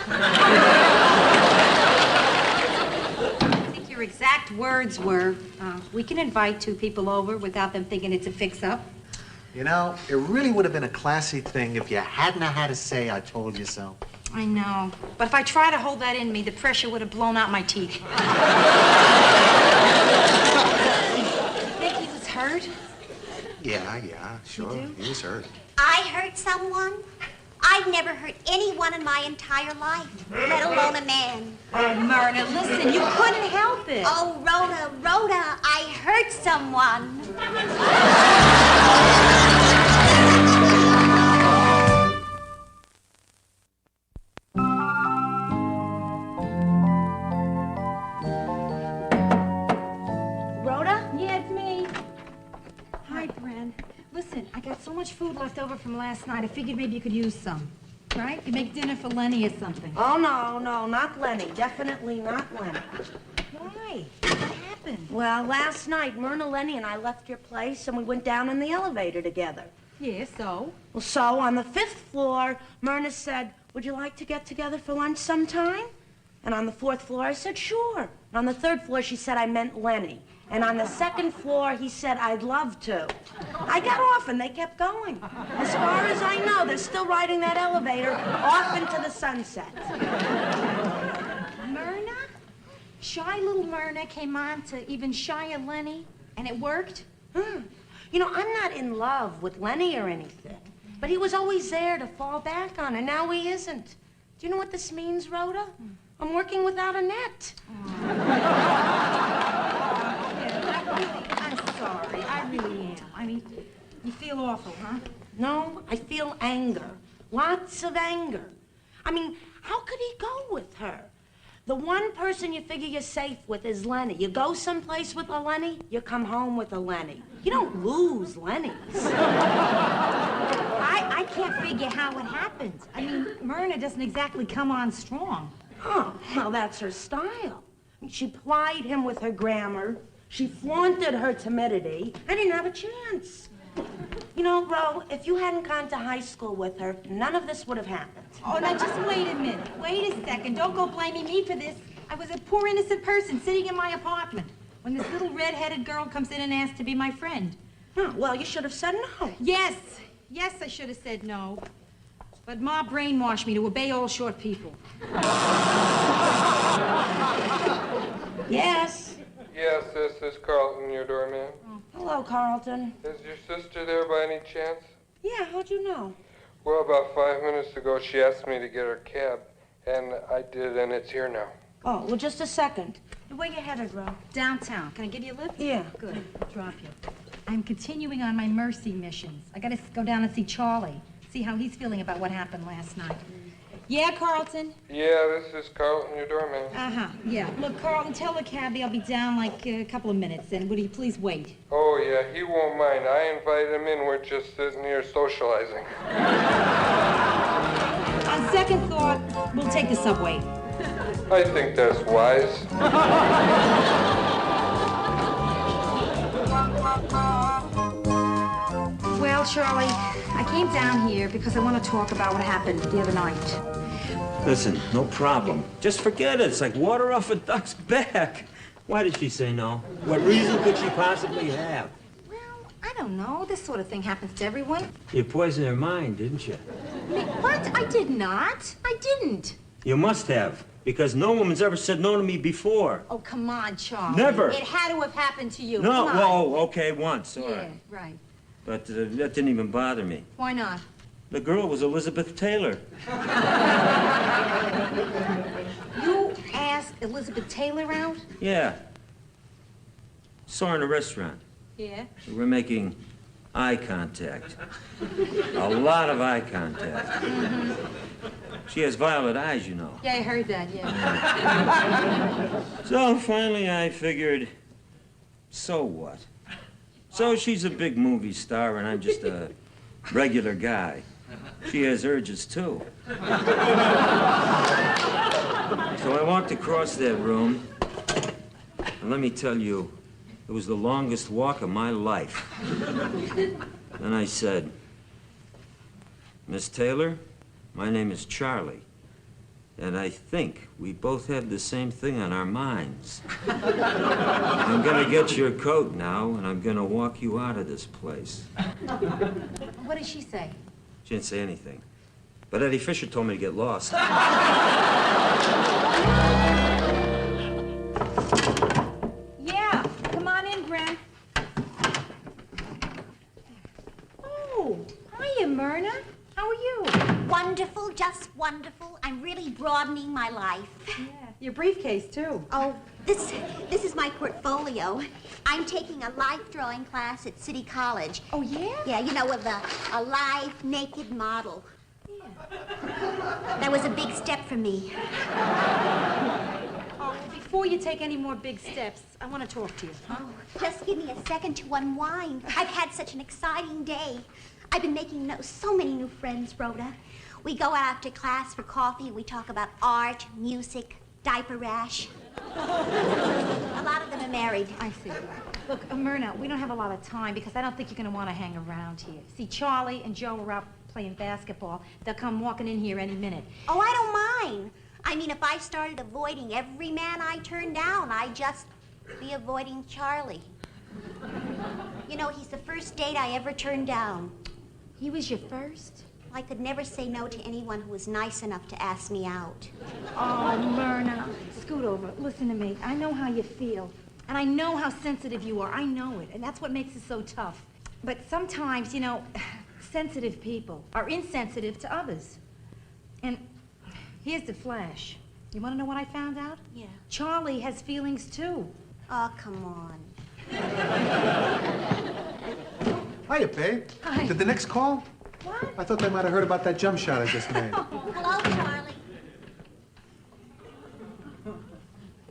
I think your exact words were, we can invite two people over without them thinking it's a fix-up. You know, it really would have been a classy thing if you hadn't have had to say I told you so. I know. But if I tried to hold that in me, the pressure would have blown out my teeth. You think he was hurt? Yeah, sure. You do? He was hurt. I hurt someone? I've never hurt anyone in my entire life, let alone a man. Oh, Myrna, listen, you couldn't help it. Oh, Rhoda, I hurt someone. Rhoda? Yeah, it's me. Hi, Bren. Listen, I got so much food left over from last night, I figured maybe you could use some. Right? You make dinner for Lenny or something. Oh, no, not Lenny. Definitely not Lenny. Why? What happened? Well, last night, Myrna, Lenny, and I left your place, and we went down in the elevator together. Yeah, so? Well, so on the 5th floor, Myrna said, would you like to get together for lunch sometime? And on the 4th floor, I said, sure. And on the 3rd floor, she said I meant Lenny. And on the 2nd floor, he said, I'd love to. I got off, and they kept going. As far as I know, they're still riding that elevator off into the sunset. Myrna? Shy little Myrna came on to even shyer Lenny, and it worked? You know, I'm not in love with Lenny or anything, but he was always there to fall back on, and now he isn't. Do you know what this means, Rhoda? I'm working without a net. I'm sorry. I really am. I mean, you feel awful, huh? No, I feel anger. Lots of anger. I mean, how could he go with her? The one person you figure you're safe with is Lenny. You go someplace with a Lenny, you come home with a Lenny. You don't lose Lenny's. I can't figure how it happened. I mean, Myrna doesn't exactly come on strong. Oh, well, that's her style. She plied him with her grammar. She flaunted her timidity. I didn't have a chance. You know, Ro, if you hadn't gone to high school with her, none of this would have happened. Oh, now just wait a minute. Wait a second. Don't go blaming me for this. I was a poor innocent person sitting in my apartment when this little red-headed girl comes in and asks to be my friend. Oh, well, you should have said no. Yes, I should have said no. But Ma brainwashed me to obey all short people. Yes. Yes, this is Carlton, your doorman. Hello, Carlton. Is your sister there by any chance? Yeah, how'd you know? Well, about 5 minutes ago, she asked me to get her cab, and I did, and it's here now. Oh, well, just a second. Where you headed, Ro? Downtown. Can I give you a lift? Yeah. Good. I'll drop you. I'm continuing on my mercy missions. I gotta go down and see Charlie, see how he's feeling about what happened last night. Yeah, Carlton? Yeah, this is Carlton, your doorman. Uh-huh, yeah. Look, Carlton, tell the cabbie I'll be down like a couple of minutes, and would you please wait? Oh, yeah, he won't mind. I invited him in. We're just sitting here socializing. On second thought, we'll take the subway. I think that's wise. Well, Charlie, I came down here because I want to talk about what happened the other night. Listen, no problem. Just forget it. It's like water off a duck's back. Why did she say no? What reason could she possibly have? Well, I don't know. This sort of thing happens to everyone. You poisoned her mind, didn't you? What? I did not. I didn't. You must have, because no woman's ever said no to me before. Oh, come on, Charlie. Never. It had to have happened to you. No, Come on. well, okay, once, all Yeah, right. right. But that didn't even bother me. Why not? The girl was Elizabeth Taylor. You asked Elizabeth Taylor out? Yeah. Saw her in a restaurant. Yeah? We were making eye contact. A lot of eye contact. She has violet eyes, you know. Yeah, I heard that, yeah. So finally I figured, so what? So she's a big movie star and I'm just a regular guy. She has urges too. So I walked across that room, and let me tell you, it was the longest walk of my life. Then I said, Miss Taylor, my name is Charlie, and I think we both have the same thing on our minds. I'm gonna get your coat now, and I'm gonna walk you out of this place. What did she say? She didn't say anything. But Eddie Fisher told me to get lost. Yeah, come on in, Gren. Oh, hiya, Myrna. How are you? Wonderful, just wonderful. I'm really broadening my life. Yeah, your briefcase, too. Oh, this is my portfolio. I'm taking a life drawing class at City College. Oh, yeah? Yeah, you know, with a live naked model. That was a big step for me. Oh, before you take any more big steps, I want to talk to you. Oh, just give me a second to unwind. I've had such an exciting day. I've been making so many new friends, Rhoda. We go out after class for coffee. We talk about art, music, diaper rash. A lot of them are married. I see. Look, Myrna, we don't have a lot of time because I don't think you're going to want to hang around here. See, Charlie and Joe are out playing basketball. They'll come walking in here any minute. Oh, I don't mind. I mean, if I started avoiding every man I turned down, I'd just be avoiding Charlie. You know, he's the first date I ever turned down. He was your first? I could never say no to anyone who was nice enough to ask me out. Oh, Myrna, scoot over. Listen to me. I know how you feel. And I know how sensitive you are. I know it. And that's what makes it so tough. But sometimes, you know, sensitive people are insensitive to others. And here's the flash. You want to know what I found out? Yeah. Charlie has feelings, too. Oh, come on. Hiya, babe. Hi. Did the Knicks call? What? I thought they might have heard about that jump shot I just made. Hello, Charlie.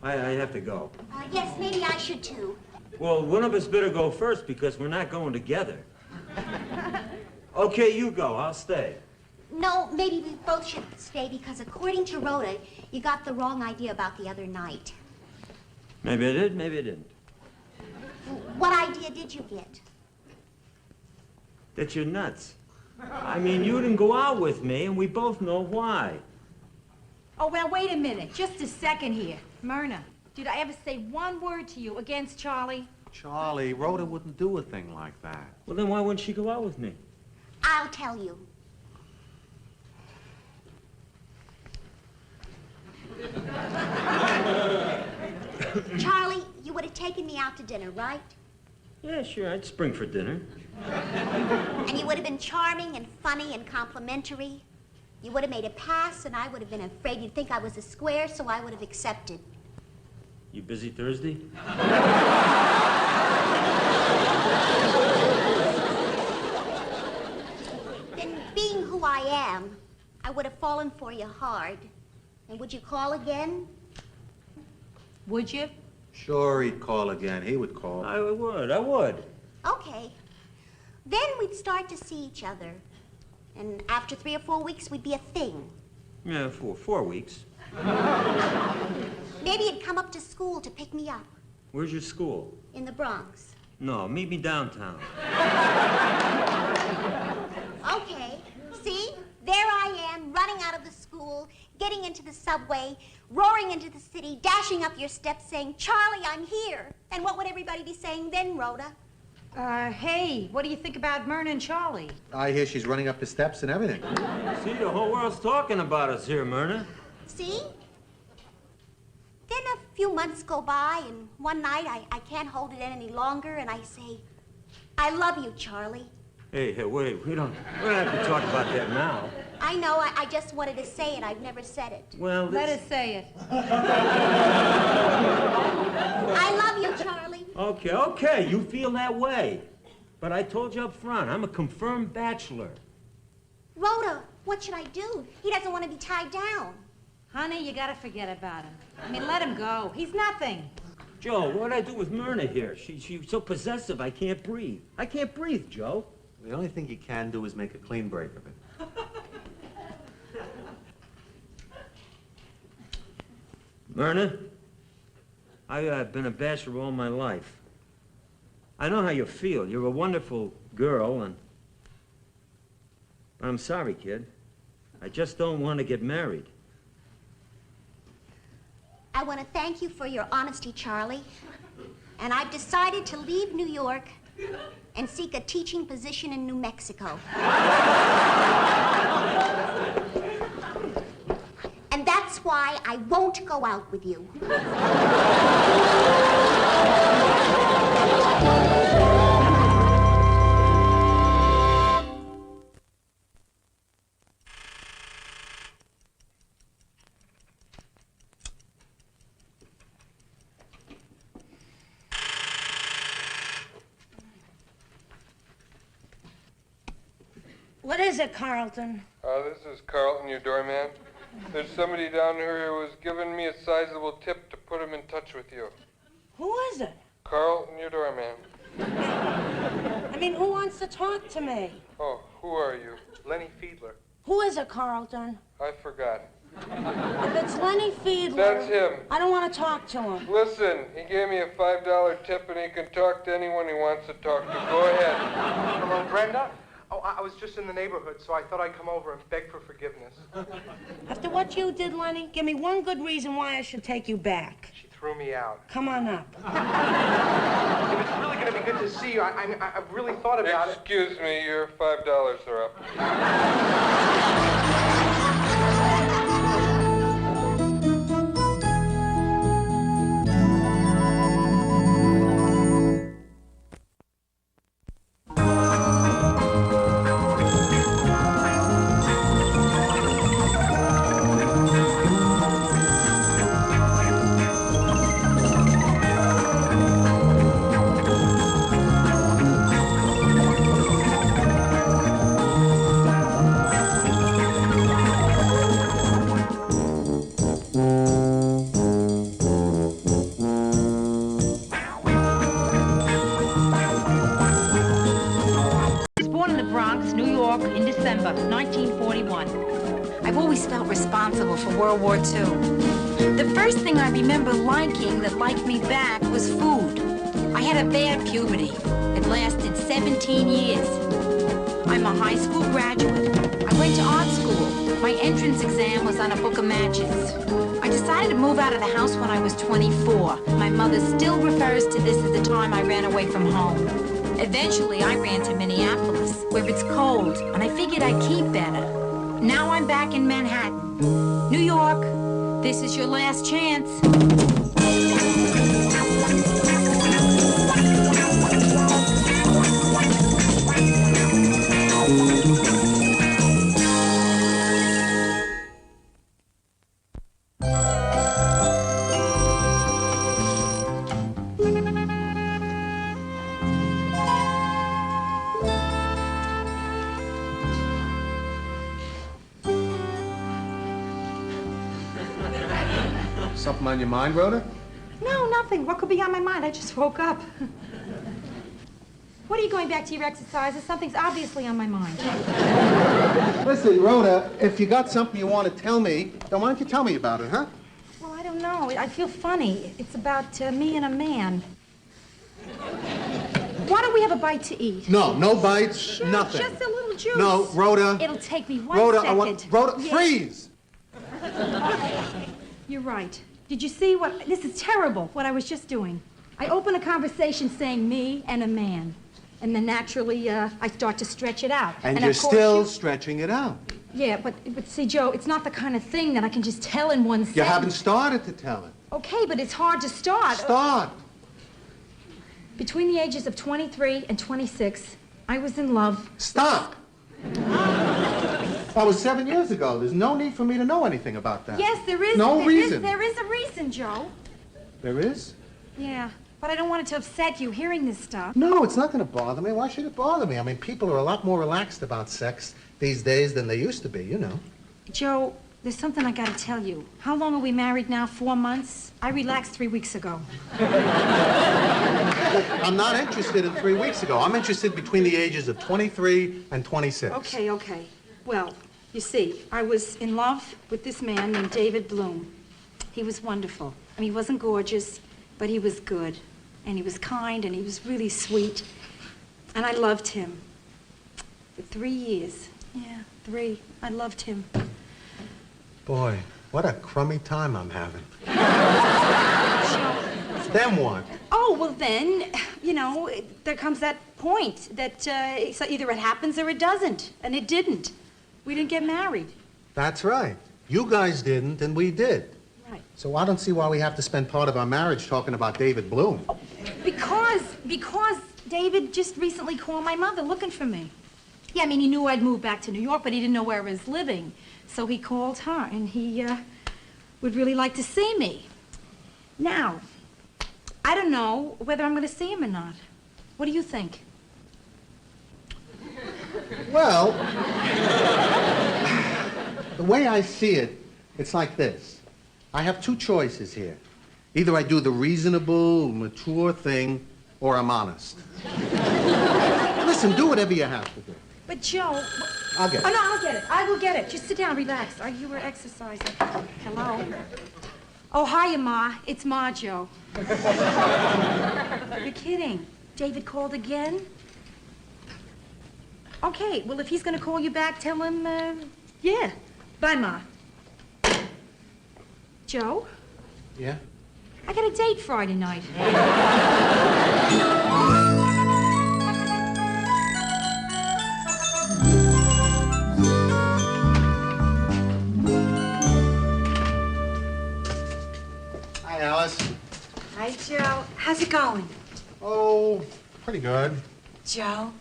I have to go. Yes, maybe I should too. Well, one of us better go first because we're not going together. Okay, you go. I'll stay. No, maybe we both should stay because according to Rhoda, you got the wrong idea about the other night. Maybe I did, maybe I didn't. What idea did you get? That you're nuts. I mean, you didn't go out with me, and we both know why. Oh, well, wait a minute. Just a second here. Myrna, did I ever say one word to you against Charlie? Charlie, Rhoda wouldn't do a thing like that. Well, then why wouldn't she go out with me? I'll tell you. Charlie, you would have taken me out to dinner, right? Yeah, sure, I'd spring for dinner. And you would have been charming and funny and complimentary. You would have made a pass, and I would have been afraid you'd think I was a square, so I would have accepted. You busy Thursday? Then, being who I am, I would have fallen for you hard. And would you call again? Would you? Sure, he'd call again. He would call. I would. Okay. Then we'd start to see each other. And after 3 or 4 weeks, we'd be a thing. Yeah, for 4 weeks. Maybe you'd come up to school to pick me up Where's your school? in the Bronx. No, meet me downtown. Okay. See? There I am, running out of the school, getting into the subway, roaring into the city, dashing up your steps, saying, Charlie, I'm here. And what would everybody be saying then, Rhoda? Hey, what do you think about Myrna and Charlie? I hear she's running up the steps and everything. See, the whole world's talking about us here, Myrna. See? Then a few months go by, and one night I can't hold it in any longer, and I say, I love you, Charlie. Hey, wait, we don't have to talk about that now. I know, I just wanted to say it. I've never said it. Well, Let us say it. I love you, Charlie. Okay, you feel that way. But I told you up front, I'm a confirmed bachelor. Rhoda, what should I do? He doesn't want to be tied down. Honey, you gotta forget about him. I mean, let him go. He's nothing. Joe, what'd I do with Myrna here? She's so possessive, I can't breathe. I can't breathe, Joe. The only thing you can do is make a clean break of it. Myrna, I've been a bachelor all my life. I know how you feel. You're a wonderful girl, but I'm sorry, kid. I just don't want to get married. I want to thank you for your honesty, Charlie. And I've decided to leave New York and seek a teaching position in New Mexico. And that's why I won't go out with you. What is it, Carlton? This is Carlton, your doorman. There's somebody down here who was giving me a sizable tip to put him in touch with you. Who is it? Carlton, your doorman. I mean, who wants to talk to me? Oh, who are you? Lenny Fiedler. Who is it, Carlton? I forgot. If it's Lenny Fiedler... That's him. I don't want to talk to him. Listen, he gave me a $5 tip and he can talk to anyone he wants to talk to. Go ahead. Hello, Brenda? Oh, I was just in the neighborhood, so I thought I'd come over and beg for forgiveness. After what you did, Lenny, give me one good reason why I should take you back. She threw me out. Come on up. If it's really going to be good to see you, I've really thought about it. Excuse me, your $5 are up. In December 1941. I've always felt responsible for World War II. The first thing I remember liking that liked me back was food. I had a bad puberty. It lasted 17 years. I'm a high school graduate. I went to art school. My entrance exam was on a book of matches. I decided to move out of the house when I was 24. My mother still refers to this as the time I ran away from home. Eventually, I ran to Minneapolis, where it's cold, and I figured I'd keep better. Now I'm back in Manhattan. New York, this is your last chance. Something on your mind, Rhoda? No, nothing. What could be on my mind? I just woke up. What are you going back to your exercises? Something's obviously on my mind. Listen, Rhoda, if you got something you want to tell me, then why don't you tell me about it, huh? Well, I don't know. I feel funny. It's about me and a man. Why don't we have a bite to eat? No, no bites, Sure, nothing. just a little juice. No, Rhoda. It'll take me one Rhoda, second. Rhoda, Yeah. freeze! You're right. Did you see what... This is terrible, what I was just doing. I open a conversation saying me and a man. And then naturally, I start to stretch it out. And of you're course still stretching it out. Yeah, but see, Joe, it's not the kind of thing that I can just tell in one sentence. You haven't started to tell it. Okay, but it's hard to start. Start. Between the ages of 23 and 26, I was in love. Stop! That was 7 years ago. There's no need for me to know anything about that. Yes, there is. No reason. There is a reason, Joe. There is? Yeah, but I don't want it to upset you hearing this stuff. No, it's not going to bother me. Why should it bother me? I mean, people are a lot more relaxed about sex these days than they used to be, you know. Joe, there's something I gotta tell you. How long are we married now? 4 months? I relaxed 3 weeks ago. I'm not interested in 3 weeks ago. I'm interested between the ages of 23 and 26. Okay. Well, you see, I was in love with this man named David Bloom. He was wonderful. I mean, he wasn't gorgeous, but he was good. And he was kind, and he was really sweet. And I loved him. For 3 years. Yeah, 3. I loved him. Boy, what a crummy time I'm having. Then what? Oh, well then, you know, there comes that point that so either it happens or it doesn't. And it didn't. We didn't get married. That's right. You guys didn't, and we did. Right. So I don't see why we have to spend part of our marriage talking about David Bloom. Because David just recently called my mother looking for me. Yeah, I mean, he knew I'd moved back to New York, but he didn't know where I was living. So he called her, and he would really like to see me. Now, I don't know whether I'm going to see him or not. What do you think? Well, the way I see it, it's like this. I have 2 choices here. Either I do the reasonable, mature thing, or I'm honest. Listen, do whatever you have to do. But, Joe... I'll get it. Oh, no, I'll get it. I will get it. Just sit down, relax. You were exercising. Hello? Oh, hiya, Ma. It's Ma, Joe. You're kidding. David called again? Okay, well, if he's going to call you back, tell him, yeah. Bye, Ma. Joe? Yeah? I got a date Friday night. Hi, Alice. Hi, Joe. How's it going? Oh, pretty good. Joe,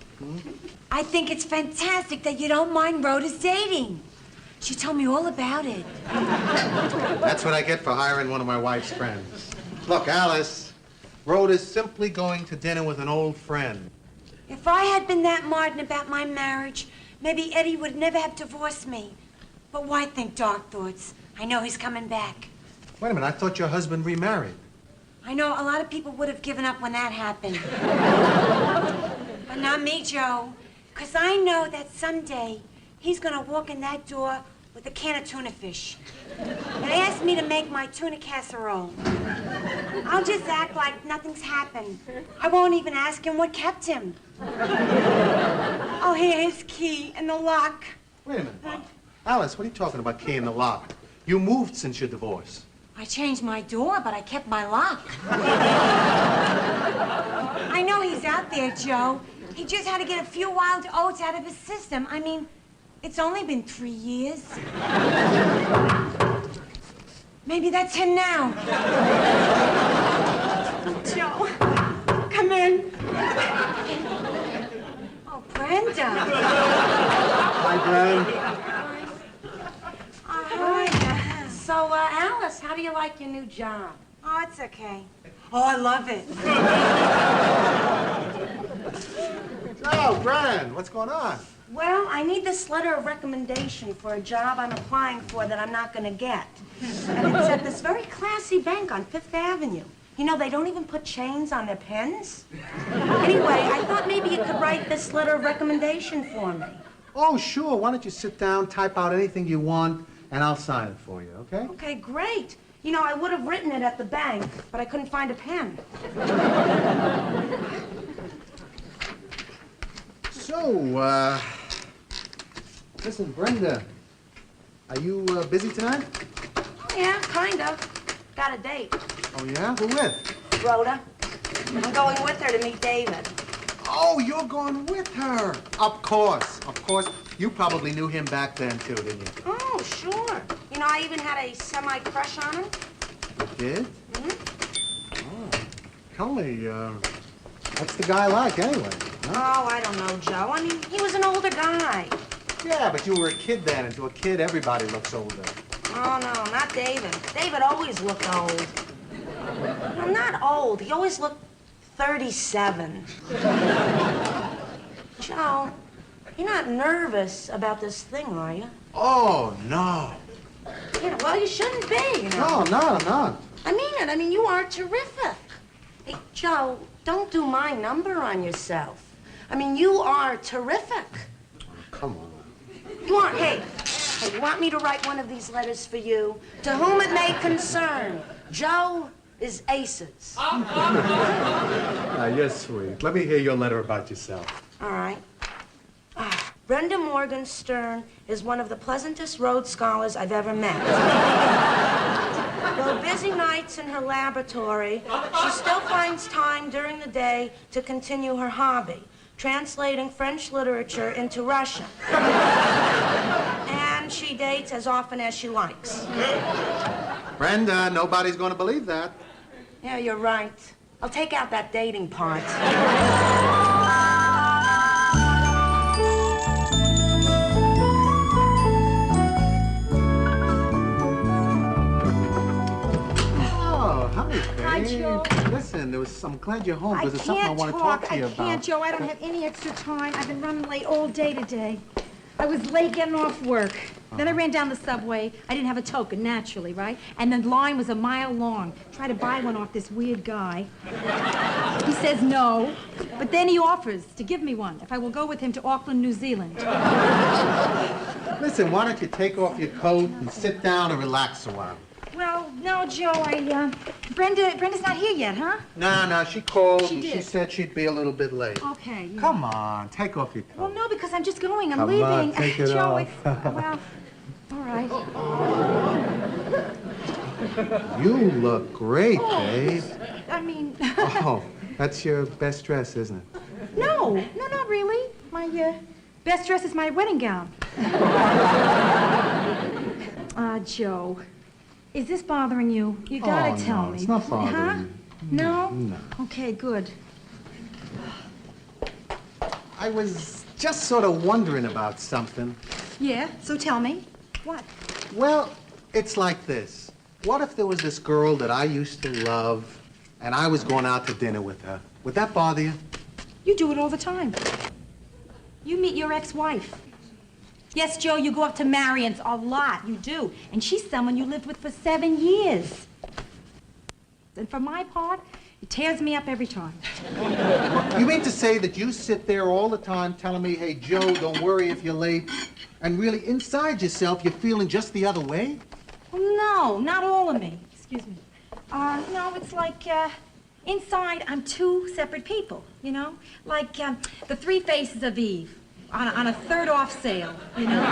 I think it's fantastic that you don't mind Rhoda's dating. She told me all about it. That's what I get for hiring one of my wife's friends. Look, Alice, Rhoda's simply going to dinner with an old friend. If I had been that martin about my marriage, maybe Eddie would never have divorced me. But why think dark thoughts? I know he's coming back. Wait a minute, I thought your husband remarried. I know a lot of people would have given up when that happened. But not me, Joe. Because I know that someday he's going to walk in that door with a can of tuna fish and ask me to make my tuna casserole. I'll just act like nothing's happened. I won't even ask him what kept him. I'll hear his key and the lock. Wait a minute. Alice, what are you talking about, key in the lock? You moved since your divorce. I changed my door, but I kept my lock. I know he's out there, Joe. He just had to get a few wild oats out of his system. I mean, it's only been 3 years. Maybe that's him now. Joe, come in. Oh, Brenda. Hi, Brenda. Hi. So, Alice, how do you like your new job? Oh, it's okay. Oh, I love it. Oh, Bren, what's going on? Well, I need this letter of recommendation for a job I'm applying for that I'm not going to get. And it's at this very classy bank on Fifth Avenue. You know, they don't even put chains on their pens. Anyway, I thought maybe you could write this letter of recommendation for me. Oh, sure. Why don't you sit down, type out anything you want, and I'll sign it for you, okay? Okay, great. You know, I would have written it at the bank, but I couldn't find a pen. So, listen, Brenda, are you busy tonight? Oh, yeah, kind of. Got a date. Oh, yeah? Who with? Rhoda. I'm going with her to meet David. Oh, you're going with her. Of course, of course. You probably knew him back then, too, didn't you? Oh, sure. You know, I even had a semi-crush on him. You did? Mm-hmm. Oh. Tell me, what's the guy like, anyway? huh? Oh, I don't know, Joe. I mean, he was an older guy. Yeah, but you were a kid then, and to a kid, everybody looks older. Oh, no, not David. David always looked old. Well, not old. He always looked 37. Joe, you're not nervous about this thing, are you? Oh, no. Yeah, well, you shouldn't be, you know. No, I'm not. I mean it. I mean, you are terrific. Hey, Joe, don't do my number on yourself. I mean, you are terrific. Come on. You want, hey, you want me to write one of these letters for you? To whom it may concern, Joe is aces. You're sweet. Let me hear your letter about yourself. All right. Brenda Morgenstern is one of the pleasantest Rhodes scholars I've ever met. Though busy nights in her laboratory, she still finds time during the day to continue her hobby, translating French literature into Russian. And she dates as often as she likes. Brenda, nobody's going to believe that. Yeah, you're right. I'll take out that dating part. Oh, hi, babe. Hi, Joe. Listen, I'm glad you're home because there's something I want to talk to you about. I can't, Joe. I don't have any extra time. I've been running late all day today. I was late getting off work. Then I ran down the subway. I didn't have a token, naturally, right? And the line was a mile long. Tried to buy one off this weird guy. He says no, but then he offers to give me one if I will go with him to Auckland, New Zealand. Listen, why don't you take off your coat and sit down and relax a while? Well, no, Joe, Brenda's not here yet, huh? No, she called She and did. she said she'd be a little bit late. Okay. Yeah. Come on, take off your coat. Well, no, because I'm just going. I'm Come leaving. on, take it Joe, off. well, all right. You look great, babe. I mean... Oh, that's your best dress, isn't it? No, not really. My best dress is my wedding gown. Joe, is this bothering you? You gotta tell me. It's not bothering huh? me. No? No. Okay, good. I was just sort of wondering about something. Yeah, so tell me. What? Well, it's like this. What if there was this girl that I used to love, and I was going out to dinner with her? Would that bother you? You do it all the time. You meet your ex-wife. Yes, Joe, you go up to Marion's a lot. You do. And she's someone you lived with for 7 years. And for my part, it tears me up every time. You mean to say that you sit there all the time telling me, hey, Joe, don't worry if you're late, and really inside yourself you're feeling just the other way? Well, no, not all of me. Excuse me. No, it's like, inside I'm two separate people, you know? Like, the 3 Faces of Eve on a third off sale, you know?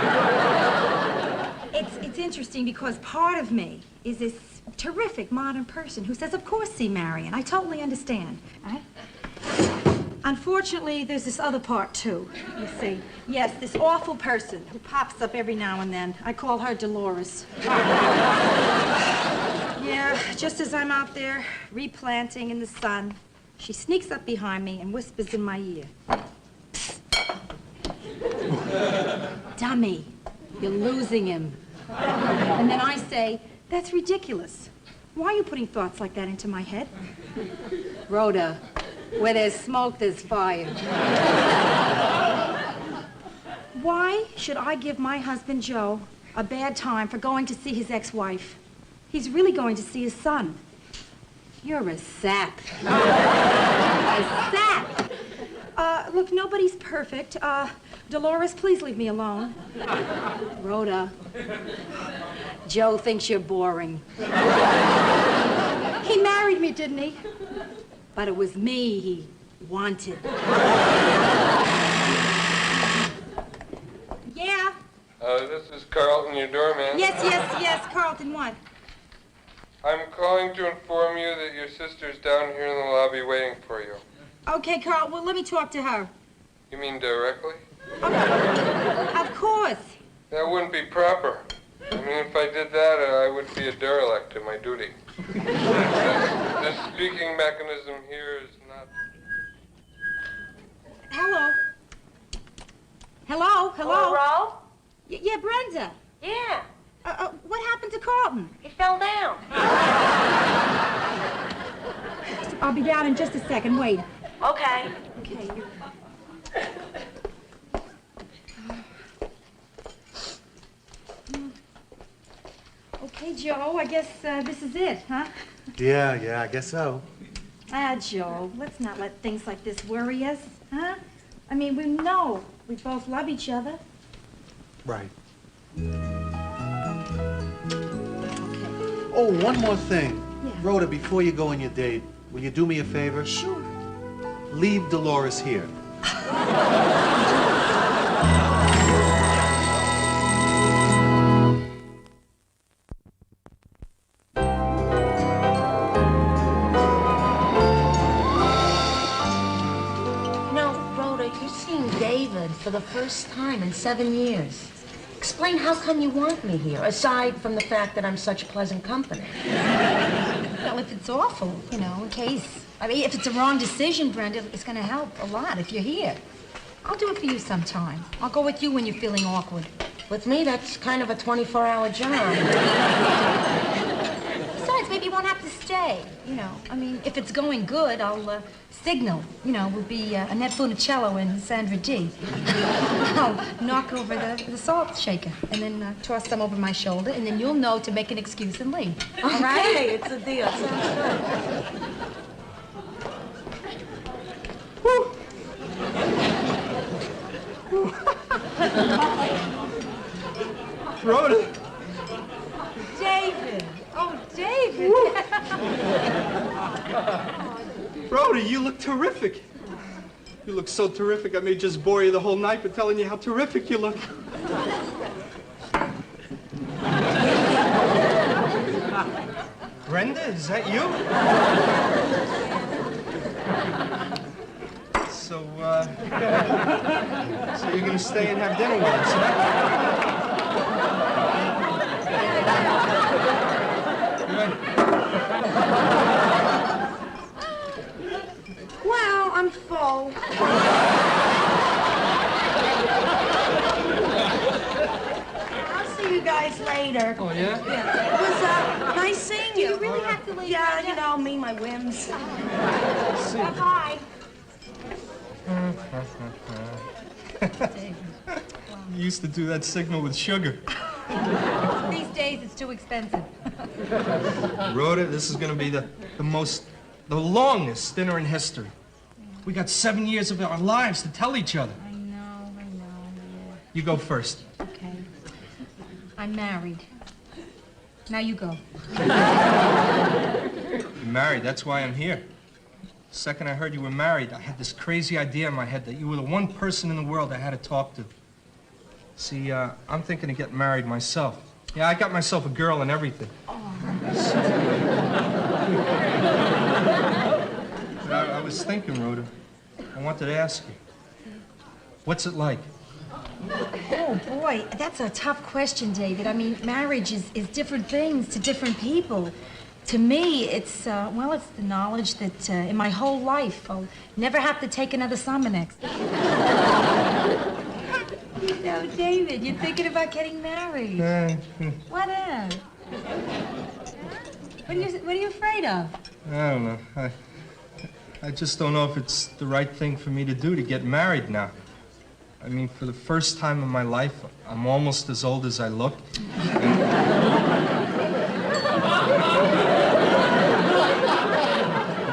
It's interesting because part of me is this terrific modern person who says, of course, see Marion. I totally understand, right? Unfortunately, there's this other part, too, you see. Yes, this awful person who pops up every now and then. I call her Dolores. Yeah, just as I'm out there replanting in the sun, she sneaks up behind me and whispers in my ear. Psst. Dummy, you're losing him. And then I say, that's ridiculous. Why are you putting thoughts like that into my head? Rhoda, where there's smoke, there's fire. Why should I give my husband, Joe, a bad time for going to see his ex-wife? He's really going to see his son. You're a sap. A sap. Look, nobody's perfect. Dolores, please leave me alone. Rhoda, Joe thinks you're boring. He married me, didn't he? But it was me he wanted. Yeah? This is Carlton, your doorman. Yes, Carlton, what? I'm calling to inform you that your sister's down here in the lobby waiting for you. Okay, Carl, well, let me talk to her. You mean directly? Of course. That wouldn't be proper. I mean, if I did that, I would be a derelict in my duty. This speaking mechanism here is not... Hello. Hello? Hello, Ro? Yeah, Brenda. Yeah. What happened to Carlton? He fell down. I'll be down in just a second. Wait. Okay. Okay. Okay, Joe, I guess this is it, huh? Yeah, I guess so. Joe, let's not let things like this worry us, huh? I mean, we know we both love each other. Right. Oh, one more thing. Yeah. Rhoda, before you go on your date, will you do me a favor? Sure. Leave Dolores here. No, Rhoda, you're seeing David for the first time in 7 years. Explain how come you want me here, aside from the fact that I'm such pleasant company. Well, if it's awful, you know, in case. I mean, if it's a wrong decision, Brenda, it's going to help a lot if you're here. I'll do it for you sometime. I'll go with you when you're feeling awkward. With me, that's kind of a 24-hour job. Besides, maybe you won't have to stay, you know. I mean, if it's going good, I'll signal. You know, we'll be Annette Funicello and Sandra D. I'll knock over the salt shaker and then toss some over my shoulder, and then you'll know to make an excuse and leave. All right? Okay, it's a deal. Sounds good. Rhoda. David. Oh, David. Rhoda, you look terrific. You look so terrific, I may just bore you the whole night by telling you how terrific you look. Brenda, is that you? So you're gonna stay and have dinner with us, huh? Well, I'm full. I'll see you guys later. Oh, yeah? Yeah. It was nice seeing you. Do you really have to leave? Yeah, you know, me, my whims. Bye. You used to do that signal with sugar. These days, it's too expensive. Rhoda, this is gonna be the longest dinner in history. We got 7 years of our lives to tell each other. I know, yeah. You go first. Okay. I'm married. Now you go. You're married, that's why I'm here. The second I heard you were married, I had this crazy idea in my head that you were the one person in the world I had to talk to. See, I'm thinking of getting married myself. Yeah, I got myself a girl and everything. But I was thinking, Rhoda, I wanted to ask you, what's it like? Oh, boy, that's a tough question, David. I mean, marriage is different things to different people. To me, it's the knowledge that in my whole life, I'll never have to take another summer next. No, David, you're thinking about getting married. What else? What are you afraid of? I don't know. I just don't know if it's the right thing for me to do to get married now. I mean, for the first time in my life, I'm almost as old as I look. You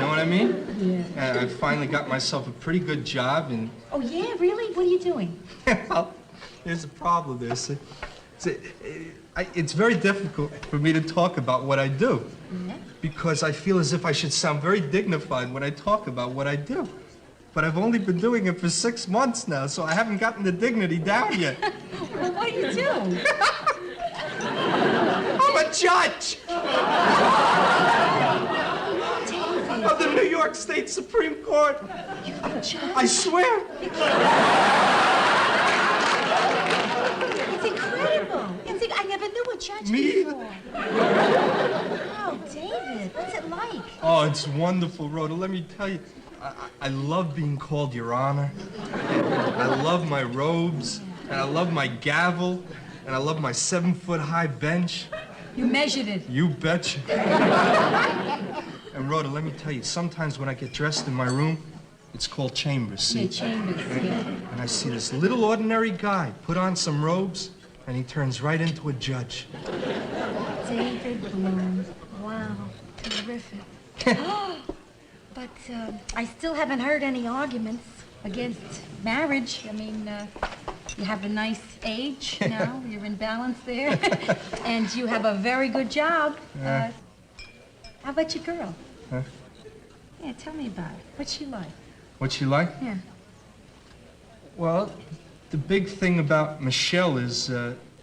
know what I mean? Yeah. I finally got myself a pretty good job and... Oh, yeah? Really? What are you doing? Well, there's a problem there. See, it's very difficult for me to talk about what I do. Yeah? Because I feel as if I should sound very dignified when I talk about what I do. But I've only been doing it for 6 months now, so I haven't gotten the dignity down yet. Well, what do you do? I'm a judge! Of the New York State Supreme Court. You're a judge? I swear. It's incredible. I never knew a judge Me before. Oh, David, what's it like? Oh, it's wonderful, Rhoda. Let me tell you. I love being called Your Honor. I love my robes, and I love my gavel, and I love my 7-foot-high bench. You measured it. You betcha. And Rhoda, let me tell you, sometimes when I get dressed in my room, it's called chambers, see? Yeah, chambers, yeah. And I see this little ordinary guy put on some robes, and he turns right into a judge. David Bloom. Wow, terrific. But I still haven't heard any arguments against marriage. I mean, you have a nice age now. You're in balance there. And you have a very good job. How about your girl? Huh? Yeah, tell me about it. What's she like? What's she like? Yeah. Well, the big thing about Michelle is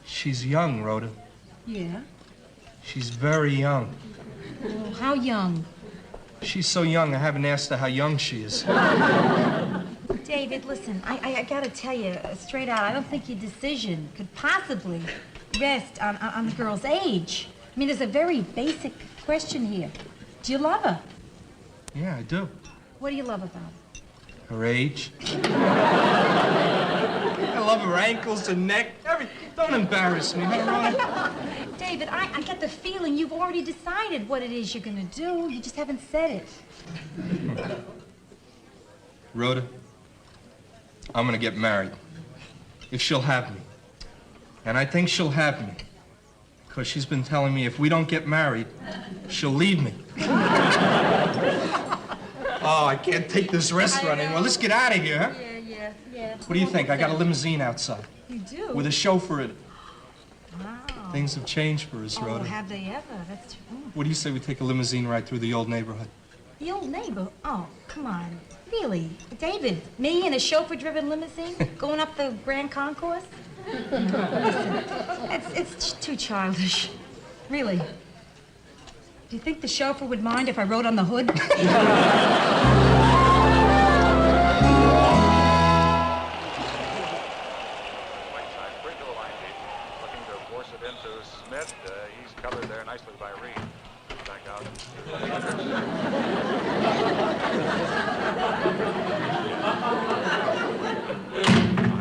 she's young, Rhoda. Yeah? She's very young. Oh, how young? She's so young, I haven't asked her how young she is. David, listen, I gotta tell you straight out, I don't think your decision could possibly rest on the girl's age. I mean, there's a very basic question here. Do you love her? Yeah, I do. What do you love about her? Her age. I love her ankles, her neck, everything. Don't embarrass me, huh, Rhoda? David, I get the feeling you've already decided what it is you're gonna do. You just haven't said it. Rhoda, I'm gonna get married. If she'll have me. And I think she'll have me. Because she's been telling me if we don't get married, she'll leave me. Oh, I can't take this restaurant anymore. Let's get out of here, huh? Yeah. What do you think? I got a limousine outside. You do? With a chauffeur in it. Wow. Things have changed for us, Oh, Rhoda. have they ever? That's true. What do you say we take a limousine ride through the old neighborhood? The old neighbor? Oh, come on. Really? David, me in a chauffeur-driven limousine going up the Grand Concourse? Listen, it's too childish. Really. Do you think the chauffeur would mind if I rode on the hood? Looking to force it into Smith. He's covered there nicely by Reed. Back out.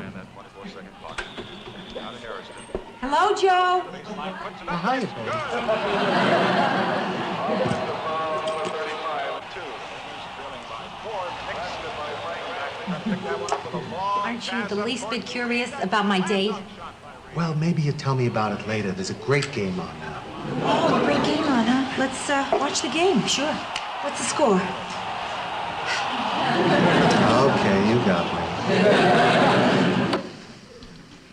And that 24-second clock. Now to Harrison. Hello, Joe. Hi, Aren't you the least bit curious about my date? Well, maybe you tell me about it later. There's a great game on now. Oh, great game on, huh? Let's watch the game, sure. What's the score? Okay, you got me.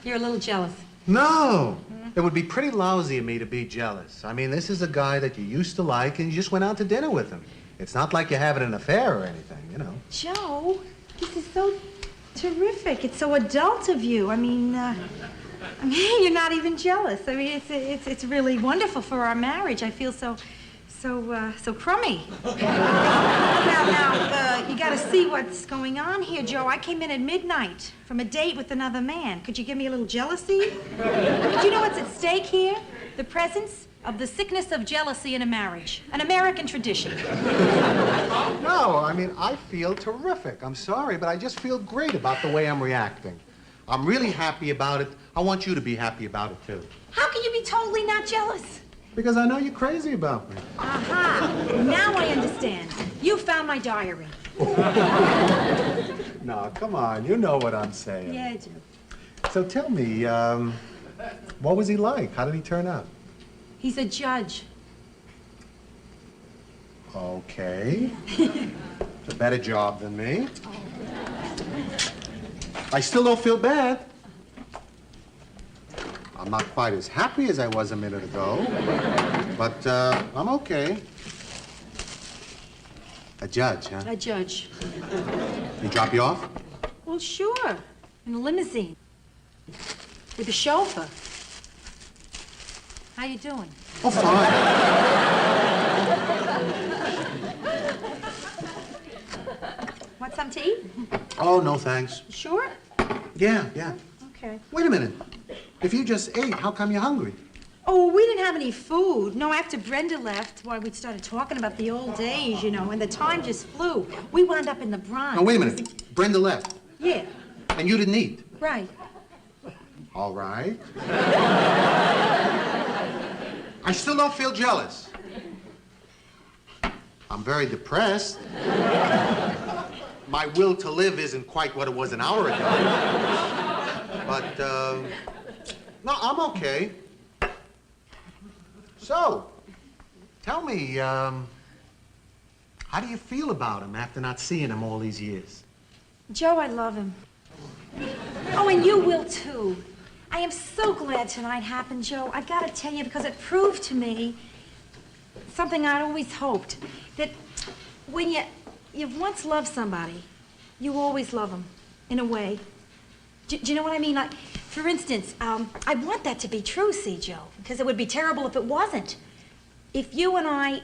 You're a little jealous. No! It would be pretty lousy of me to be jealous. I mean, this is a guy that you used to like and you just went out to dinner with him. It's not like you're having an affair or anything, you know. Joe, this is so terrific. It's so adult of you. I mean, you're not even jealous. I mean, it's really wonderful for our marriage. I feel so crummy. Now, you got to see what's going on here, Joe. I came in at midnight from a date with another man. Could you give me a little jealousy? Do you know what's at stake here? The presence of the sickness of jealousy in a marriage, an American tradition. No, I mean, I feel terrific. I'm sorry, but I just feel great about the way I'm reacting. I'm really happy about it. I want you to be happy about it, too. How can you be totally not jealous? Because I know you're crazy about me. Aha! Now I understand. You found my diary. No, come on. You know what I'm saying. Yeah, I do. So tell me, what was he like? How did he turn out? He's a judge. Okay. It's a better job than me. I still don't feel bad. I'm not quite as happy as I was a minute ago, but I'm okay. A judge, huh? A judge. He drop you off? Well, sure. In a limousine. With a chauffeur. How you doing? Oh, fine. Want something to eat? Oh, no, thanks. Sure? Yeah. Okay. Wait a minute. If you just ate, how come you're hungry? Oh, we didn't have any food. No, after Brenda left, why, we started talking about the old days, you know, and the time just flew. We wound up in the Bronx. Now, wait a minute. Brenda left. Yeah, And you didn't eat. right. All right. I still don't feel jealous. I'm very depressed. My will to live isn't quite what it was an hour ago. But, no, I'm okay. So, tell me, how do you feel about him after not seeing him all these years? Joe, I love him. Oh, and you will, too. I am so glad tonight happened, Joe. I gotta tell you, because it proved to me something I'd always hoped, that when you've once loved somebody, you always love them, in a way. Do you know what I mean? Like, for instance, I want that to be true, see, Joe, because it would be terrible if it wasn't. If you and I,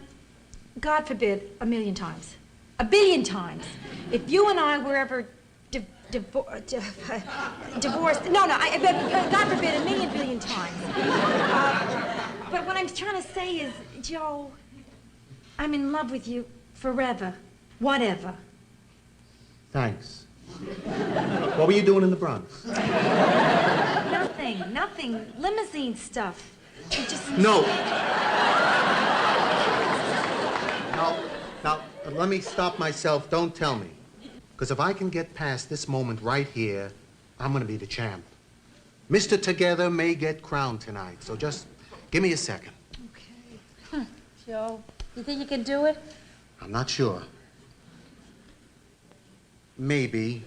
God forbid, a million times, a billion times, if you and I were ever divorced, no, God forbid, a million billion times. But what I'm trying to say is, Joe, I'm in love with you forever, whatever. Thanks. What were you doing in the Bronx? Nothing. Limousine stuff. No. Now, let me stop myself. Don't tell me. Because if I can get past this moment right here, I'm going to be the champ. Mr. Together may get crowned tonight, so just give me a second. Okay. Joe, you think you can do it? I'm not sure. Maybe.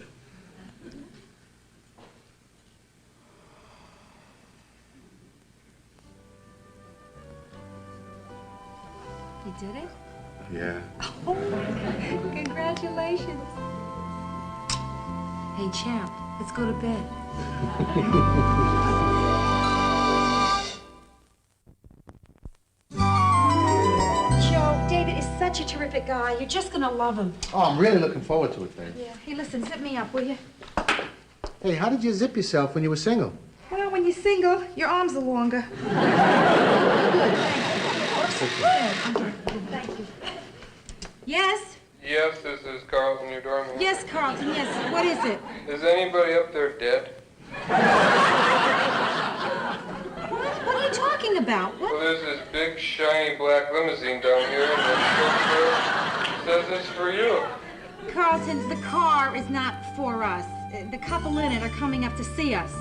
You did it? Yeah. Oh, congratulations. Hey, champ, let's go to bed. Joe, David is such a terrific guy. You're just gonna love him. Oh, I'm really looking forward to it, babe. Yeah. Hey, listen, zip me up, will you? Hey, how did you zip yourself when you were single? Well, when you're single, your arms are longer. Thank you. Yes? Yes, this is Carlton, your doorman. Yes, Carlton, yes. What is it? Is anybody up there dead? What are you talking about? Well, there's this big, shiny black limousine down here, and the chauffeur says it's for you. Carlton, the car is not for us. The couple in it are coming up to see us.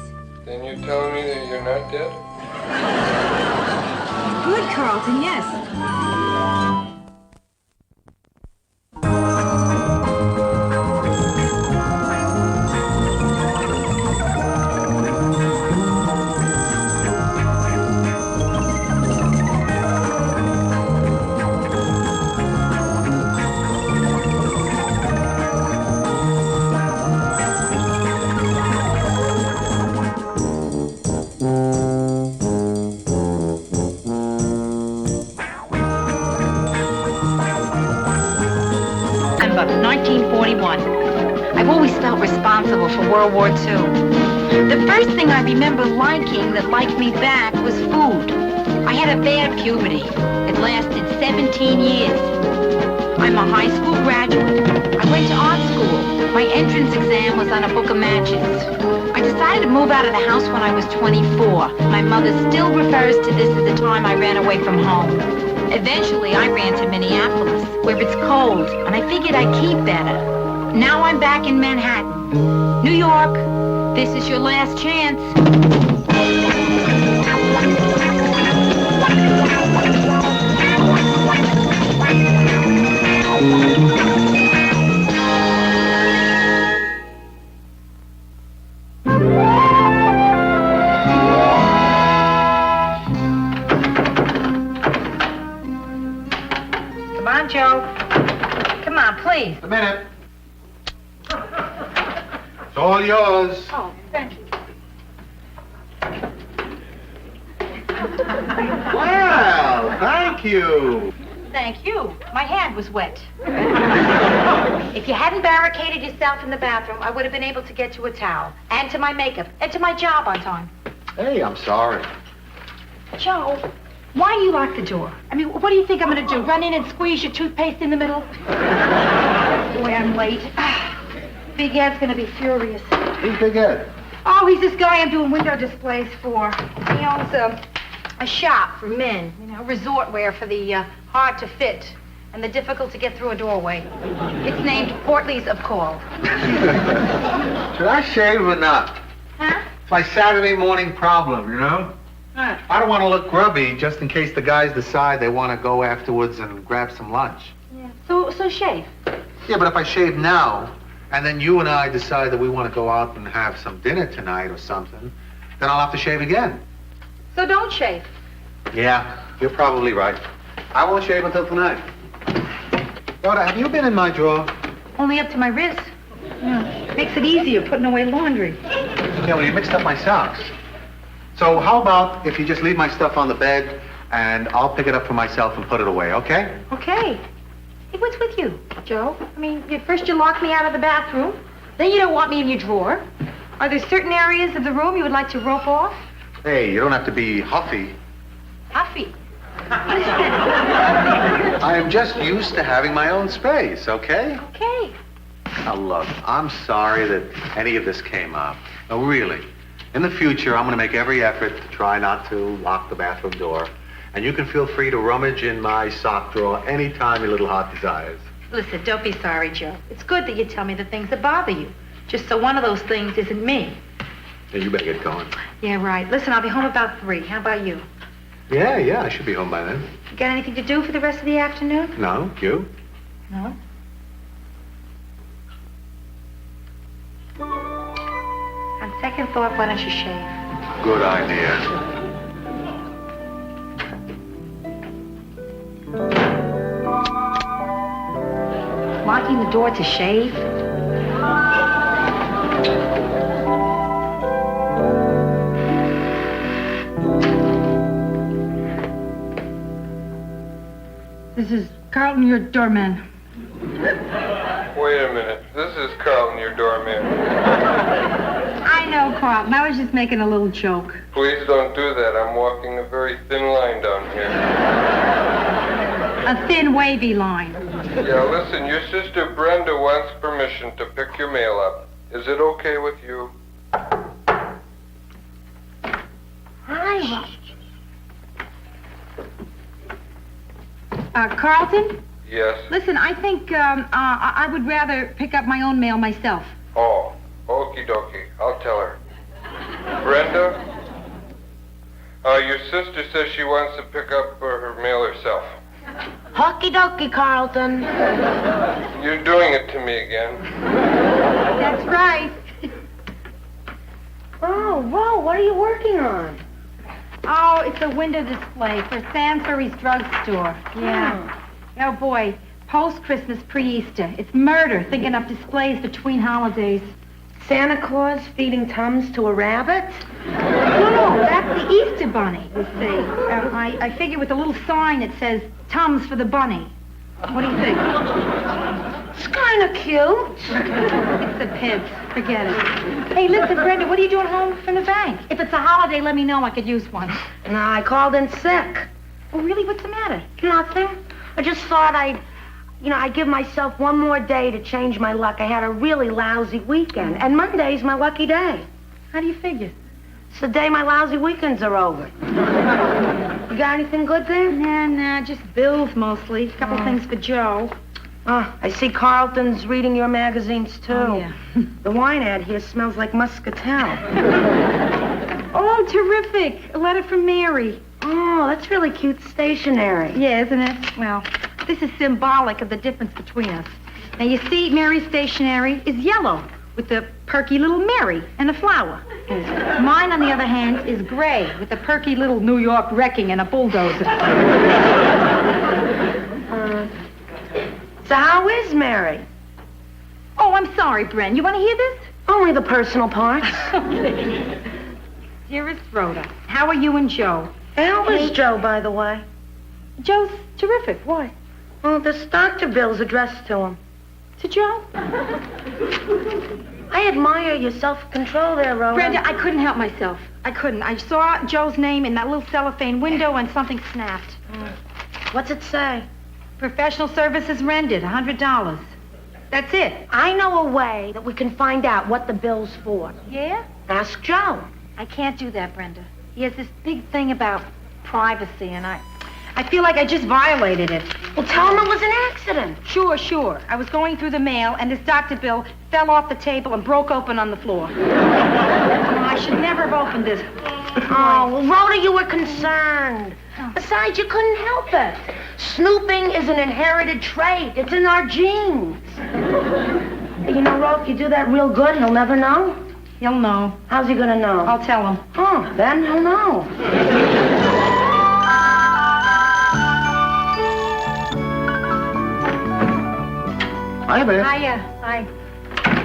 Then you're telling me that you're not dead? Good, Carlton, yes. December 1941. I've always felt responsible for World War II. The first thing I remember liking that liked me back was food. I had a bad puberty. It lasted 17 years. I'm a high school graduate. I went to art school. My entrance exam was on a book of matches. I decided to move out of the house when I was 24. My mother still refers to this as the time I ran away from home. Eventually, I ran to Minneapolis, where it's cold, and I figured I'd keep better. Now I'm back in Manhattan. New York, this is your last chance. Come on, Joe. Come on, please. A minute. It's all yours. Oh, thank you. Well, thank you. Thank you. My hand was wet. If you hadn't barricaded yourself in the bathroom, I would have been able to get you a towel, and to my makeup, and to my job on time. Hey, I'm sorry. Joe, why do you lock the door? I mean, what do you think I'm going to do? Run in and squeeze your toothpaste in the middle? Boy, I'm late. Big Ed's going to be furious. Who's Big Ed? Oh, he's this guy I'm doing window displays for. He owns a shop for men, you know, resort wear for the hard to fit and the difficult to get through a doorway. It's named Portleys of Call. Should I shave or not? Huh? It's my Saturday morning problem, you know? Huh. I don't want to look grubby just in case the guys decide they want to go afterwards and grab some lunch. Yeah. So shave. Yeah, but if I shave now, and then you and I decide that we want to go out and have some dinner tonight or something, then I'll have to shave again. So don't shave. Yeah, you're probably right. I won't shave until tonight. Rhoda, have you been in my drawer? Only up to my wrist. Yeah. Makes it easier putting away laundry. Yeah, well, you mixed up my socks. So how about if you just leave my stuff on the bed, and I'll pick it up for myself and put it away, okay? Okay. Hey, what's with you, Joe? I mean, first you lock me out of the bathroom, then you don't want me in your drawer. Are there certain areas of the room you would like to rope off? Hey, you don't have to be huffy. Huffy. I am just used to having my own space, okay? Okay. Now, look, I'm sorry that any of this came up. No, really. In the future, I'm going to make every effort to try not to lock the bathroom door. And you can feel free to rummage in my sock drawer anytime your little heart desires. Listen, don't be sorry, Joe. It's good that you tell me the things that bother you. Just so one of those things isn't me. Yeah, you better get going. Yeah, right. Listen, I'll be home about 3. How about you? Yeah, I should be home by then. You got anything to do for the rest of the afternoon? No, you? No. On second thought, why don't you shave? Good idea. Locking the door to shave? This is Carlton, your doorman. Wait a minute. This is Carlton, your doorman. I know, Carlton. I was just making a little joke. Please don't do that. I'm walking a very thin line down here. A thin, wavy line. Yeah, listen, your sister Brenda wants permission to pick your mail up. Is it okay with you? Hi, Carlton? Yes. Listen, I think I would rather pick up my own mail myself. Oh, okie dokie. I'll tell her. Brenda? Your sister says she wants to pick up her mail herself. Hockey dokie, Carlton. You're doing it to me again. That's right. Oh, Ro, what are you working on? Oh, it's a window display for Sainsbury's drugstore. Yeah. Oh, boy. Post-Christmas, pre-Easter. It's murder thinking up displays between holidays. Santa Claus feeding Tums to a rabbit? No, that's the Easter bunny, you see. I figure with a little sign that says, Tums for the bunny. What do you think? It's kind of cute. It's the pibs. Forget it. Hey, listen, Brenda, what are you doing home from the bank? If it's a holiday, let me know. I could use one. No, I called in sick. Oh, really? What's the matter? Nothing. I just thought I'd give myself one more day to change my luck. I had a really lousy weekend, and Monday's my lucky day. How do you figure? It's the day my lousy weekends are over. You got anything good there? Nah, just bills mostly. A couple things for Joe. Oh, I see Carlton's reading your magazines, too. Oh, yeah. The wine ad here smells like muscatel. Oh, terrific. A letter from Mary. Oh, that's really cute stationery. Yeah, isn't it? Well, this is symbolic of the difference between us. Now, you see, Mary's stationery is yellow with the perky little Mary and a flower. Mine, on the other hand, is gray with the perky little New York wrecking and a bulldozer. So how is Mary? Oh, I'm sorry, Bren. You want to hear this? Only the personal parts. Dearest Rhoda, how are you and Joe? How is Joe, by the way? Joe's terrific. Why? Well, this doctor bill's addressed to him. To Joe? I admire your self-control there, Rhoda. Brenda, I couldn't help myself. I couldn't. I saw Joe's name in that little cellophane window and something snapped. What's it say? Professional services rendered, $100. That's it. I know a way that we can find out what the bill's for. Yeah? Ask Joe. I can't do that, Brenda. He has this big thing about privacy, and I feel like I just violated it. Well, tell him it was an accident. Sure. I was going through the mail, and this doctor bill fell off the table and broke open on the floor. I should never have opened it. Oh, well, Rhoda, you were concerned. Besides, you couldn't help it. Snooping is an inherited trait. It's in our genes. You know, Rhoda, if you do that real good, he'll never know. He'll know. How's he gonna know? I'll tell him. Oh, then he'll know. Hi, man. Hiya. Hi.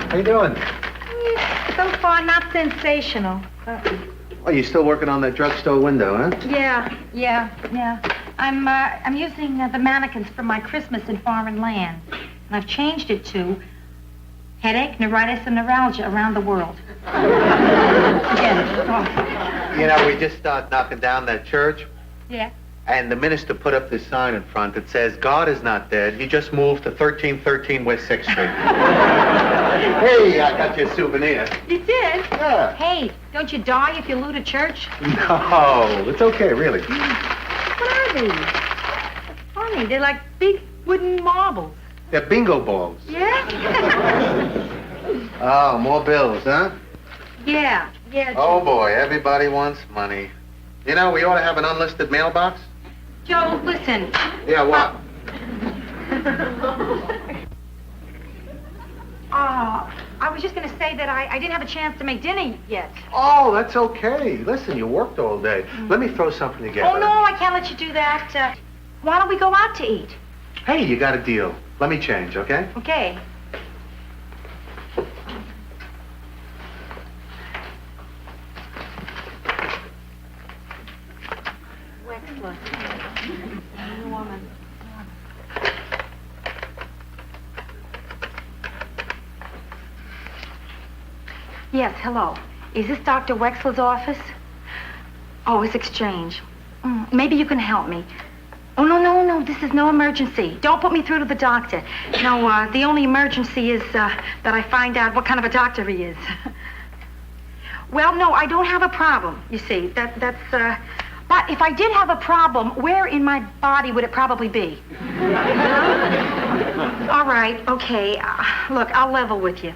How you doing? So far, not sensational. Oh, you still working on that drugstore window, huh? Yeah. I'm using the mannequins from my Christmas in foreign land. And I've changed it to headache, neuritis, and neuralgia around the world. Forget it. Oh. You know, we just started knocking down that church, Yeah. and the minister put up this sign in front that says, God is not dead, he just moved to 1313 West 6th Street. Hey, I got you a souvenir. You did? Yeah. Hey, don't you die if you loot a church? No, it's okay, really. What are these? Funny, they're like big wooden marbles. They're bingo balls. Yeah? Oh, more bills, huh? Yeah. Oh, boy, everybody wants money. You know, we ought to have an unlisted mailbox. Joe, listen. Yeah, what? I was just going to say that I didn't have a chance to make dinner yet. Oh, that's okay. Listen, you worked all day. Let me throw something together. Oh, no, I can't let you do that. Why don't we go out to eat? Hey, you got a deal. Let me change, okay? Okay. Wexler. Woman. Yes, hello. Is this Dr. Wexler's office? Oh, it's Exchange. Maybe you can help me. Oh, no, this is no emergency. Don't put me through to the doctor. No, the only emergency is that I find out what kind of a doctor he is. Well, no, I don't have a problem, you see. But if I did have a problem, where in my body would it probably be? All right, okay. Look, I'll level with you.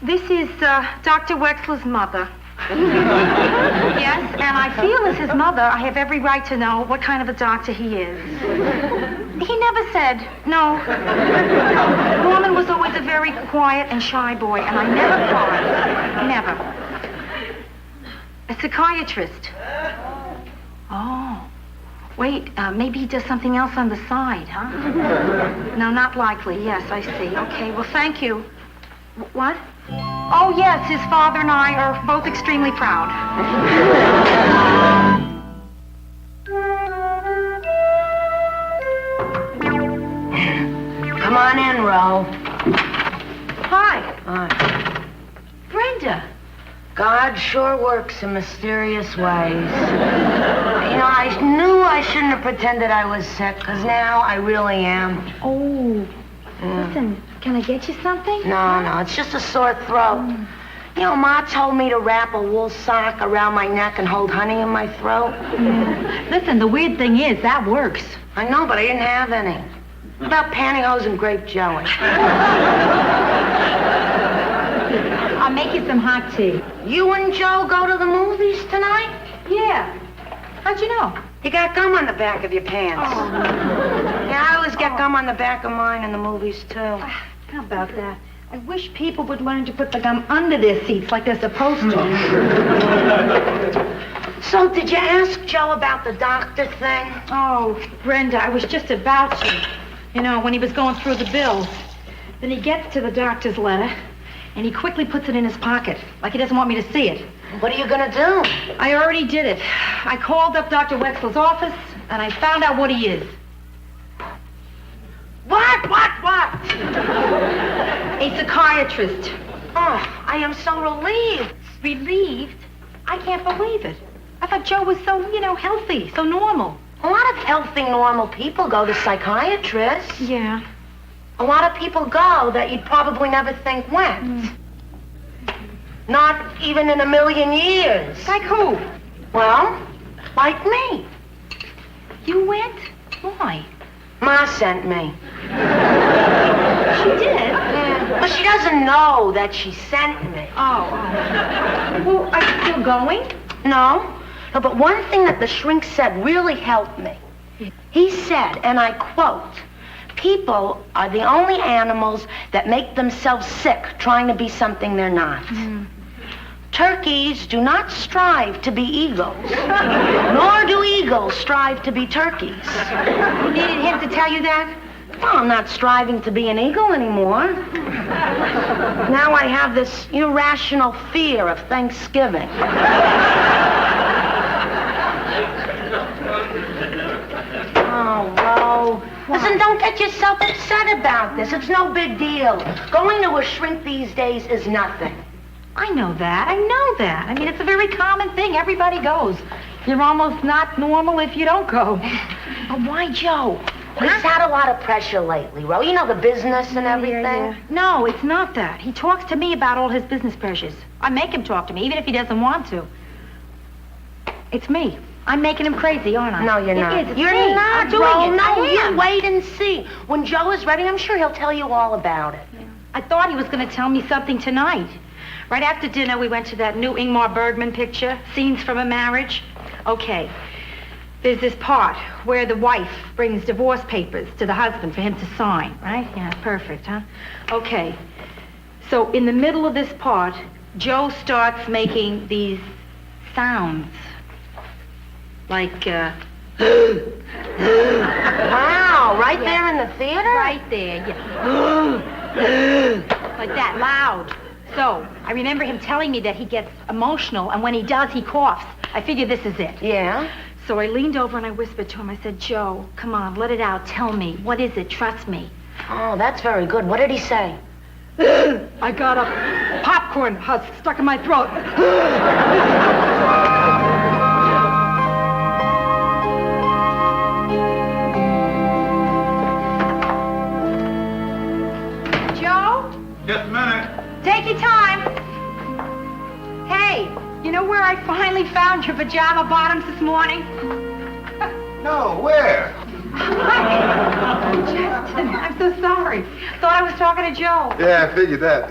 This is Dr. Wexler's mother. Yes, and I feel as his mother, I have every right to know what kind of a doctor he is. He never said no. Norman was always a very quiet and shy boy, and I never cried. Never. A psychiatrist. Oh. Wait, maybe he does something else on the side, huh? No, not likely. Yes, I see. Okay, well, thank you. What? Oh, yes, his father and I are both extremely proud. Come on in, Ro. Hi. Hi. Brenda. God sure works in mysterious ways. You know, I knew I shouldn't have pretended I was sick, because now I really am. Oh. Listen, can I get you something? No, it's just a sore throat. You know, Ma told me to wrap a wool sock around my neck and hold honey in my throat. Listen, the weird thing is, that works. I know, but I didn't have any. What about pantyhose and grape jelly? I'll make you some hot tea. You and Joe go to the movies tonight? Yeah. How'd you know? You got gum on the back of your pants. Oh. Yeah, I always get gum on the back of mine in the movies, too. How about that? I wish people would learn to put the gum under their seats like they're supposed to. So, did you ask Joe about the doctor thing? Oh, Brenda, I was just about to. You know, when he was going through the bills. Then he gets to the doctor's letter, and he quickly puts it in his pocket, like he doesn't want me to see it. What are you gonna do? I already did it. I called up Dr. Wexler's office, and I found out what he is. What? A psychiatrist. Oh, I am so relieved. Relieved? I can't believe it. I thought Joe was so, healthy, so normal. A lot of healthy, normal people go to psychiatrists. Yeah. A lot of people go that you'd probably never think went. Not even in a million years. Like who? Well, like me. You went? Why? Ma sent me. She did? Yeah. But she doesn't know that she sent me. Oh. Well, are you still going? No. No, but one thing that the shrink said really helped me. He said, and I quote, "People are the only animals that make themselves sick trying to be something they're not. Turkeys do not strive to be eagles, nor do eagles strive to be turkeys." You needed him to tell you that? Well, I'm not striving to be an eagle anymore. Now I have this irrational fear of Thanksgiving. Oh, Ro. Listen, don't get yourself upset about this. It's no big deal. Going to a shrink these days is nothing. I know that. I mean, it's a very common thing. Everybody goes. You're almost not normal if you don't go. But why Joe? He's had a lot of pressure lately, Ro. You know, the business and everything. Yeah. No, it's not that. He talks to me about all his business pressures. I make him talk to me, even if he doesn't want to. It's me. I'm making him crazy, aren't I? No, you're not. It is. It's You're me. not, I'm doing Ro. it. No, I am. you wait and see. When Joe is ready, I'm sure he'll tell you all about it. Yeah. I thought he was going to tell me something tonight. Right after dinner, we went to that new Ingmar Bergman picture, Scenes from a Marriage. Okay. There's this part where the wife brings divorce papers to the husband for him to sign, right? Yeah, perfect, huh? Okay. So in the middle of this part, Joe starts making these sounds. Like, Wow, right there in the theater? Right there, yeah. Like that, loud. So, I remember him telling me that he gets emotional, and when he does, he coughs. I figured this is it. Yeah? So I leaned over and I whispered to him. I said, "Joe, come on, let it out. Tell me. What is it? Trust me." Oh, that's very good. What did he say? I got a popcorn husk stuck in my throat. Joe? Just a minute. Take your time. Hey, you know where I finally found your pajama bottoms this morning? No, where? Justin, I'm so sorry. Thought I was talking to Joe. Yeah, I figured that.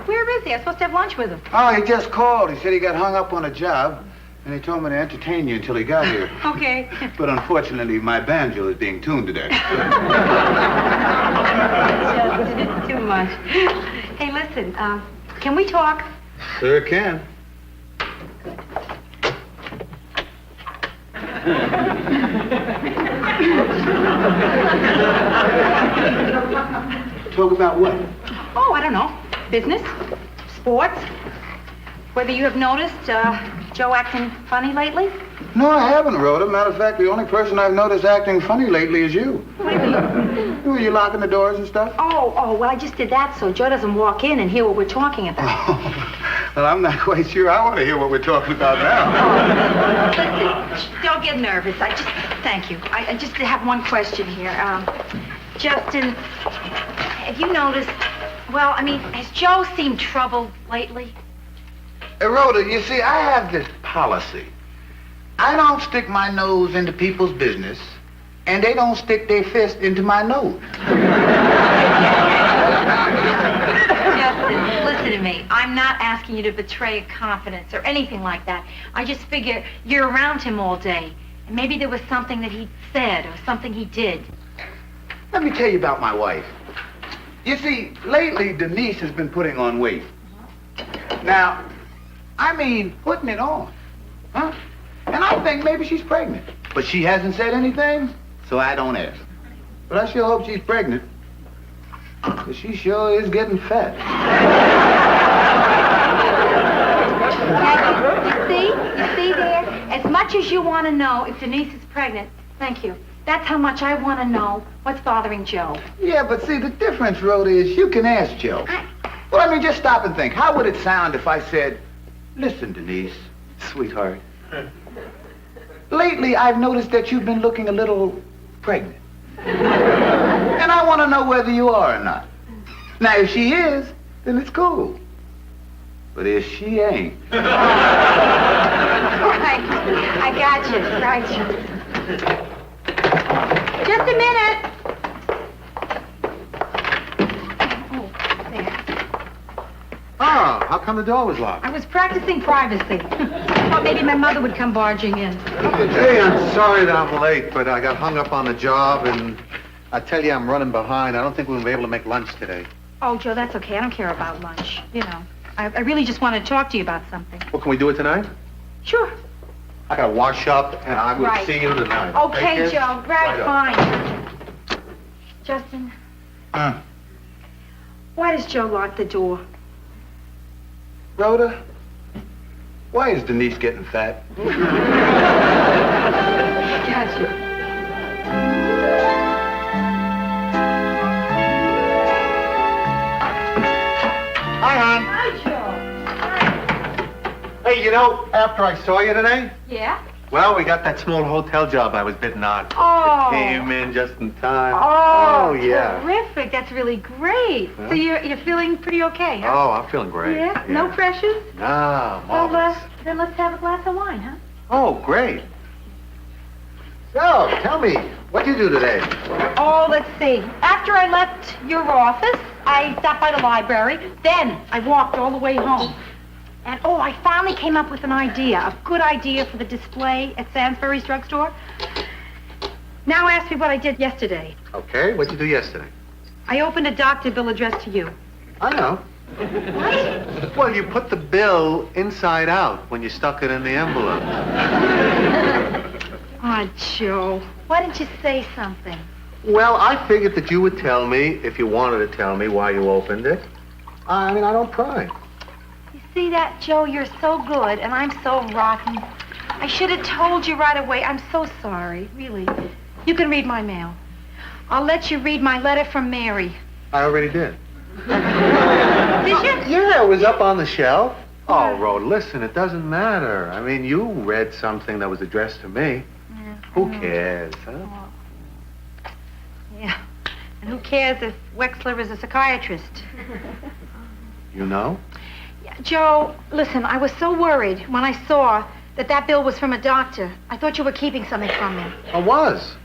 Where is he? I was supposed to have lunch with him. Oh, he just called. He said he got hung up on a job, and he told me to entertain you until he got here. Okay. But unfortunately, my banjo is being tuned today. Justin, it's too much. Hey, listen, can we talk? Sure can. Talk about what? Oh, I don't know. Business, sports. Whether you have noticed Joe acting funny lately? No, I haven't, Rhoda. Matter of fact, the only person I've noticed acting funny lately is you. What do you mean? Were you locking the doors and stuff? Oh, well, I just did that so Joe doesn't walk in and hear what we're talking about. Well, I'm not quite sure I want to hear what we're talking about now. Listen, don't get nervous. Thank you. I just have one question here. Justin, have you noticed, well, I mean, has Joe seemed troubled lately? Hey, Rhoda, you see, I have this policy. I don't stick my nose into people's business, and they don't stick their fist into my nose. Justin, listen to me. I'm not asking you to betray a confidence or anything like that. I just figure you're around him all day, and maybe there was something that he said or something he did. Let me tell you about my wife. You see, lately, Denise has been putting on weight. Now, I mean, putting it on. Huh? And I think maybe she's pregnant. But she hasn't said anything, so I don't ask. But I sure hope she's pregnant. Because she sure is getting fat. You see there? As much as you want to know if Denise is pregnant, thank you. That's how much I want to know what's bothering Joe. Yeah, but see, the difference, Rhoda, is you can ask Joe. Well, I mean, just stop and think. How would it sound if I said, Listen, Denise, sweetheart. Lately, I've noticed that you've been looking a little pregnant. And I want to know whether you are or not. Now, if she is, then it's cool. But if she ain't... Right. I got you. Right. Just a minute. Oh, there. Oh, how come the door was locked? I was practicing privacy. Thought maybe my mother would come barging in. Hey, I'm sorry that I'm late, but I got hung up on the job, and I tell you, I'm running behind. I don't think we'll be able to make lunch today. Oh, Joe, that's okay. I don't care about lunch. You know, I really just want to talk to you about something. Well, can we do it tonight? Sure. I gotta wash up, and I will Right. see you tonight. Okay, kid? Joe. Right, up. fine. Justin, why does Joe lock the door? Rhoda, why is Denise getting fat? Gotcha. Hi, hon. Hi, Joe. Hey, you know, after I saw you today, Yeah? well, we got that small hotel job I was bidding on. Oh. Came in just in time. Oh, yeah. Terrific. That's really great. Huh? So you're feeling pretty okay, huh? Oh, I'm feeling great. Yeah? No pressures? No, Well, marvelous. then let's have a glass of wine, huh? Oh, great. So, tell me, what'd you do today? Oh, let's see. After I left your office, I stopped by the library. Then I walked all the way home. And, oh, I finally came up with an idea, a good idea for the display at Sainsbury's drugstore. Now ask me what I did yesterday. Okay, what'd you do yesterday? I opened a doctor bill addressed to you. I know. What? Well, you put the bill inside out when you stuck it in the envelope. Oh, Joe, why didn't you say something? Well, I figured that you would tell me if you wanted to tell me why you opened it. I mean, I don't pry. You see that, Joe? You're so good, and I'm so rotten. I should have told you right away. I'm so sorry, really. You can read my mail. I'll let you read my letter from Mary. I already did. Did you? Yeah, it was up on the shelf. Oh, Rhoda, listen, it doesn't matter. I mean, you read something that was addressed to me. Yeah. Who cares, huh? Yeah. And who cares if Wexler is a psychiatrist? You know? Yeah, Joe, listen, I was so worried when I saw that bill was from a doctor. I thought you were keeping something from me. I was.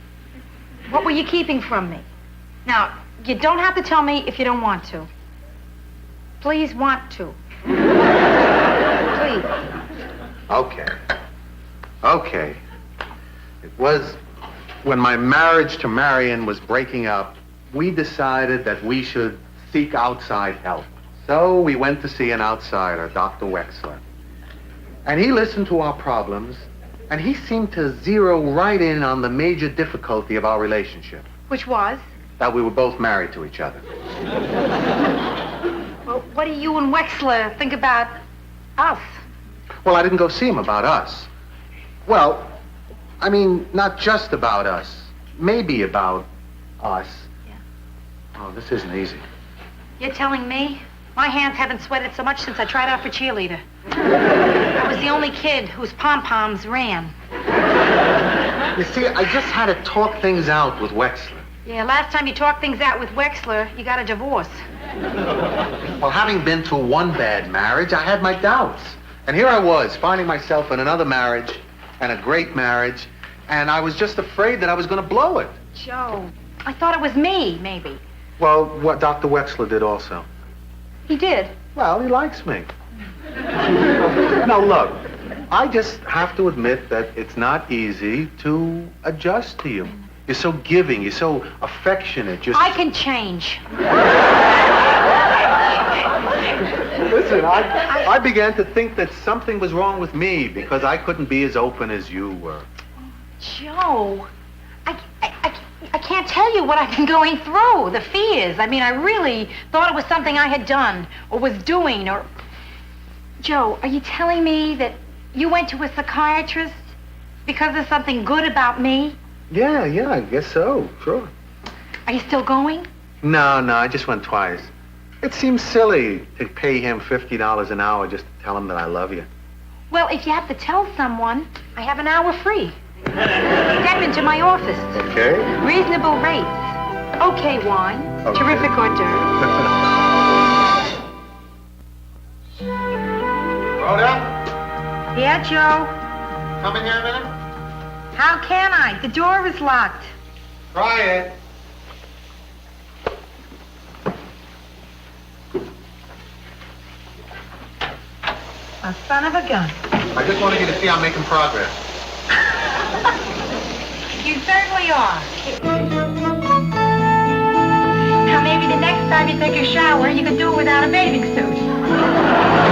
What were you keeping from me? Now, you don't have to tell me if you don't want to. Please want to. Please. Okay. Okay. It was when my marriage to Marion was breaking up, we decided that we should seek outside help. So we went to see an outsider, Dr. Wexler. And he listened to our problems, and he seemed to zero right in on the major difficulty of our relationship, Which was? that we were both married to each other. Well, what do you and Wexler think about us? Well, I didn't go see him about us. Well, I mean, not just about us. Maybe about us. Yeah. Oh, this isn't easy. You're telling me? My hands haven't sweated so much since I tried out for cheerleader. I was the only kid whose pom-poms ran. You see, I just had to talk things out with Wexler. Yeah, last time you talked things out with Wexler, you got a divorce. Well, having been through one bad marriage, I had my doubts. And here I was, finding myself in another marriage, and a great marriage, and I was just afraid that I was going to blow it. Joe, I thought it was me, maybe. Well, what Dr. Wexler did also. He did. Well, he likes me. Now, look, I just have to admit that it's not easy to adjust to you. You're so giving, you're so affectionate, I can change. Listen, I began to think that something was wrong with me because I couldn't be as open as you were. Joe, I can't tell you what I've been going through, the fears. I mean, I really thought it was something I had done or was doing or... Joe, are you telling me that you went to a psychiatrist because there's something good about me? Yeah, I guess so, sure. Are you still going? No, I just went twice. It seems silly to pay him $50 an hour just to tell him that I love you. Well, if you have to tell someone, I have an hour free. Step into my office. Okay. Reasonable rates. Okay wine. Okay. Terrific hors d'oeuvres. Rhoda, Yeah, Joe? come in here a minute. How can I? The door is locked. Try it. A son of a gun. I just wanted you to see I'm making progress. You certainly are. Now, maybe the next time you take a shower, you can do it without a bathing suit.